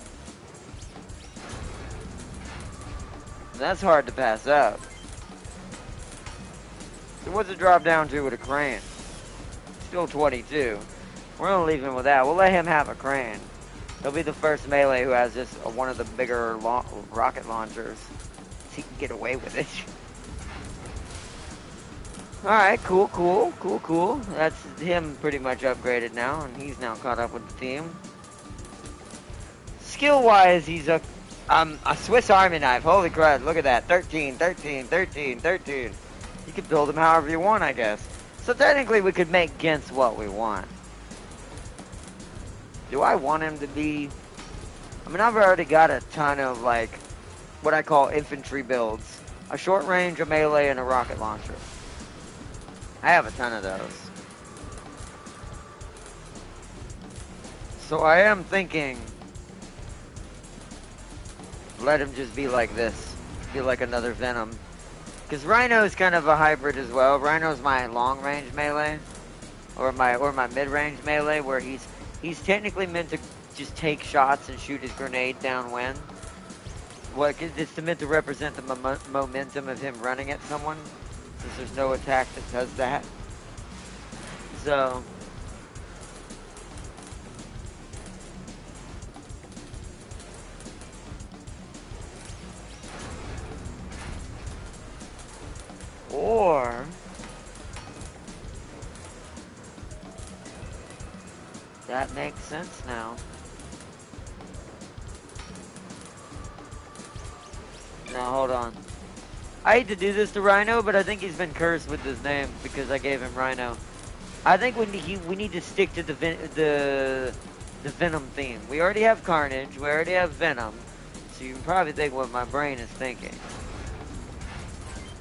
That's hard to pass up. So what's it drop down to with a crane? Still 22. We're gonna leave him with that. We'll let him have a crane. He'll be the first melee who has just one of the bigger rocket launchers. So he can get away with it. Alright, cool. That's him pretty much upgraded now, and he's now caught up with the team. Skill-wise, he's a Swiss Army knife. Holy crap, look at that. 13. You could build him however you want, I guess. So technically, we could make Gintz what we want. Do I want him to be... I mean, I've already got a ton of, like, what I call infantry builds. A short range, a melee, and a rocket launcher. I have a ton of those. So I am thinking... let him just be like this. Be like another Venom. Because Rhino is kind of a hybrid as well. Rhino's my long-range melee. Or my mid-range melee, where he's technically meant to just take shots and shoot his grenade downwind. What it's meant to represent the momentum of him running at someone, since there's no attack that does that. So, or that makes sense now. Now, hold on. I hate to do this to Rhino, but I think he's been cursed with his name because I gave him Rhino. I think we need to stick to the Venom theme. We already have Carnage. We already have Venom. So you can probably think what my brain is thinking.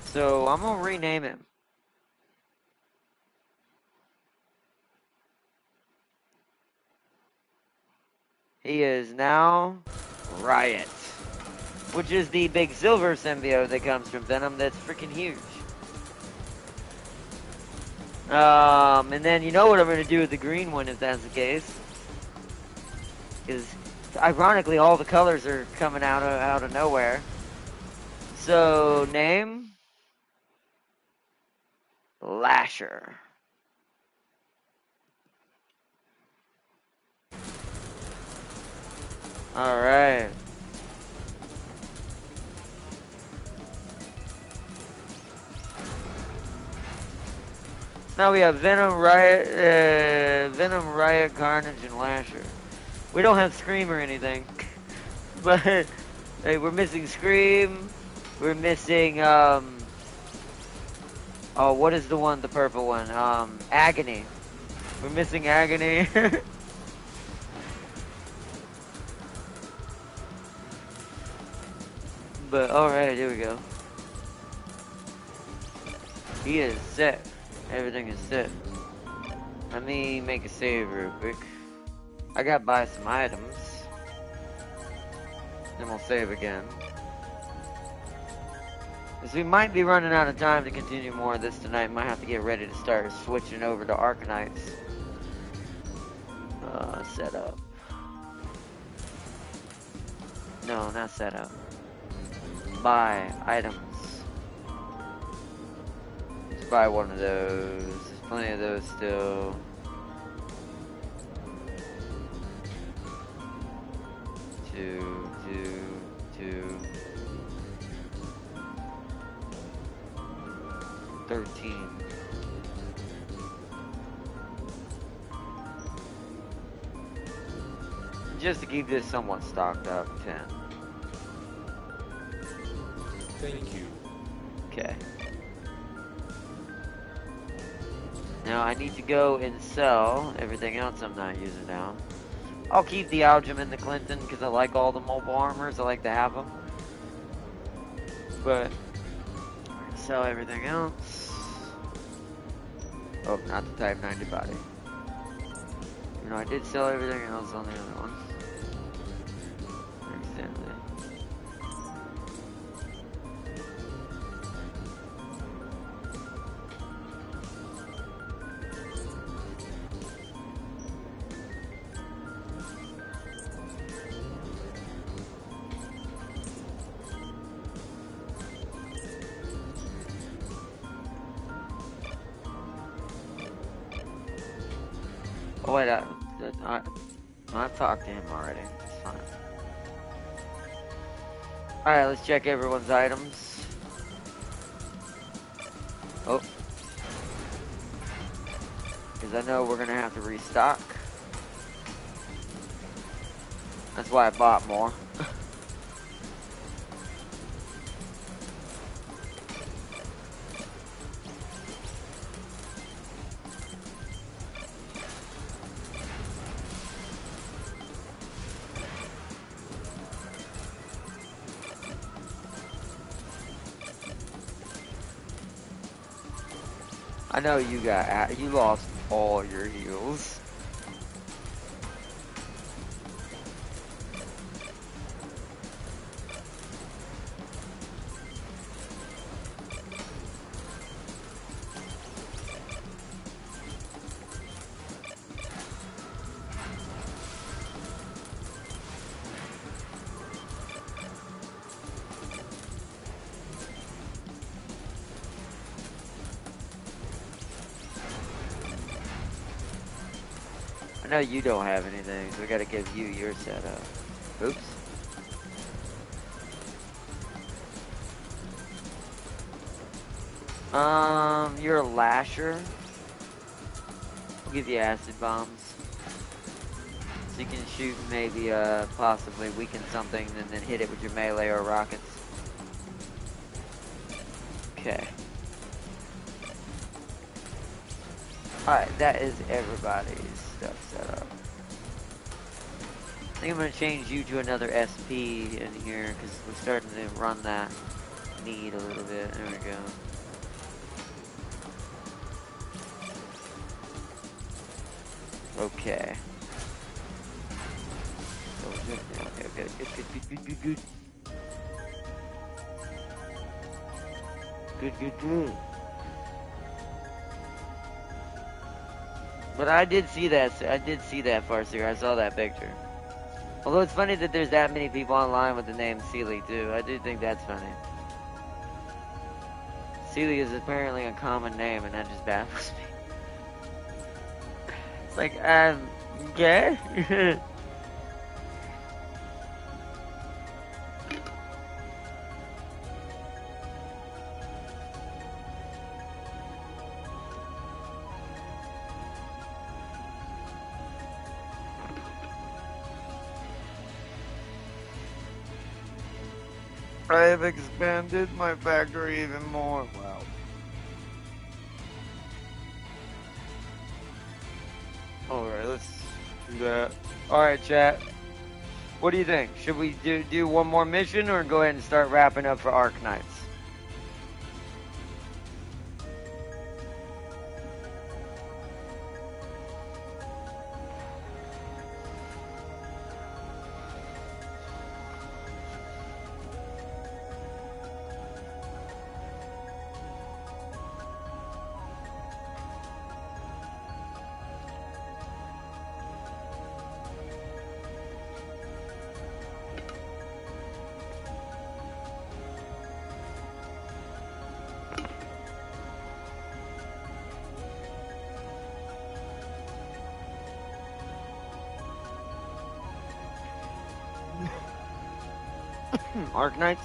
So I'm gonna rename him. He is now Riot, which is the big silver symbiote that comes from Venom that's freaking huge. And then you know what I'm going to do with the green one if that's the case. Because ironically, all the colors are coming out of nowhere. So, name? Lasher. Alright. Now we have Venom, Riot, Carnage, and Lasher. We don't have Scream or anything. But, hey, we're missing Scream. We're missing, oh, what is the one, the purple one? Agony. We're missing Agony. But, alright, here we go. He is set. Everything is set. Let me make a save real quick. I gotta buy some items. Then we'll save again. Because we might be running out of time to continue more of this tonight. Might have to get ready to start switching over to Arkanites. Setup. No, not setup. Buy items. Let's buy one of those. There's plenty of those still. Two. 13. Just to keep this somewhat stocked up, 10. Thank you. Okay. Now I need to go and sell everything else I'm not using now. I'll keep the Algem and the Clinton because I like all the mobile armors. I like to have them. But sell everything else. Oh, not the Type 90 body. You know, I did sell everything else on the other one. Accidentally. Oh wait, I've talked to him already. It's fine. Alright, let's check everyone's items. Oh. Because I know we're going to have to restock. That's why I bought more. I know you lost all your heals. I know you don't have anything, so we gotta give you your setup. Oops. You're a lasher. We'll give you acid bombs. So you can shoot maybe, possibly weaken something and then hit it with your melee or rockets. Okay. Alright, that is everybody's stuff set up. I think I'm going to change you to another SP in here because we're starting to run that need a little bit. There we go. Okay. Okay, good. Good. But I did see that. I did see that, Farseer. I saw that picture. Although it's funny that there's that many people online with the name Sealy too. I do think that's funny. Sealy is apparently a common name, and that just baffles me. It's like, okay. I have expanded my factory even more. Wow. Alright, let's do that. Alright, chat. What do you think? Should we do one more mission or go ahead and start wrapping up for Arc Knights? Arc Knights?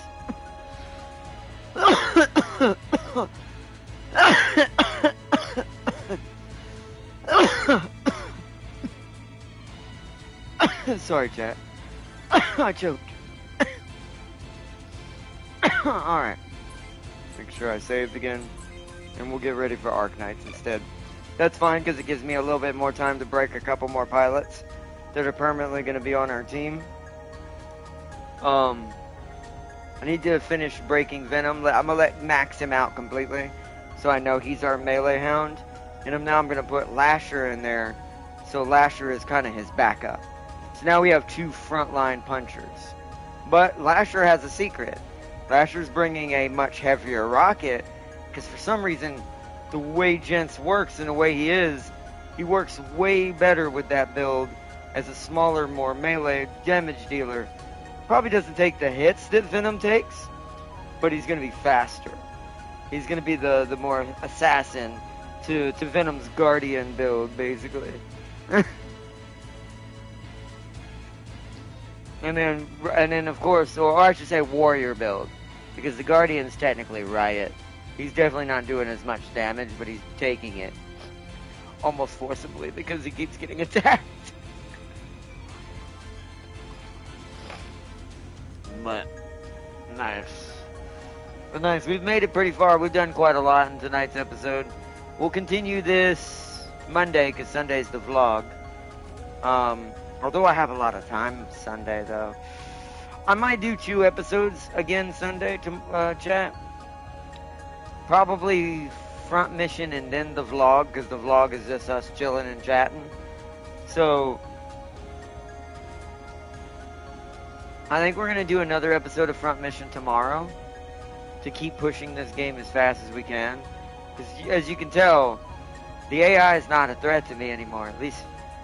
Sorry, chat. I choked. Alright. Make sure I saved again. And we'll get ready for Arc Knights instead. That's fine, because it gives me a little bit more time to break a couple more pilots that are permanently going to be on our team. I need to finish breaking Venom. I'm going to let Max him out completely, so I know he's our melee hound. And now I'm going to put Lasher in there, so Lasher is kind of his backup. So now we have two frontline punchers. But Lasher has a secret. Lasher's bringing a much heavier rocket, because for some reason, the way Gents works and the way he works way better with that build as a smaller, more melee damage dealer. Probably doesn't take the hits that Venom takes, but he's going to be faster. He's going to be the more assassin to Venom's Guardian build, basically. and then of course, or I should say Warrior build, because the Guardian's technically Riot. He's definitely not doing as much damage, but he's taking it almost forcibly because he keeps getting attacked. But nice. But nice. We've made it pretty far. We've done quite a lot in tonight's episode. We'll continue this Monday because Sunday's the vlog. Although I have a lot of time Sunday though. I might do 2 episodes again Sunday to chat. Probably front mission and then the vlog, because the vlog is just us chilling and chatting. So I think we're going to do another episode of Front Mission tomorrow to keep pushing this game as fast as we can. Because as you can tell, the AI is not a threat to me anymore. At least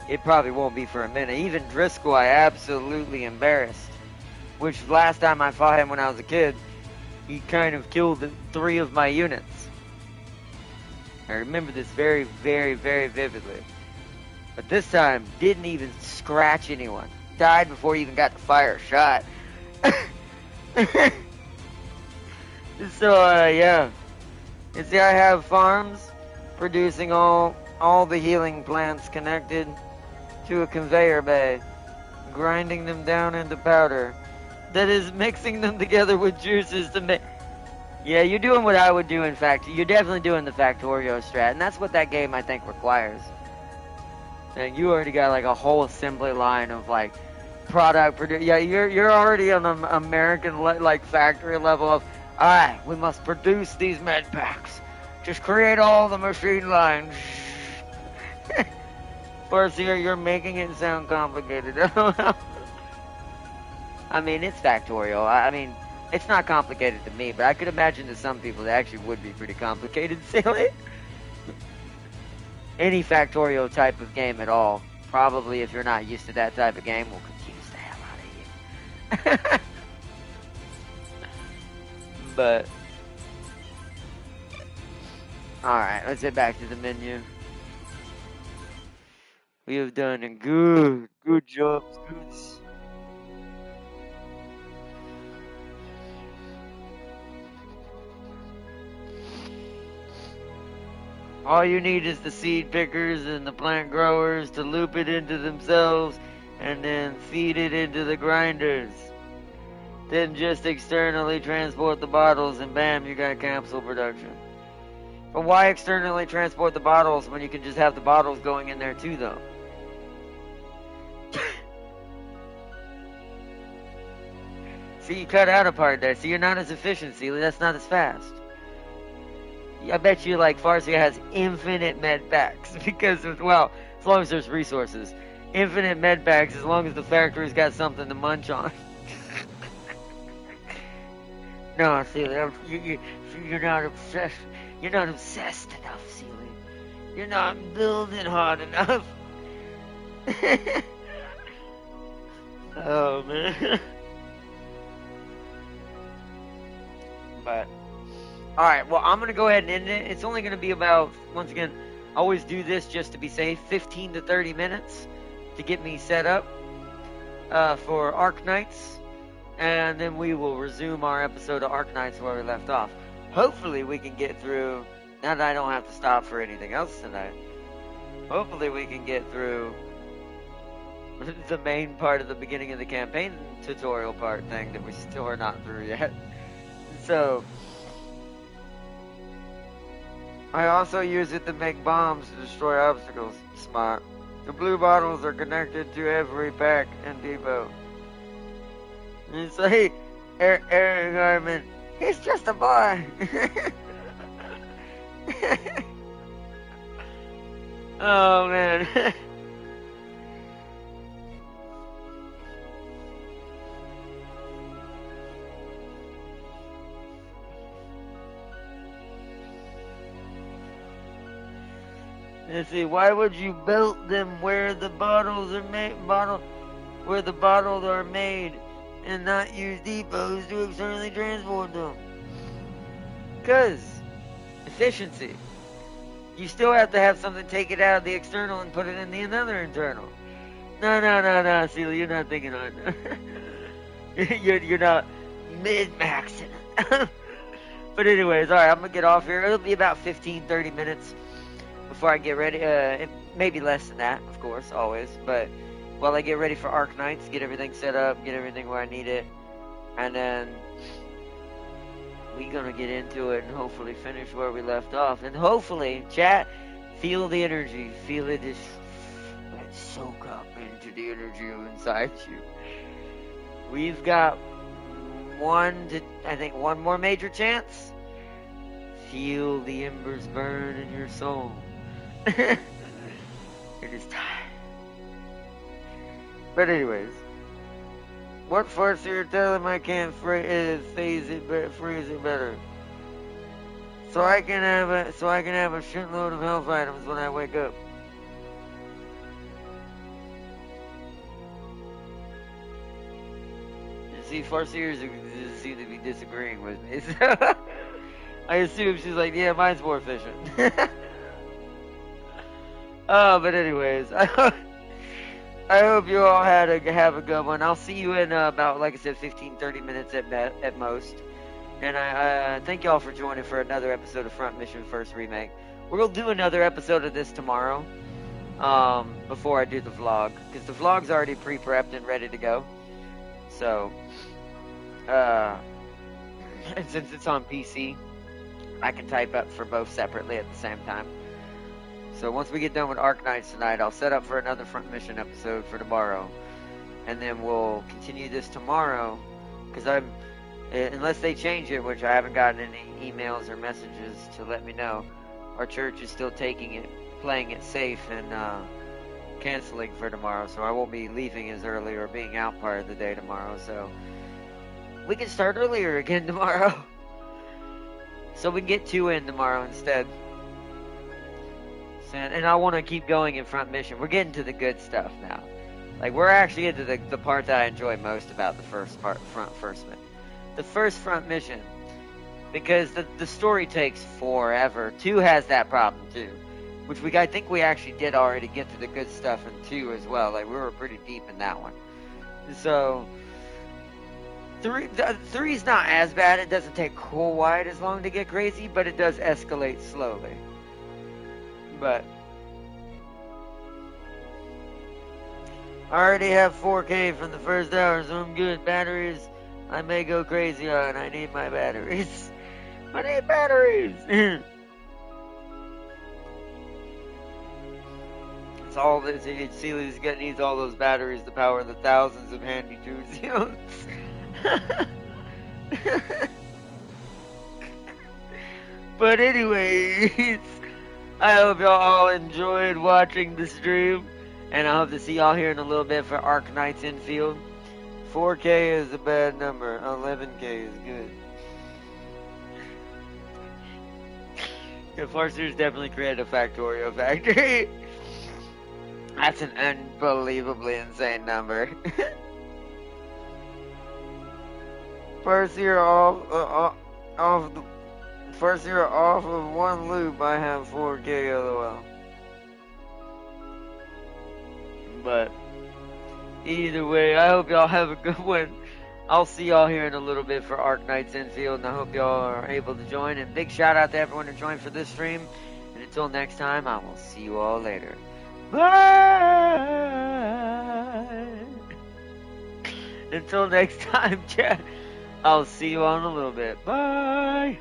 it probably won't be for a minute. Even Driscoll I absolutely embarrassed. Which last time I fought him when I was a kid, he kind of killed 3 of my units. I remember this very, very, very vividly. But this time, didn't even scratch anyone. Died before he even got to fire a shot. So, yeah. You see, I have farms producing all the healing plants connected to a conveyor bay, grinding them down into powder. That is mixing them together with juices to make... Yeah, you're doing what I would do, in fact. You're definitely doing the Factorio strat, and that's what that game, I think, requires. And you already got, like, a whole assembly line of, like, yeah, you're already on the American like factory level of, alright, we must produce these med packs. Just create all the machine lines. Farseer, you're making it sound complicated. I mean, it's Factorio. I mean, it's not complicated to me, but I could imagine to some people it actually would be pretty complicated, silly. any Factorio type of game at all. Probably if you're not used to that type of game, will confuse the hell out of you. But alright, let's get back to the menu. We have done a good job, Scoots. All you need is the seed pickers and the plant growers to loop it into themselves and then feed it into the grinders. Then just externally transport the bottles and bam, you got capsule production. But why externally transport the bottles when you can just have the bottles going in there too, though? See, you cut out a part there, so you're not as efficient, Sealy. That's not as fast. I bet you, like, Farsia has infinite med packs because of, well, as long as there's resources. Infinite med packs as long as the factory's got something to munch on. No, Sealy, you're not obsessed. You're not obsessed enough, Sealy. You're not building hard enough. Oh, man. But, alright, well, I'm going to go ahead and end it. It's only going to be about, once again, I always do this just to be safe, 15 to 30 minutes to get me set up for Arc Knights. And then we will resume our episode of Arc Knights where we left off. Hopefully we can get through, now that I don't have to stop for anything else tonight, hopefully we can get through the main part of the beginning of the campaign tutorial part thing that we still are not through yet. So, I also use it to make bombs to destroy obstacles. Smart. The blue bottles are connected to every pack and depot. And say, Eric Harmon, he's just a boy. Oh, man. Let's see, why would you build them where the bottles are made, where the bottles are made, and not use depots to externally transport them? Because efficiency. You still have to have something take it out of the external and put it in the another internal. No, Celia, you're not thinking on it. You're not mid-maxing it. But anyways, alright, I'm gonna get off here. It'll be about 15-30 minutes before I get ready. Maybe less than that, of course, always. But while I get ready for Arc Knights, get everything set up, get everything where I need it, and then we're gonna get into it and hopefully finish where we left off. And hopefully, chat, feel the energy, feel it just soak up into the energy inside you. We've got one more major chance. Feel the embers burn in your soul. It is time. But anyways, what farce you're telling I can't freeze it better? So I can have a shitload of health items when I wake up. You see, farseers seem to be disagreeing with me. So I assume she's like, yeah, mine's more efficient. Oh, but anyways, I hope you all have a good one. I'll see you in about, like I said, 15-30 minutes at most. And I thank y'all for joining for another episode of Front Mission First Remake. We're going to do another episode of this tomorrow before I do the vlog. Because the vlog's already pre-prepped and ready to go. So, and since it's on PC, I can type up for both separately at the same time. So once we get done with Arc Knights tonight, I'll set up for another Front Mission episode for tomorrow. And then we'll continue this tomorrow. Because unless they change it, which I haven't gotten any emails or messages to let me know, our church is still playing it safe and canceling for tomorrow. So I won't be leaving as early or being out part of the day tomorrow. So we can start earlier again tomorrow. So we can get 2 in tomorrow instead. And I want to keep going in front mission. We're getting to the good stuff now. Like, we're actually into the part that I enjoy most about the first part, the first front mission. Because the story takes forever. 2 has that problem too. Which I think we actually did already get to the good stuff in 2 as well. Like, we were pretty deep in that one. So, 3's not as bad. It doesn't take quite as long to get crazy, but it does escalate slowly. But I already have 4K from the first hour, so I'm good. Batteries, I may go crazy on. I need my batteries. I need batteries. It's all this. Celia needs all those batteries to power the thousands of handy tunes. But anyways, I hope y'all all enjoyed watching the stream, and I hope to see y'all here in a little bit for Ark Knights Infield. 4K is a bad number. 11K is good. Yeah, Farseer's definitely created a Factorio factory. That's an unbelievably insane number. Farseer off of one loop, I have 4K LOL. But either way, I hope y'all have a good one. I'll see y'all here in a little bit for Ark Knights Infield, and I hope y'all are able to join. And big shout out to everyone who joined for this stream. And until next time, I will see you all later. Bye! Until next time, chat. I'll see you all in a little bit. Bye!